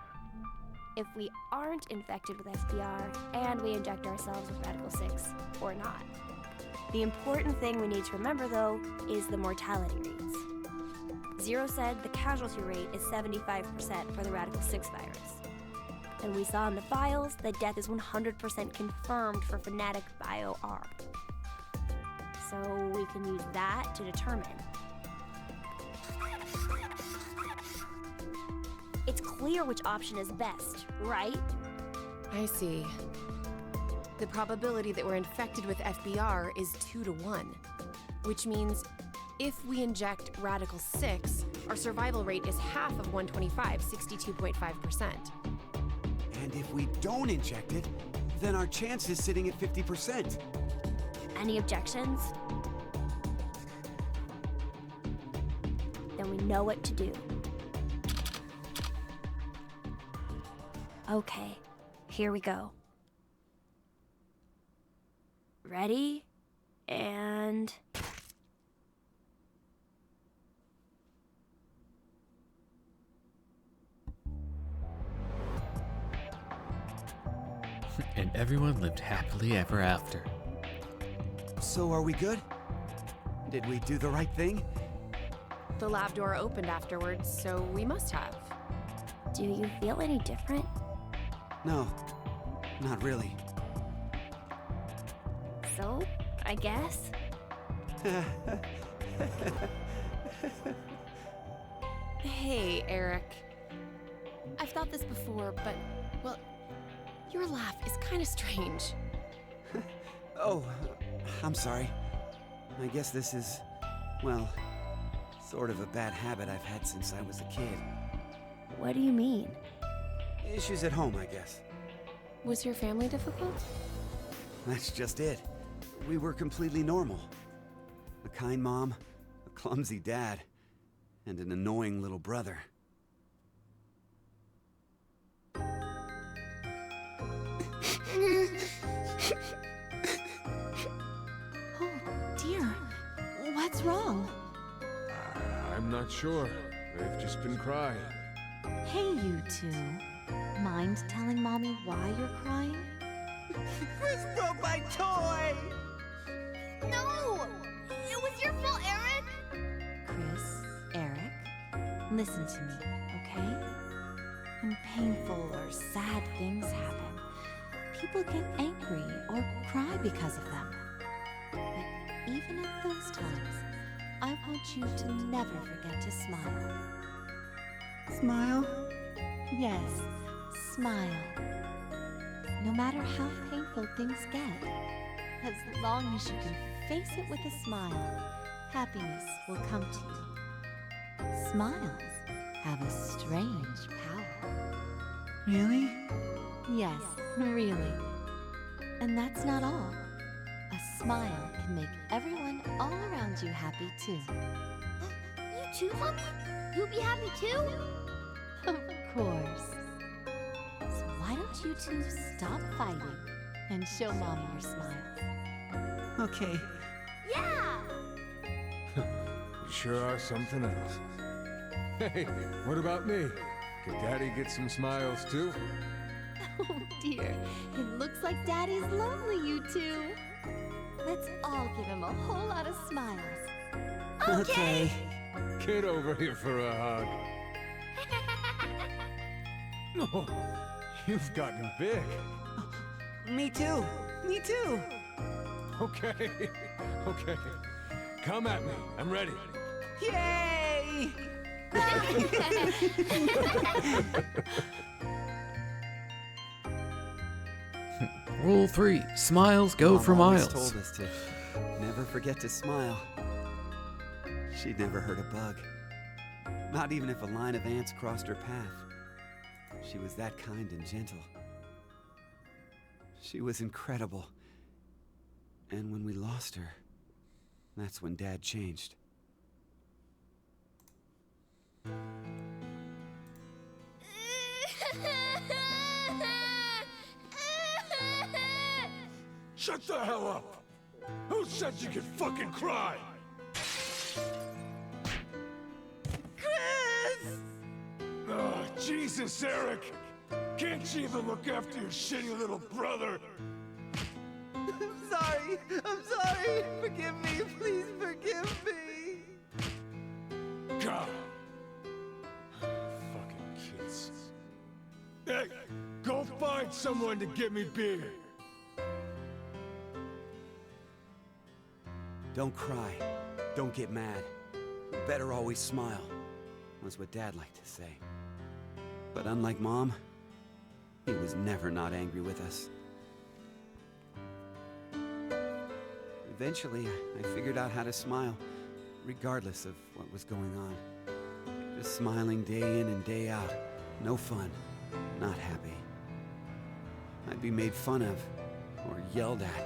S13: If we aren't infected with FBR and we inject ourselves with Radical 6, or not. The important thing we need to remember, though, is the mortality rates. Zero said the casualty rate is 75% for the Radical 6 virus. And we saw in the files that death is 100% confirmed for Fnatic Bio-R. So we can use that to determine. It's clear which option is best, right?
S5: I see. The probability that we're infected with FBR is 2 to 1, which means if we inject Radical 6, our survival rate is half of 125, 62.5%.
S4: And if we don't inject it, then our chance is sitting at 50%.
S13: Any objections? Then we know what to do. Okay, here we go. Ready? And...
S1: And everyone lived happily ever after.
S4: So are we good? Did we do the right thing?
S5: The lab door opened afterwards, so we must have.
S13: Do you feel any different?
S4: No, not really.
S13: So, I guess?
S5: Hey, Eric. I've thought this before, but, well, your laugh is kind of strange.
S4: Oh, I'm sorry. I guess this is, well, sort of a bad habit I've had since I was a kid.
S13: What do you mean?
S4: Issues at home, I guess.
S5: Was your family difficult?
S4: That's just it. We were completely normal. A kind mom, a clumsy dad, and an annoying little brother.
S2: not sure. They've just been crying.
S14: Hey, you two. Mind telling Mommy why you're crying?
S4: Chris broke my toy!
S13: No! It was your fault, Eric!
S14: Chris, Eric, listen to me, okay? When painful or sad things happen, people get angry or cry because of them. But even at those times, I want you to never forget to smile.
S4: Smile?
S14: Yes, smile. No matter how painful things get, as long as you can face it with a smile, happiness will come to you. Smiles have a strange power.
S4: Really?
S14: Yes, really. And that's not all. A smile can make everyone all around you happy too.
S13: You too, Mommy? You'll be happy too?
S14: Of course. So why don't you two stop fighting and show Mommy your smiles?
S4: Okay.
S13: Yeah!
S2: You sure are something else. Hey, what about me? Could Daddy get some smiles too?
S14: Oh dear, it looks like Daddy's lonely, you two. Let's all give him a whole lot of smiles.
S4: Okay.
S2: Get over here for a hug. Oh, you've gotten big.
S4: Me too. Me too.
S2: Okay, okay. Come at me. I'm ready.
S4: Yay!
S1: Rule 3. Smiles go
S4: Mom
S1: for
S4: always
S1: miles.
S4: told us to never forget to smile. She'd never hurt a bug. Not even if a line of ants crossed her path. She was that kind and gentle. She was incredible. And when we lost her, that's when Dad changed.
S10: Shut the hell up! Who said you could fucking cry?
S4: Chris!
S10: Oh, Jesus, Eric! Can't you even look after your shitty little brother?
S4: I'm sorry. I'm sorry. Forgive me. Please forgive me.
S10: God. Fucking kids. Hey, go find someone to get me beer.
S4: Don't cry. Don't get mad. You better always smile, was what Dad liked to say. But unlike Mom, he was never not angry with us. Eventually, I figured out how to smile, regardless of what was going on. Just smiling day in and day out. No fun. Not happy. I'd be made fun of, or yelled at.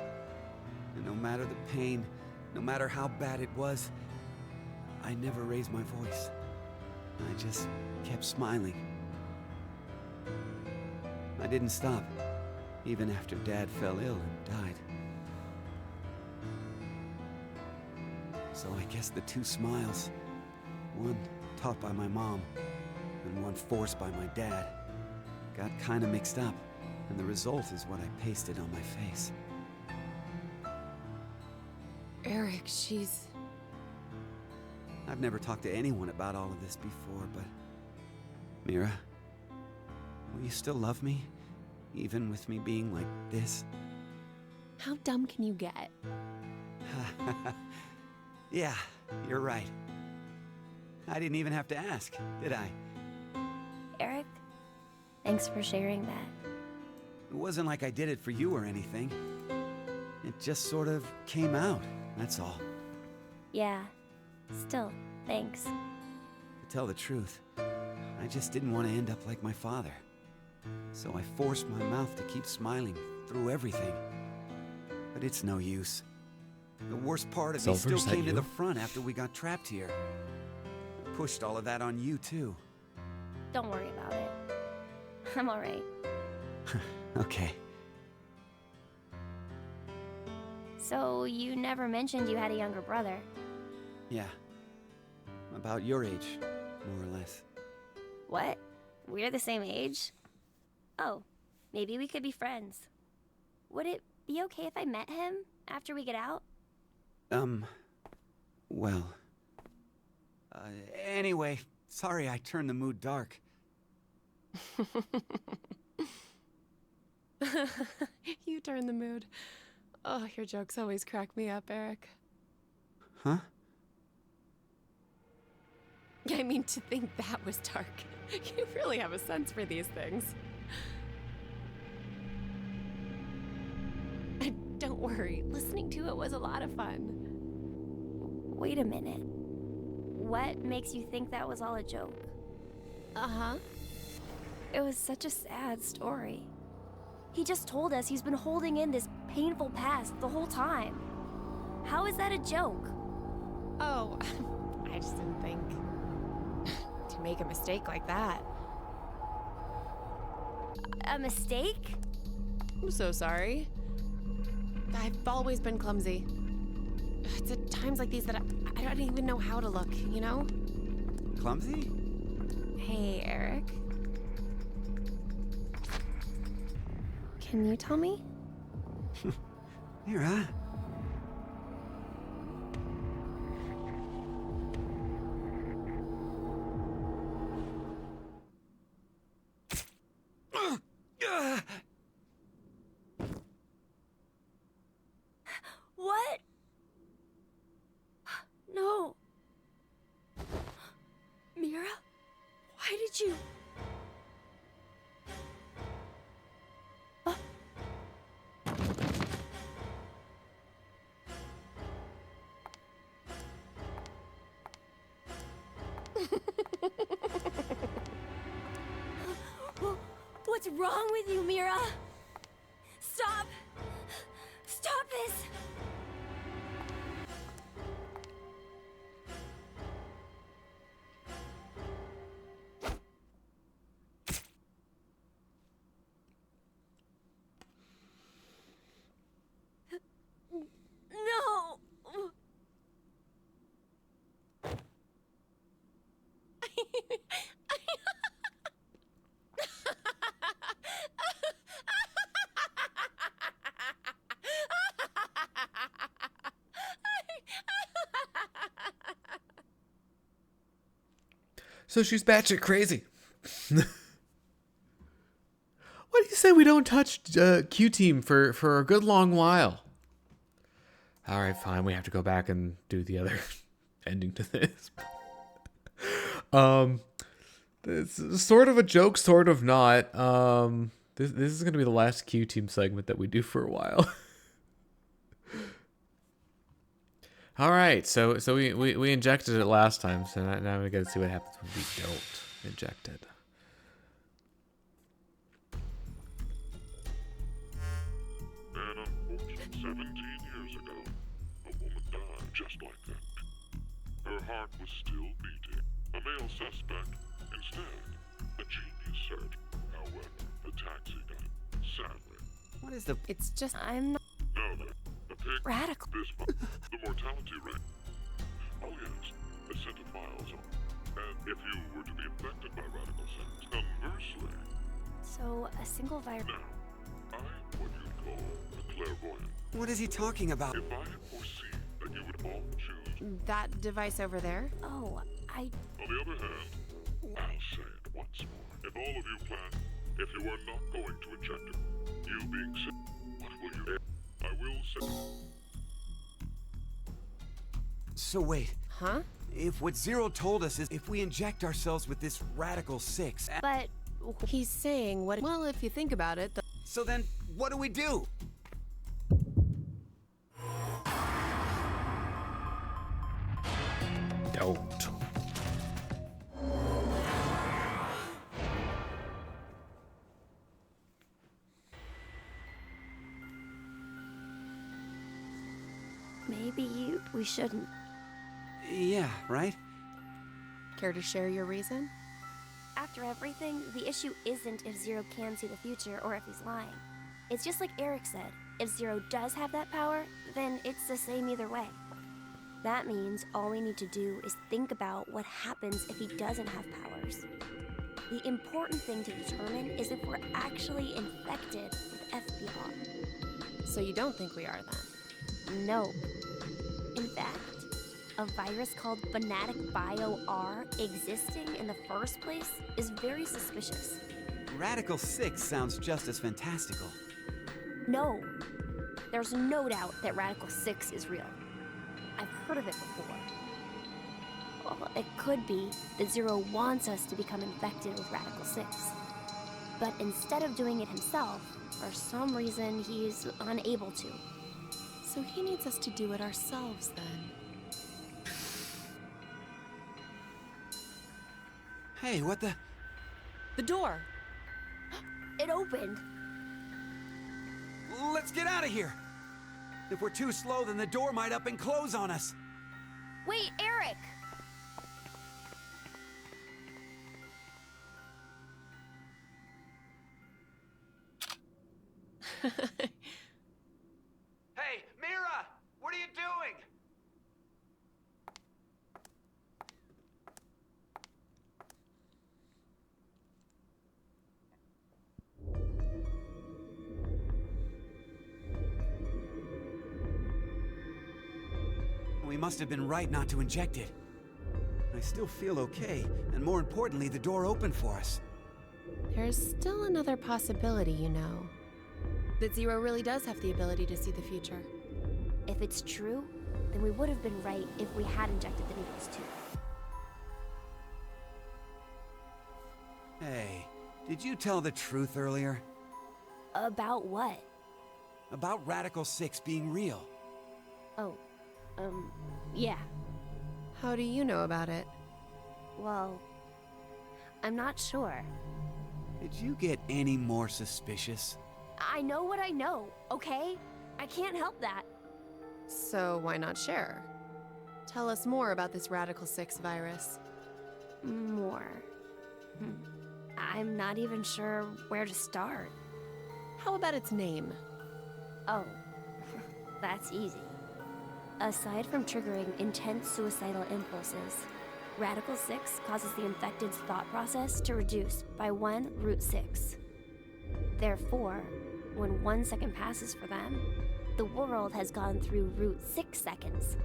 S4: And no matter the pain, no matter how bad it was, I never raised my voice. I just kept smiling. I didn't stop, even after Dad fell ill and died. So I guess the two smiles, one taught by my mom, and one forced by my dad, got kinda mixed up, and the result is what I pasted on my face.
S5: Eric, she's...
S4: I've never talked to anyone about all of this before, but... Mira, will you still love me? Even with me being like this?
S5: How dumb can you get?
S4: Yeah, you're right. I didn't even have to ask, did I?
S13: Eric, thanks for sharing that.
S4: It wasn't like I did it for you or anything. It just sort of came out, that's all.
S13: Yeah, still, thanks.
S4: To tell the truth, I just didn't want to end up like my father. So I forced my mouth to keep smiling through everything. But it's no use. The worst part of me still came to the front after we got trapped here. I pushed all of that on you, too.
S13: Don't worry about it. I'm alright.
S4: Okay.
S13: So, you never mentioned you had a younger brother.
S4: Yeah. My about your age, more or less.
S13: What? We're the same age? Oh, maybe we could be friends. Would it be okay if I met him after we get out?
S4: Well... anyway, sorry I turned the mood dark.
S5: You turn the mood. Oh, your jokes always crack me up, Eric.
S4: Huh?
S5: I mean, to think that was dark. You really have a sense for these things. And don't worry, listening to it was a lot of fun.
S13: Wait a minute. What makes you think that was all a joke?
S5: Uh-huh.
S13: It was such a sad story. He just told us he's been holding in this painful past the whole time. How is that a joke?
S5: Oh, I just didn't think to make a mistake like that.
S13: A mistake?
S5: I'm so sorry. I've always been clumsy. It's at times like these that I don't even know how to look, you know?
S4: Clumsy?
S5: Hey, Eric. Can you tell me?
S4: Mira?
S13: What? No. Mira? Why did you... What's wrong with you, Mira? Stop! Stop this! No!
S1: So she's batshit crazy. What do you say we don't touch Q-Team for a good long while? All right, fine. We have to go back and do the other ending to this. It's sort of a joke, sort of not. This is going to be the last Q-Team segment that we do for a while. All right, so we injected it last time, so now we got to see what happens when we don't inject it.
S9: An unfortunate 17 years ago, a woman died just like that. Her heart was still beating. A male suspect, instead, a genius surgeon. However, the taxi got sadly.
S4: What is the...
S13: It's just... I'm not...
S9: No, the pig...
S13: Radical.
S9: This one, the mortality rate. Oh yes, the set of files on. And if you were to be affected by radical sense, conversely...
S13: So, a single virus...
S9: Now, I'm what you'd call a clairvoyant.
S4: What is he talking about?
S9: If I had foreseen that you would all choose...
S5: That device over there?
S13: Oh,
S9: On the other hand, I'll say it once more. If all of you plan, if you are not going to inject it, you being sick, what will you do? I will say...
S4: So wait.
S5: Huh?
S4: If what Zero told us is if we inject ourselves with this radical 6...
S5: But he's saying what... Well, if you think about it...
S4: So then, what do we do?
S1: Don't.
S13: Maybe we shouldn't.
S4: Yeah, right?
S5: Care to share your reason?
S13: After everything, the issue isn't if Zero can see the future or if he's lying. It's just like Eric said. If Zero does have that power, then it's the same either way. That means all we need to do is think about what happens if he doesn't have powers. The important thing to determine is if we're actually infected with FBR.
S5: So you don't think we are then?
S13: No. In fact, a virus called Fanatic Bio R existing in the first place is very suspicious.
S4: Radical 6 sounds just as fantastical.
S13: No. There's no doubt that Radical 6 is real. I've heard of it before. Well, it could be that Zero wants us to become infected with Radical 6. But instead of doing it himself, for some reason he's unable to.
S5: So he needs us to do it ourselves then.
S4: Hey, what the?
S5: The door!
S13: It opened!
S4: Let's get out of here! If we're too slow, then the door might up and close on us.
S13: Wait, Eric!
S4: Hey, Mira! What are you doing? We must have been right not to inject it. I still feel okay, and more importantly, the door opened for us.
S5: There's still another possibility, you know. That Zero really does have the ability to see the future.
S13: If it's true, then we would have been right if we had injected the needles too.
S4: Hey, did you tell the truth earlier?
S13: About what?
S4: About Radical 6 being real.
S13: Oh, yeah.
S5: How do you know about it?
S13: Well, I'm not sure.
S4: Did you get any more suspicious?
S13: I know what I know, okay? I can't help that.
S5: So why not share? Tell us more about this Radical 6 virus.
S13: More. I'm not even sure where to start.
S5: How about its name?
S13: Oh, that's easy. Aside from triggering intense suicidal impulses, Radical 6 causes the infected's thought process to reduce by 1√6. Therefore, when 1 second passes for them, the world has gone through √6 seconds,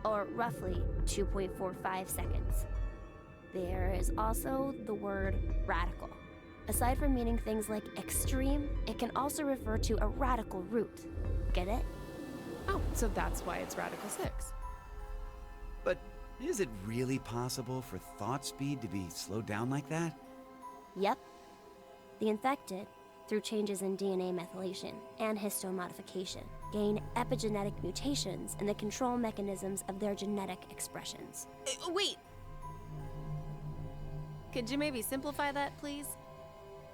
S13: or roughly 2.45 seconds. There is also the word radical. Aside from meaning things like extreme, it can also refer to a radical root. Get it?
S5: Oh, so that's why it's Radical 6.
S4: But is it really possible for thought speed to be slowed down like that?
S13: Yep. The infected, through changes in DNA methylation and histomodification, gain epigenetic mutations in the control mechanisms of their genetic expressions.
S5: Wait! Could you maybe simplify that, please?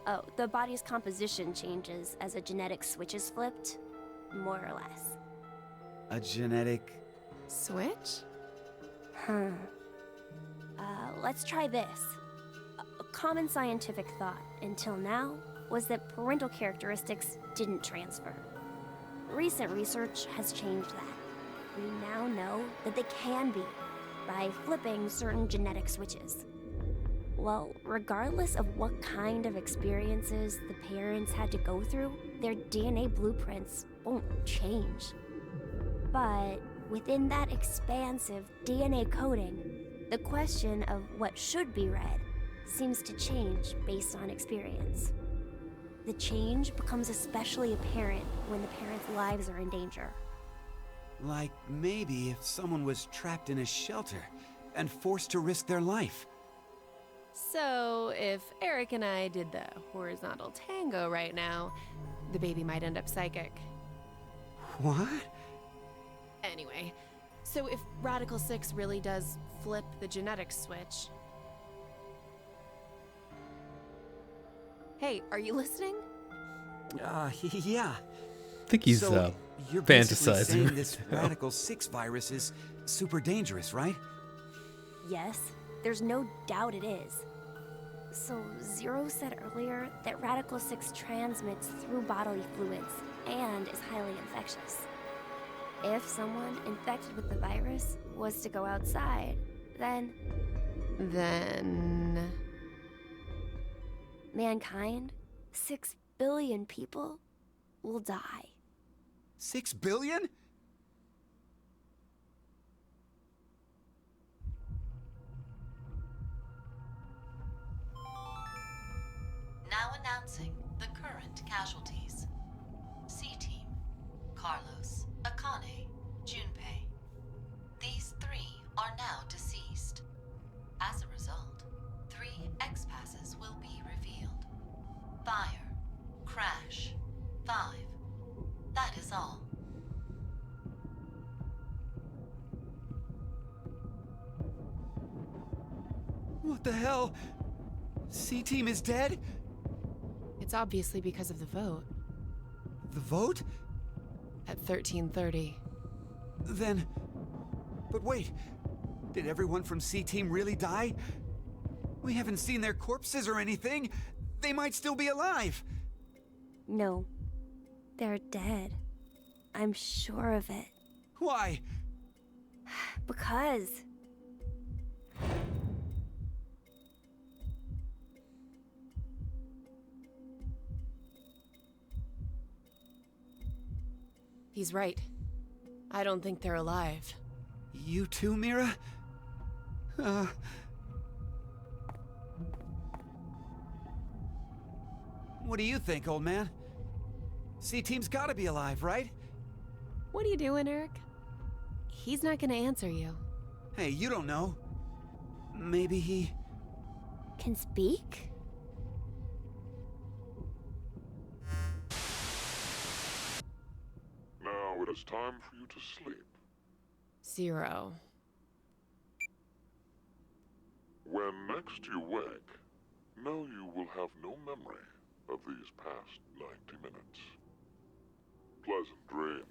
S13: Oh, the body's composition changes as a genetic switch is flipped, more or less.
S4: A genetic...
S5: switch?
S13: Let's try this. A common scientific thought, until now, was that parental characteristics didn't transfer. Recent research has changed that. We now know that they can be, by flipping certain genetic switches. Well, regardless of what kind of experiences the parents had to go through, their DNA blueprints won't change. But within that expansive DNA coding, the question of what should be read seems to change based on experience. The change becomes especially apparent when the parents' lives are in danger.
S4: Like maybe if someone was trapped in a shelter and forced to risk their life.
S5: So, if Eric and I did the horizontal tango right now, the baby might end up psychic.
S4: What?
S5: Anyway, so if Radical 6 really does flip the genetic switch... Hey, are you listening?
S4: Yeah.
S1: I think he's
S4: So, you're basically
S1: fantasizing.
S4: saying this Radical 6 virus is super dangerous, right?
S13: Yes, there's no doubt it is. So, Zero said earlier that Radical 6 transmits through bodily fluids and is highly infectious. If someone infected with the virus was to go outside, then mankind, 6 billion people, will die.
S4: 6 billion?
S12: Now announcing the current casualties. C-Team, Carlos, Akane, Junpei. These 3 are now deceased. As a result, 3 X-passes will be revealed. Fire, crash, 5. That is all.
S4: What the hell? C-Team is dead?
S5: It's obviously because of the vote.
S4: The vote?
S5: At 13:30.
S4: Then... But wait, did everyone from C-Team really die? We haven't seen their corpses or anything. They might still be alive.
S13: No, they're dead. I'm sure of it.
S4: Why?
S13: Because...
S5: He's right. I don't think they're alive.
S4: You too, Mira? What do you think, old man? C-Team's gotta be alive, right?
S5: What are you doing, Eric? He's not gonna answer you.
S4: Hey, you don't know. Maybe he...
S13: can speak?
S9: Now it is time for you to sleep.
S5: 0.
S9: When next you wake, know you will have no memory of these past 90 minutes. Pleasant dreams.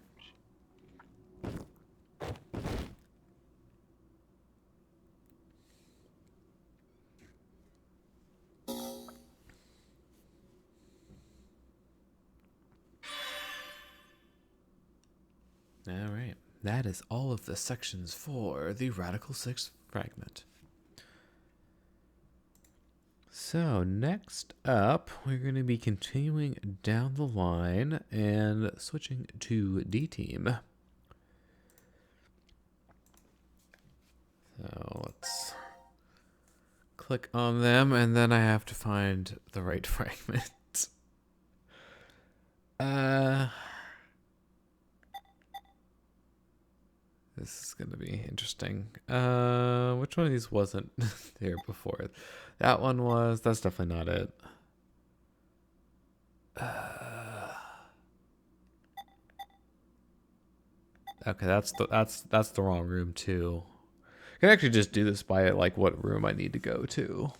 S1: All right, that is all of the sections for the Radical 6 fragment. So next up, we're going to be continuing down the line and switching to D-Team. So let's click on them, and then I have to find the right fragment. This is going to be interesting. Which one of these wasn't there before? That one was. That's definitely not it. Okay, that's the wrong room too. I can actually just do this by like what room I need to go to.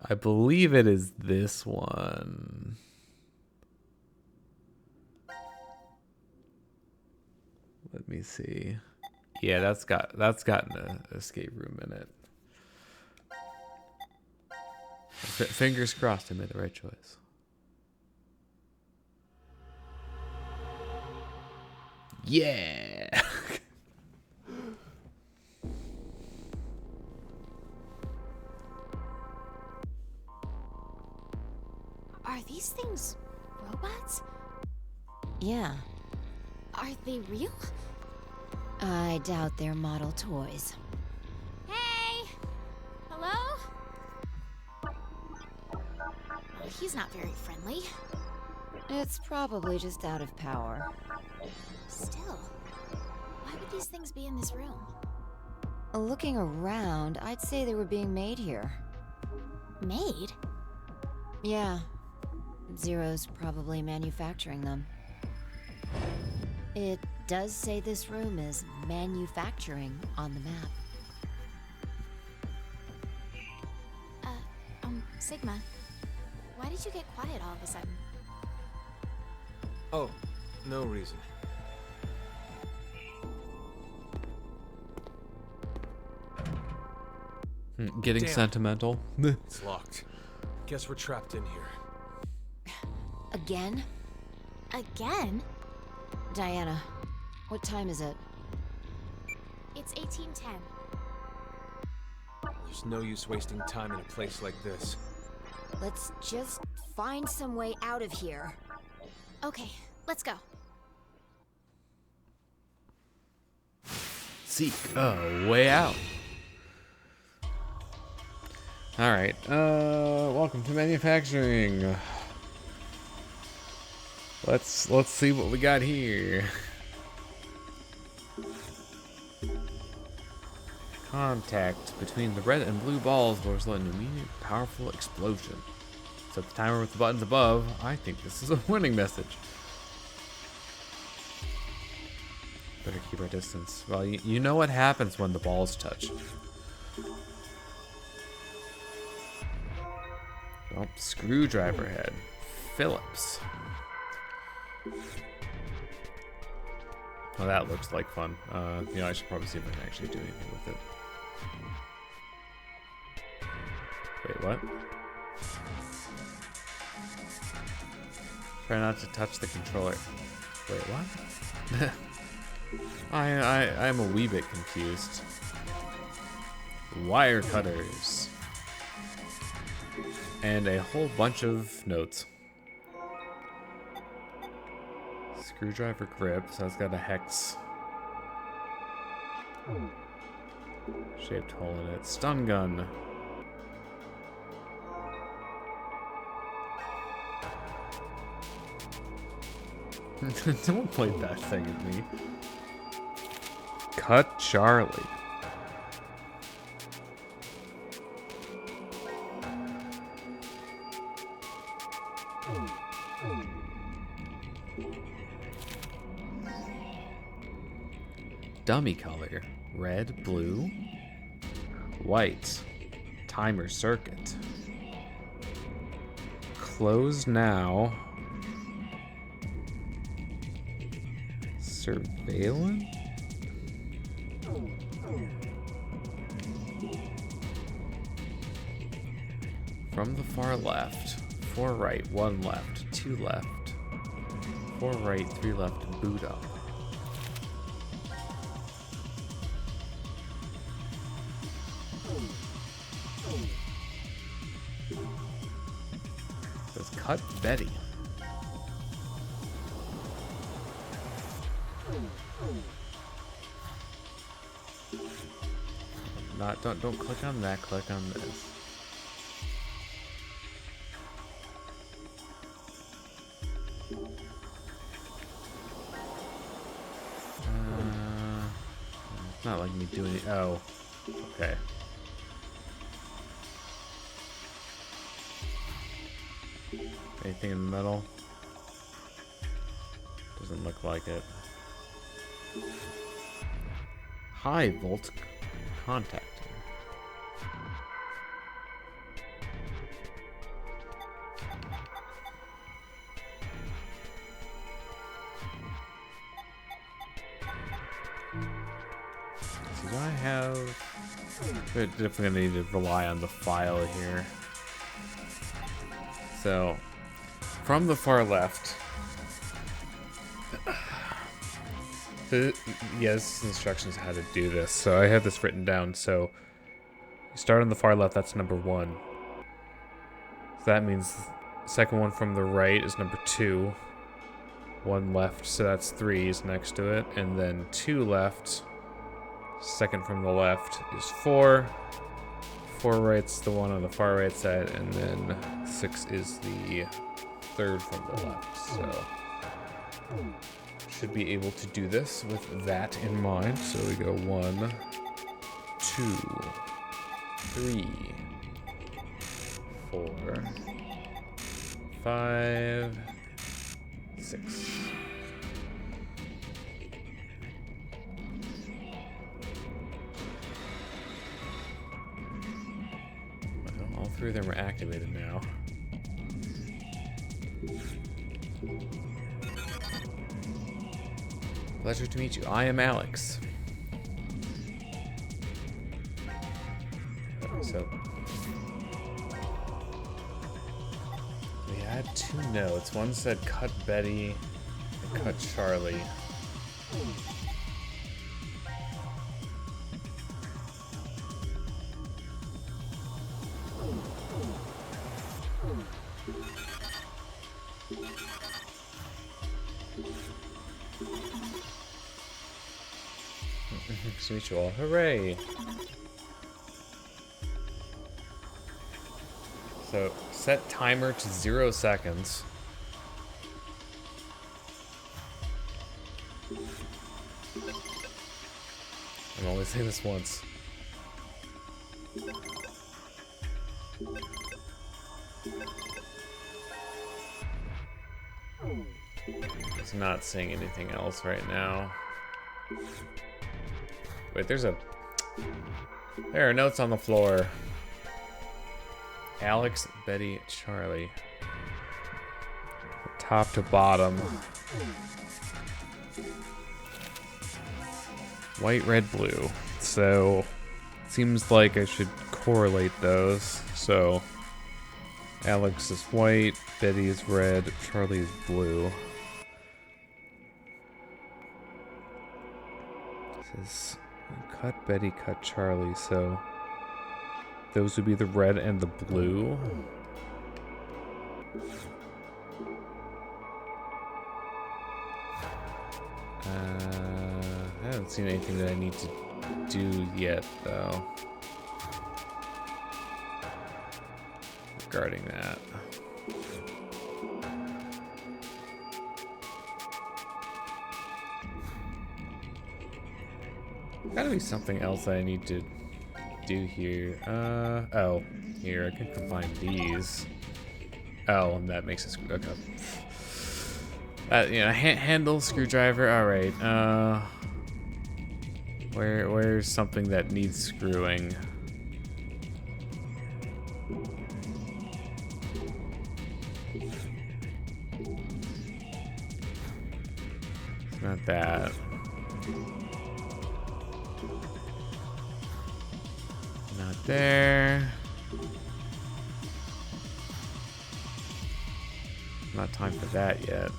S1: I believe it is this one. Let me see. Yeah, that's got an escape room in it. Fingers crossed I made the right choice. Yeah.
S3: Are these things robots?
S6: Yeah.
S3: Are they real?
S6: I doubt they're model toys.
S3: Hey! Hello? Well, he's not very friendly.
S6: It's probably just out of power.
S3: Still, why would these things be in this room?
S6: Looking around, I'd say they were being made here.
S3: Made?
S6: Yeah. Zero's probably manufacturing them. It does say this room is manufacturing on the map.
S3: Sigma, why did you get quiet all of a sudden?
S2: Oh, no reason.
S1: Getting
S2: Damn.
S1: sentimental.
S2: It's locked. Guess we're trapped in here.
S6: Again?
S3: Again?
S6: Diana, what time is it?
S3: It's 1810.
S2: There's no use wasting time in a place like this.
S6: Let's just find some way out of here.
S3: Okay, let's go.
S1: Seek a way out. All right. Welcome to manufacturing. Let's see what we got here. Contact between the red and blue balls will result in an immediate powerful explosion. Set the timer with the buttons above. I think this is a warning message. Better keep our distance. Well, you know what happens when the balls touch. Oh, screwdriver head. Phillips. Well, that looks like fun. You know, I should probably see if I can actually do anything with it. Wait, what? Try not to touch the controller. Wait, what? I'm a wee bit confused. Wire cutters. And a whole bunch of notes. Screwdriver grip, so it's got a hex shaped hole in it. Stun gun. Don't point that thing at me. Cut Charlie. Dummy color. Red, blue, white. Timer circuit. Close now. Surveillance? From the far left. 4 right, 1 left, 2 left. 4 right, 3 left, boot up. Says cut Betty. Don't click on that, click on this. It's not letting me do any. Oh, okay. Anything in the middle? Doesn't look like it. High volt contactor. So do I have... We're definitely gonna need to rely on the file here. So, from the far left... Yes, instructions how to do this. So I have this written down. So you start on the far left, that's number 1. So that means second one from the right is number 2. 1 left, so that's 3 is next to it. And then 2 left, second from the left is 4. 4 right's the one on the far right side, and then 6 is the third from the left. So should be able to do this with that in mind. So we go 1, 2, 3, 4, 5, 6. Well, all 3 of them are activated now. Pleasure to meet you. I am Alex. So we had 2 notes. One said cut Betty, cut Charlie. Nice to meet you all. Hooray! So, set timer to 0 seconds. I'm only saying this once. He's not saying anything else right now. Wait, there are notes on the floor. Alex, Betty, Charlie. Top to bottom. White, red, blue. So, seems like I should correlate those. So, Alex is white, Betty is red, Charlie is blue. This is cut Betty, cut Charlie, so those would be the red and the blue. I haven't seen anything that I need to do yet, though, regarding that. Gotta be something else that I need to do here. Oh, here, I can combine these. Oh, and that makes it, okay. You know, handle, screwdriver, alright. Where's something that needs screwing? It's not that. Not there. Not time for that yet.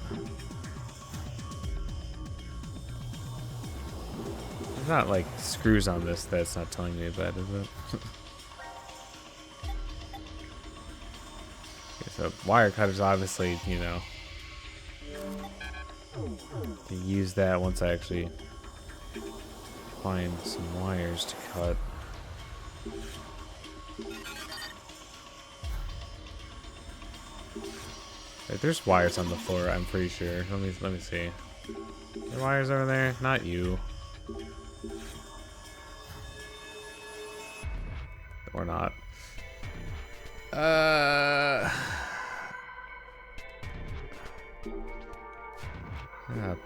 S1: There's not like screws on this that's not telling me about, is it? Okay, so wire cutters, obviously, you know, can use that once I actually find some wires to cut. Wait, there's wires on the floor, I'm pretty sure. Let me see. There are wires over there? Not you. Or not.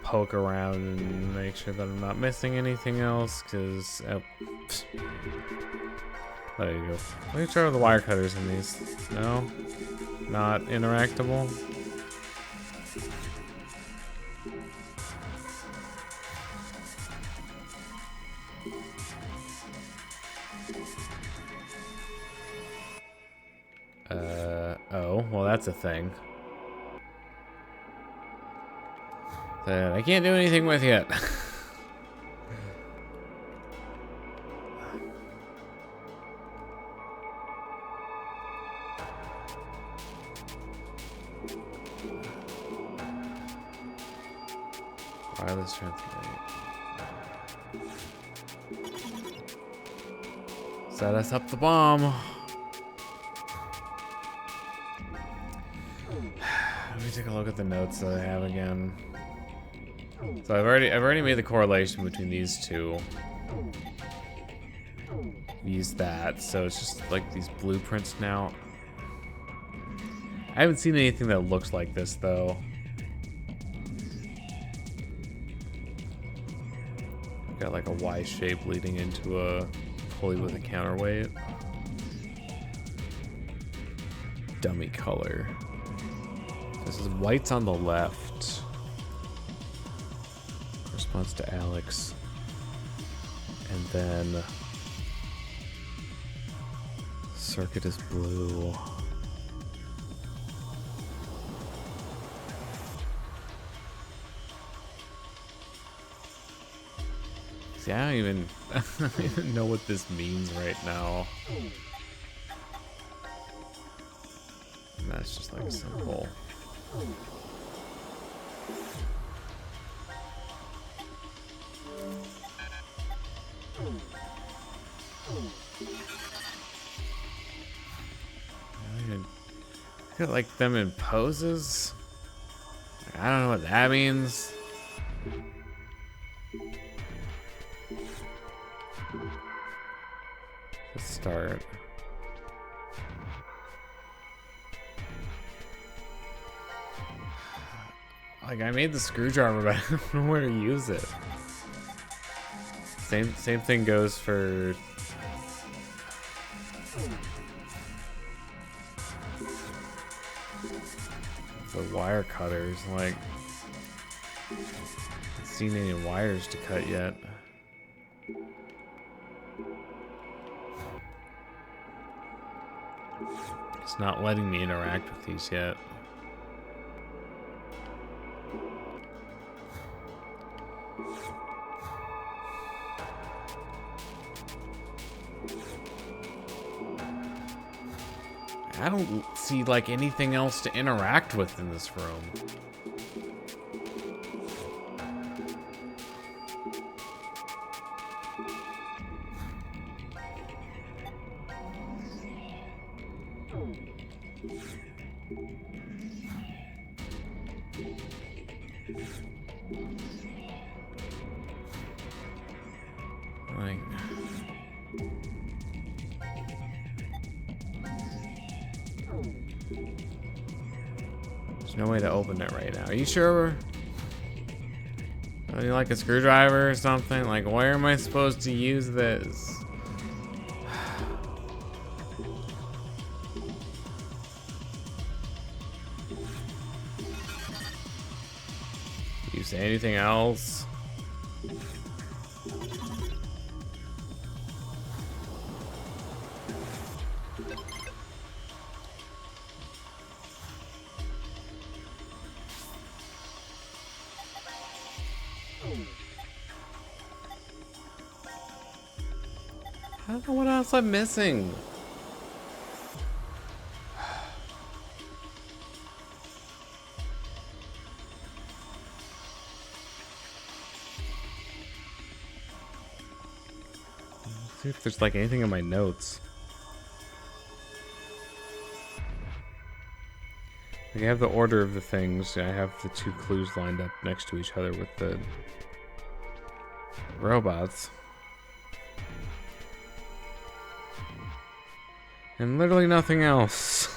S1: Poke around and make sure that I'm not missing anything else, because there you go. Let me try the wire cutters in these. No? Not interactable? Oh, well that's a thing. That I can't do anything with yet. Wireless transfer. Set us up the bomb. Let me take a look at the notes that I have again. So I've already made the correlation between these two. Use that, so it's just like these blueprints now. I haven't seen anything that looks like this though. Got like a Y shape leading into a pulley with a counterweight. Dummy color. This is white's on the left. Corresponds to Alex. And then circuit is blue. See, I don't even know what this means right now. And that's just like simple. I feel like them in poses. Like, I don't know what that means. Let's start. Like, I made the screwdriver, but I don't know where to use it. Same thing goes for the wire cutters. Like, I haven't seen any wires to cut yet. It's not letting me interact with these yet. I don't see like anything else to interact with in this room. Like, there's no way to open it right now. Are you sure? Are you like a screwdriver or something? Like, where am I supposed to use this? Do you say anything else? I don't know what else I'm missing. Let's see if there's like anything in my notes. Like, I have the order of the things. I have the two clues lined up next to each other with the robots. And literally nothing else.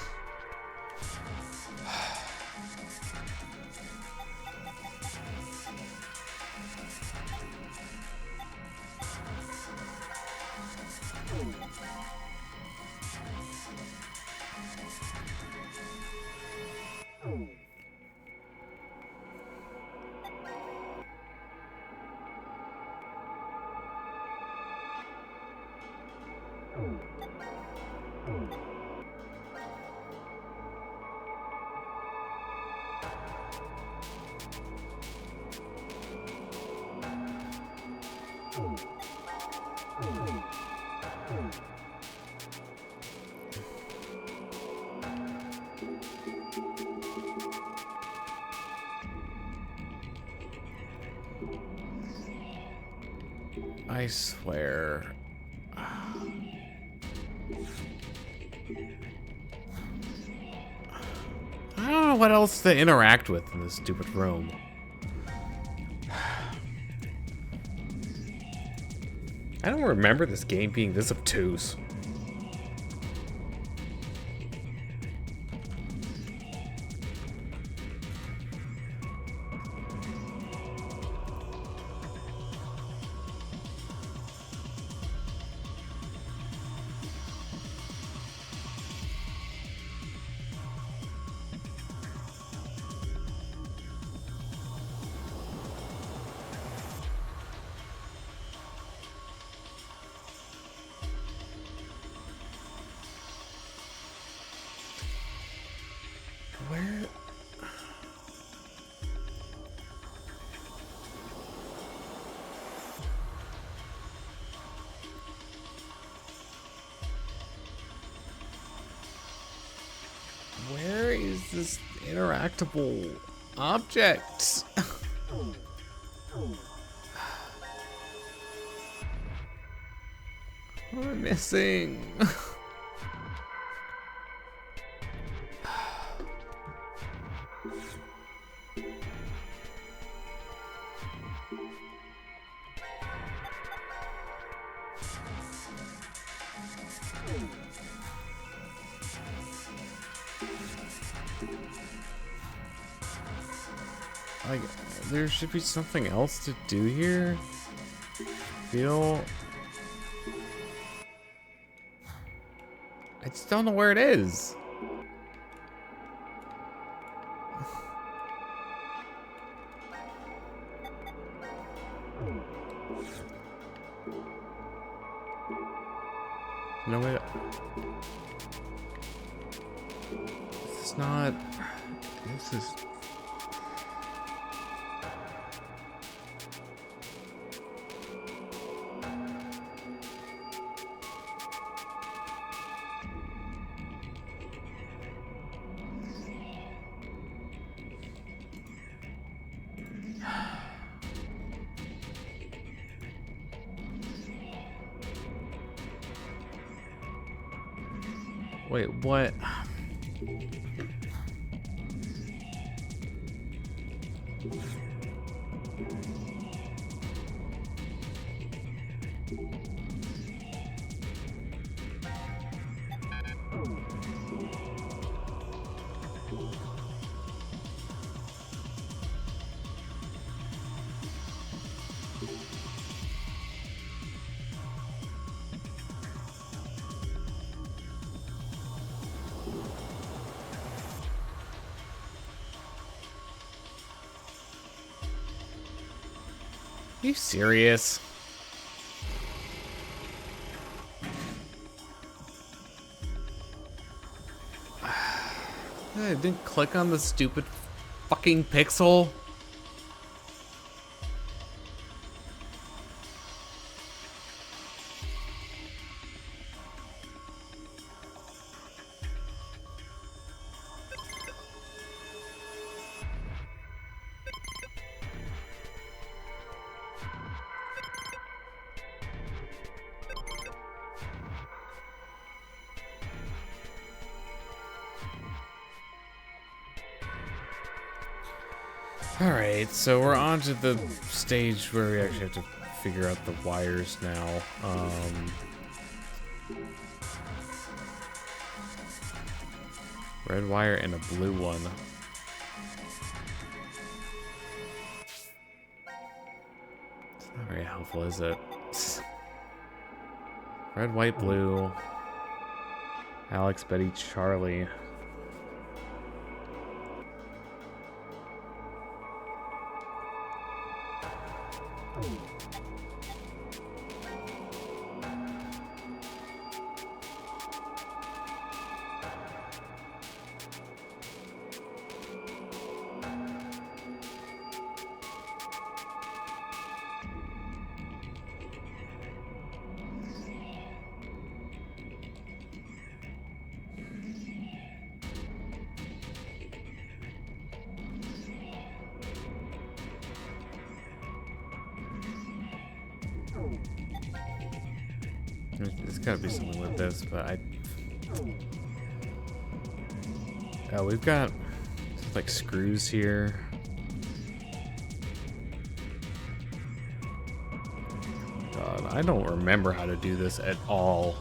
S1: I swear. I don't know what else to interact with in this stupid room. I don't remember this game being this obtuse. this interactable object. What am I missing? Like, there should be something else to do here. I just don't know where it is. No way. This is not. This is. Wait, what? Are you serious? I didn't click on the stupid fucking pixel. Alright, so we're on to the stage where we actually have to figure out the wires now. Red wire and a blue one. It's not very helpful, is it? Red, white, blue. Alex, Betty, Charlie. There's gotta be something with this, but oh, we've got like screws here. God, I don't remember how to do this at all.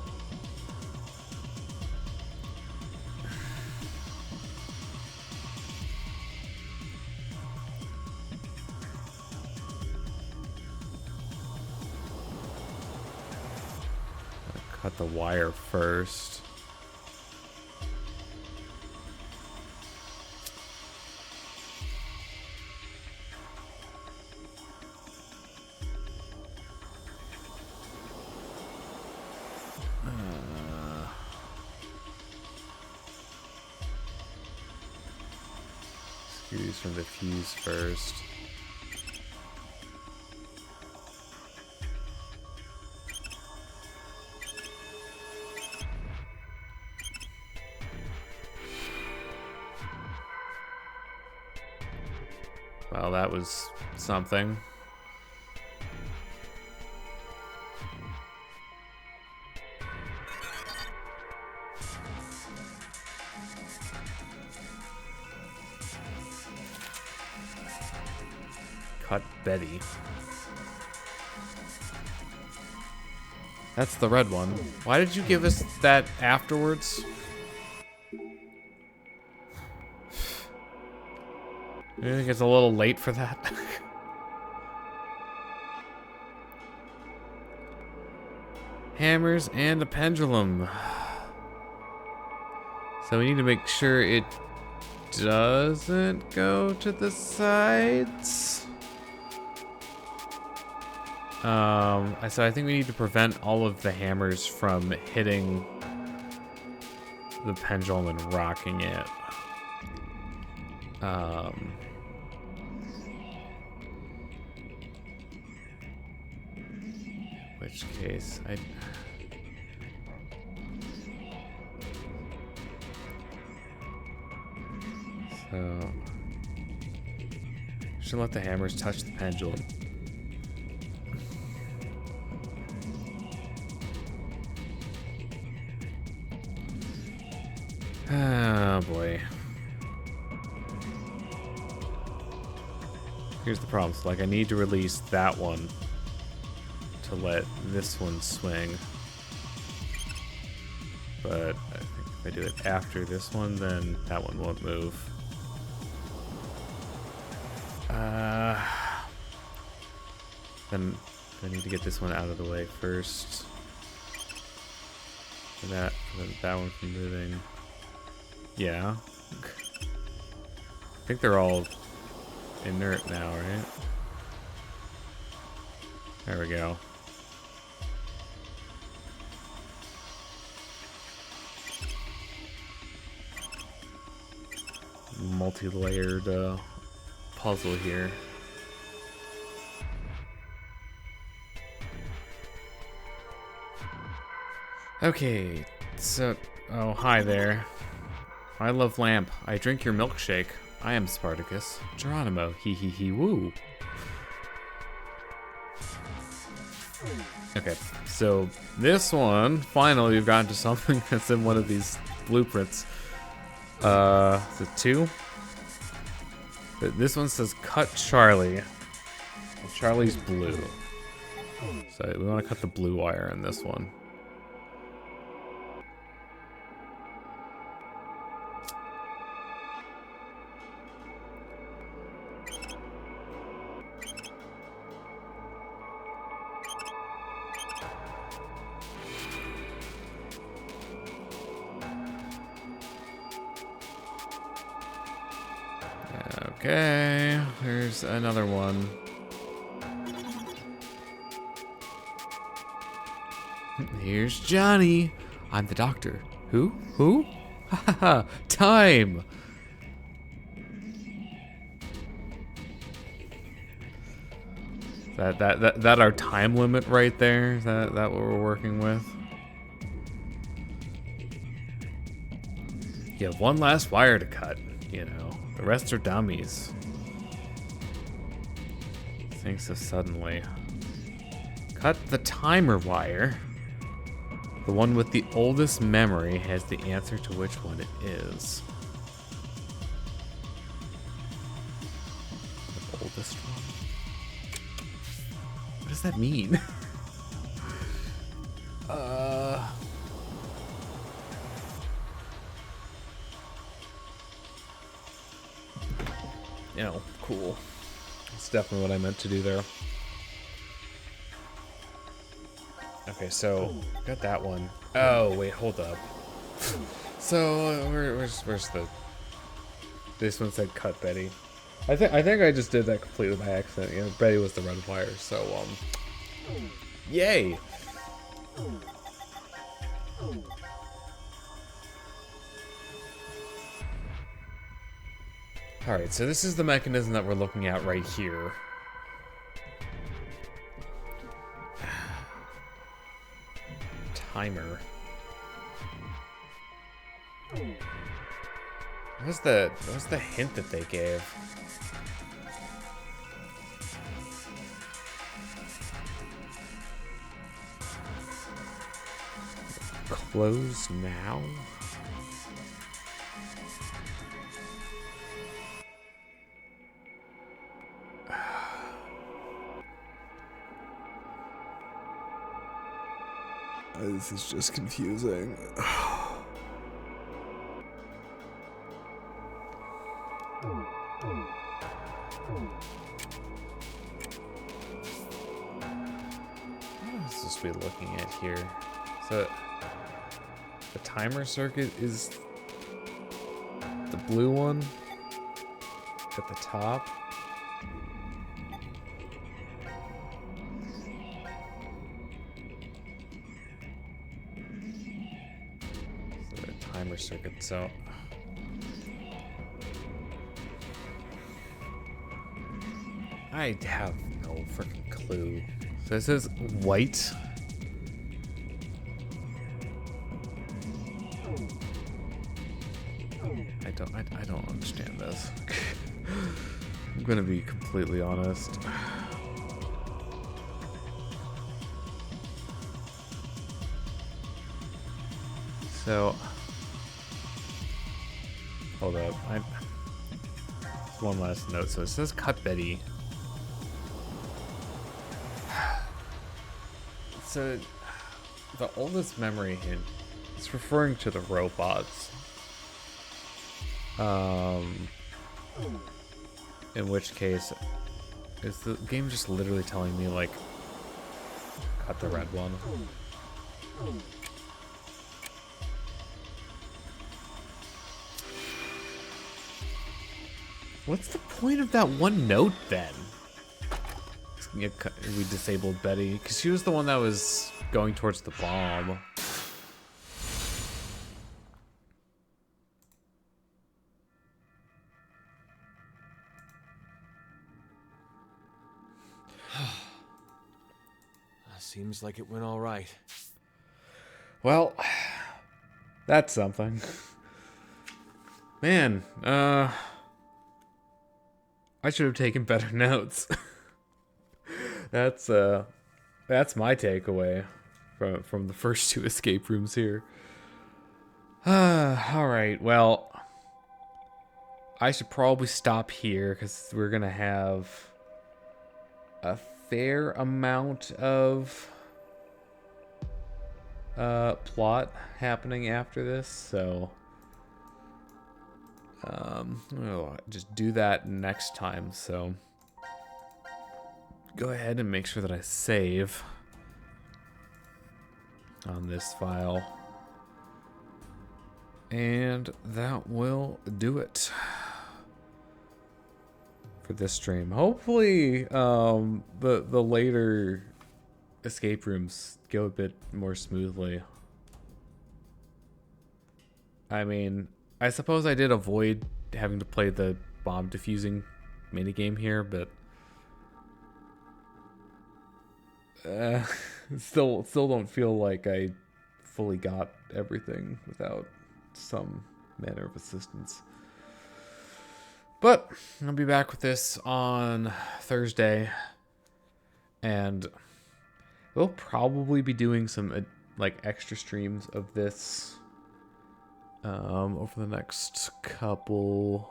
S1: Cut the wire first. Screws from the fuse first. Well, that was something. Cut Betty. That's the red one. Why did you give us that afterwards? I think it's a little late for that. Hammers and a pendulum. So we need to make sure it doesn't go to the sides. So I think we need to prevent all of the hammers from hitting the pendulum and rocking it. Which case, so should let the hammers touch the pendulum. Oh boy. Here's the problem. So, like, I need to release that one to let this one swing. But I think if I do it after this one, then that one won't move. Then I need to get this one out of the way first. And that one from moving. Yeah. I think they're all inert now, right? There we go. Multi-layered puzzle here. Okay, so... Oh, hi there. I love lamp. I drink your milkshake. I am Spartacus. Geronimo. Hee hee hee woo. Okay, so this one, finally we've gotten to something that's in one of these blueprints. Is it 2? This one says cut Charlie. And Charlie's blue. So we want to cut the blue wire in this one. Okay, there's another one. Here's Johnny. I'm the doctor. Who? Who? Haha, time! That our time limit right there? Is that what we're working with? You have one last wire to cut, you know. The rest are dummies. Think so suddenly. Cut the timer wire. The one with the oldest memory has the answer to which one it is. The oldest one? What does that mean? You know, cool. That's definitely what I meant to do there. Okay, so got that one. Oh wait, hold up. So where's the? This one said cut Betty. I think I just did that completely by accident. You know, Betty was the red wire. So yay. Alright, so this is the mechanism that we're looking at right here. Timer. What was the hint that they gave? Close now? This is just confusing. What am I supposed to be looking at here? So, the timer circuit is the blue one at the top. So the timer circuit, so I have no freaking clue. So it says white. I don't understand this. I'm gonna be completely honest. So hold up. One last note. So it says cut Betty. So the oldest memory hint is referring to the robots. In which case, is the game just literally telling me, like, cut the red one? What's the point of that one note, then? We disabled Betty, because she was the one that was going towards the bomb.
S2: Seems like it went all right.
S1: Well, that's something. Man, I should have taken better notes. That's my takeaway from the first two escape rooms here. All right, well, I should probably stop here because we're gonna have a fair amount of plot happening after this, so I'll just do that next time. So go ahead and make sure that I save on this file, and that will do it for this stream. Hopefully the later escape rooms go a bit more smoothly. I mean, I suppose I did avoid having to play the bomb defusing minigame here, but still don't feel like I fully got everything without some manner of assistance. But I'll be back with this on Thursday, and we'll probably be doing some like extra streams of this over the next couple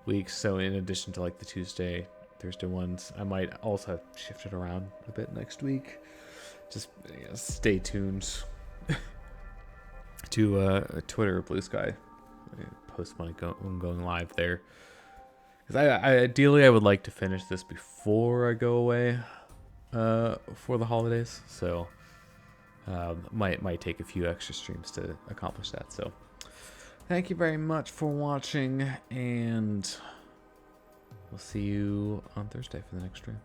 S1: weeks. So in addition to like the Tuesday, Thursday ones, I might also shift it around a bit next week. Just stay tuned to Twitter or Blue Sky. I post when I'm going live there. Because ideally I would like to finish this before I go away for the holidays. So might take a few extra streams to accomplish that. So thank you very much for watching, and we'll see you on Thursday for the next stream.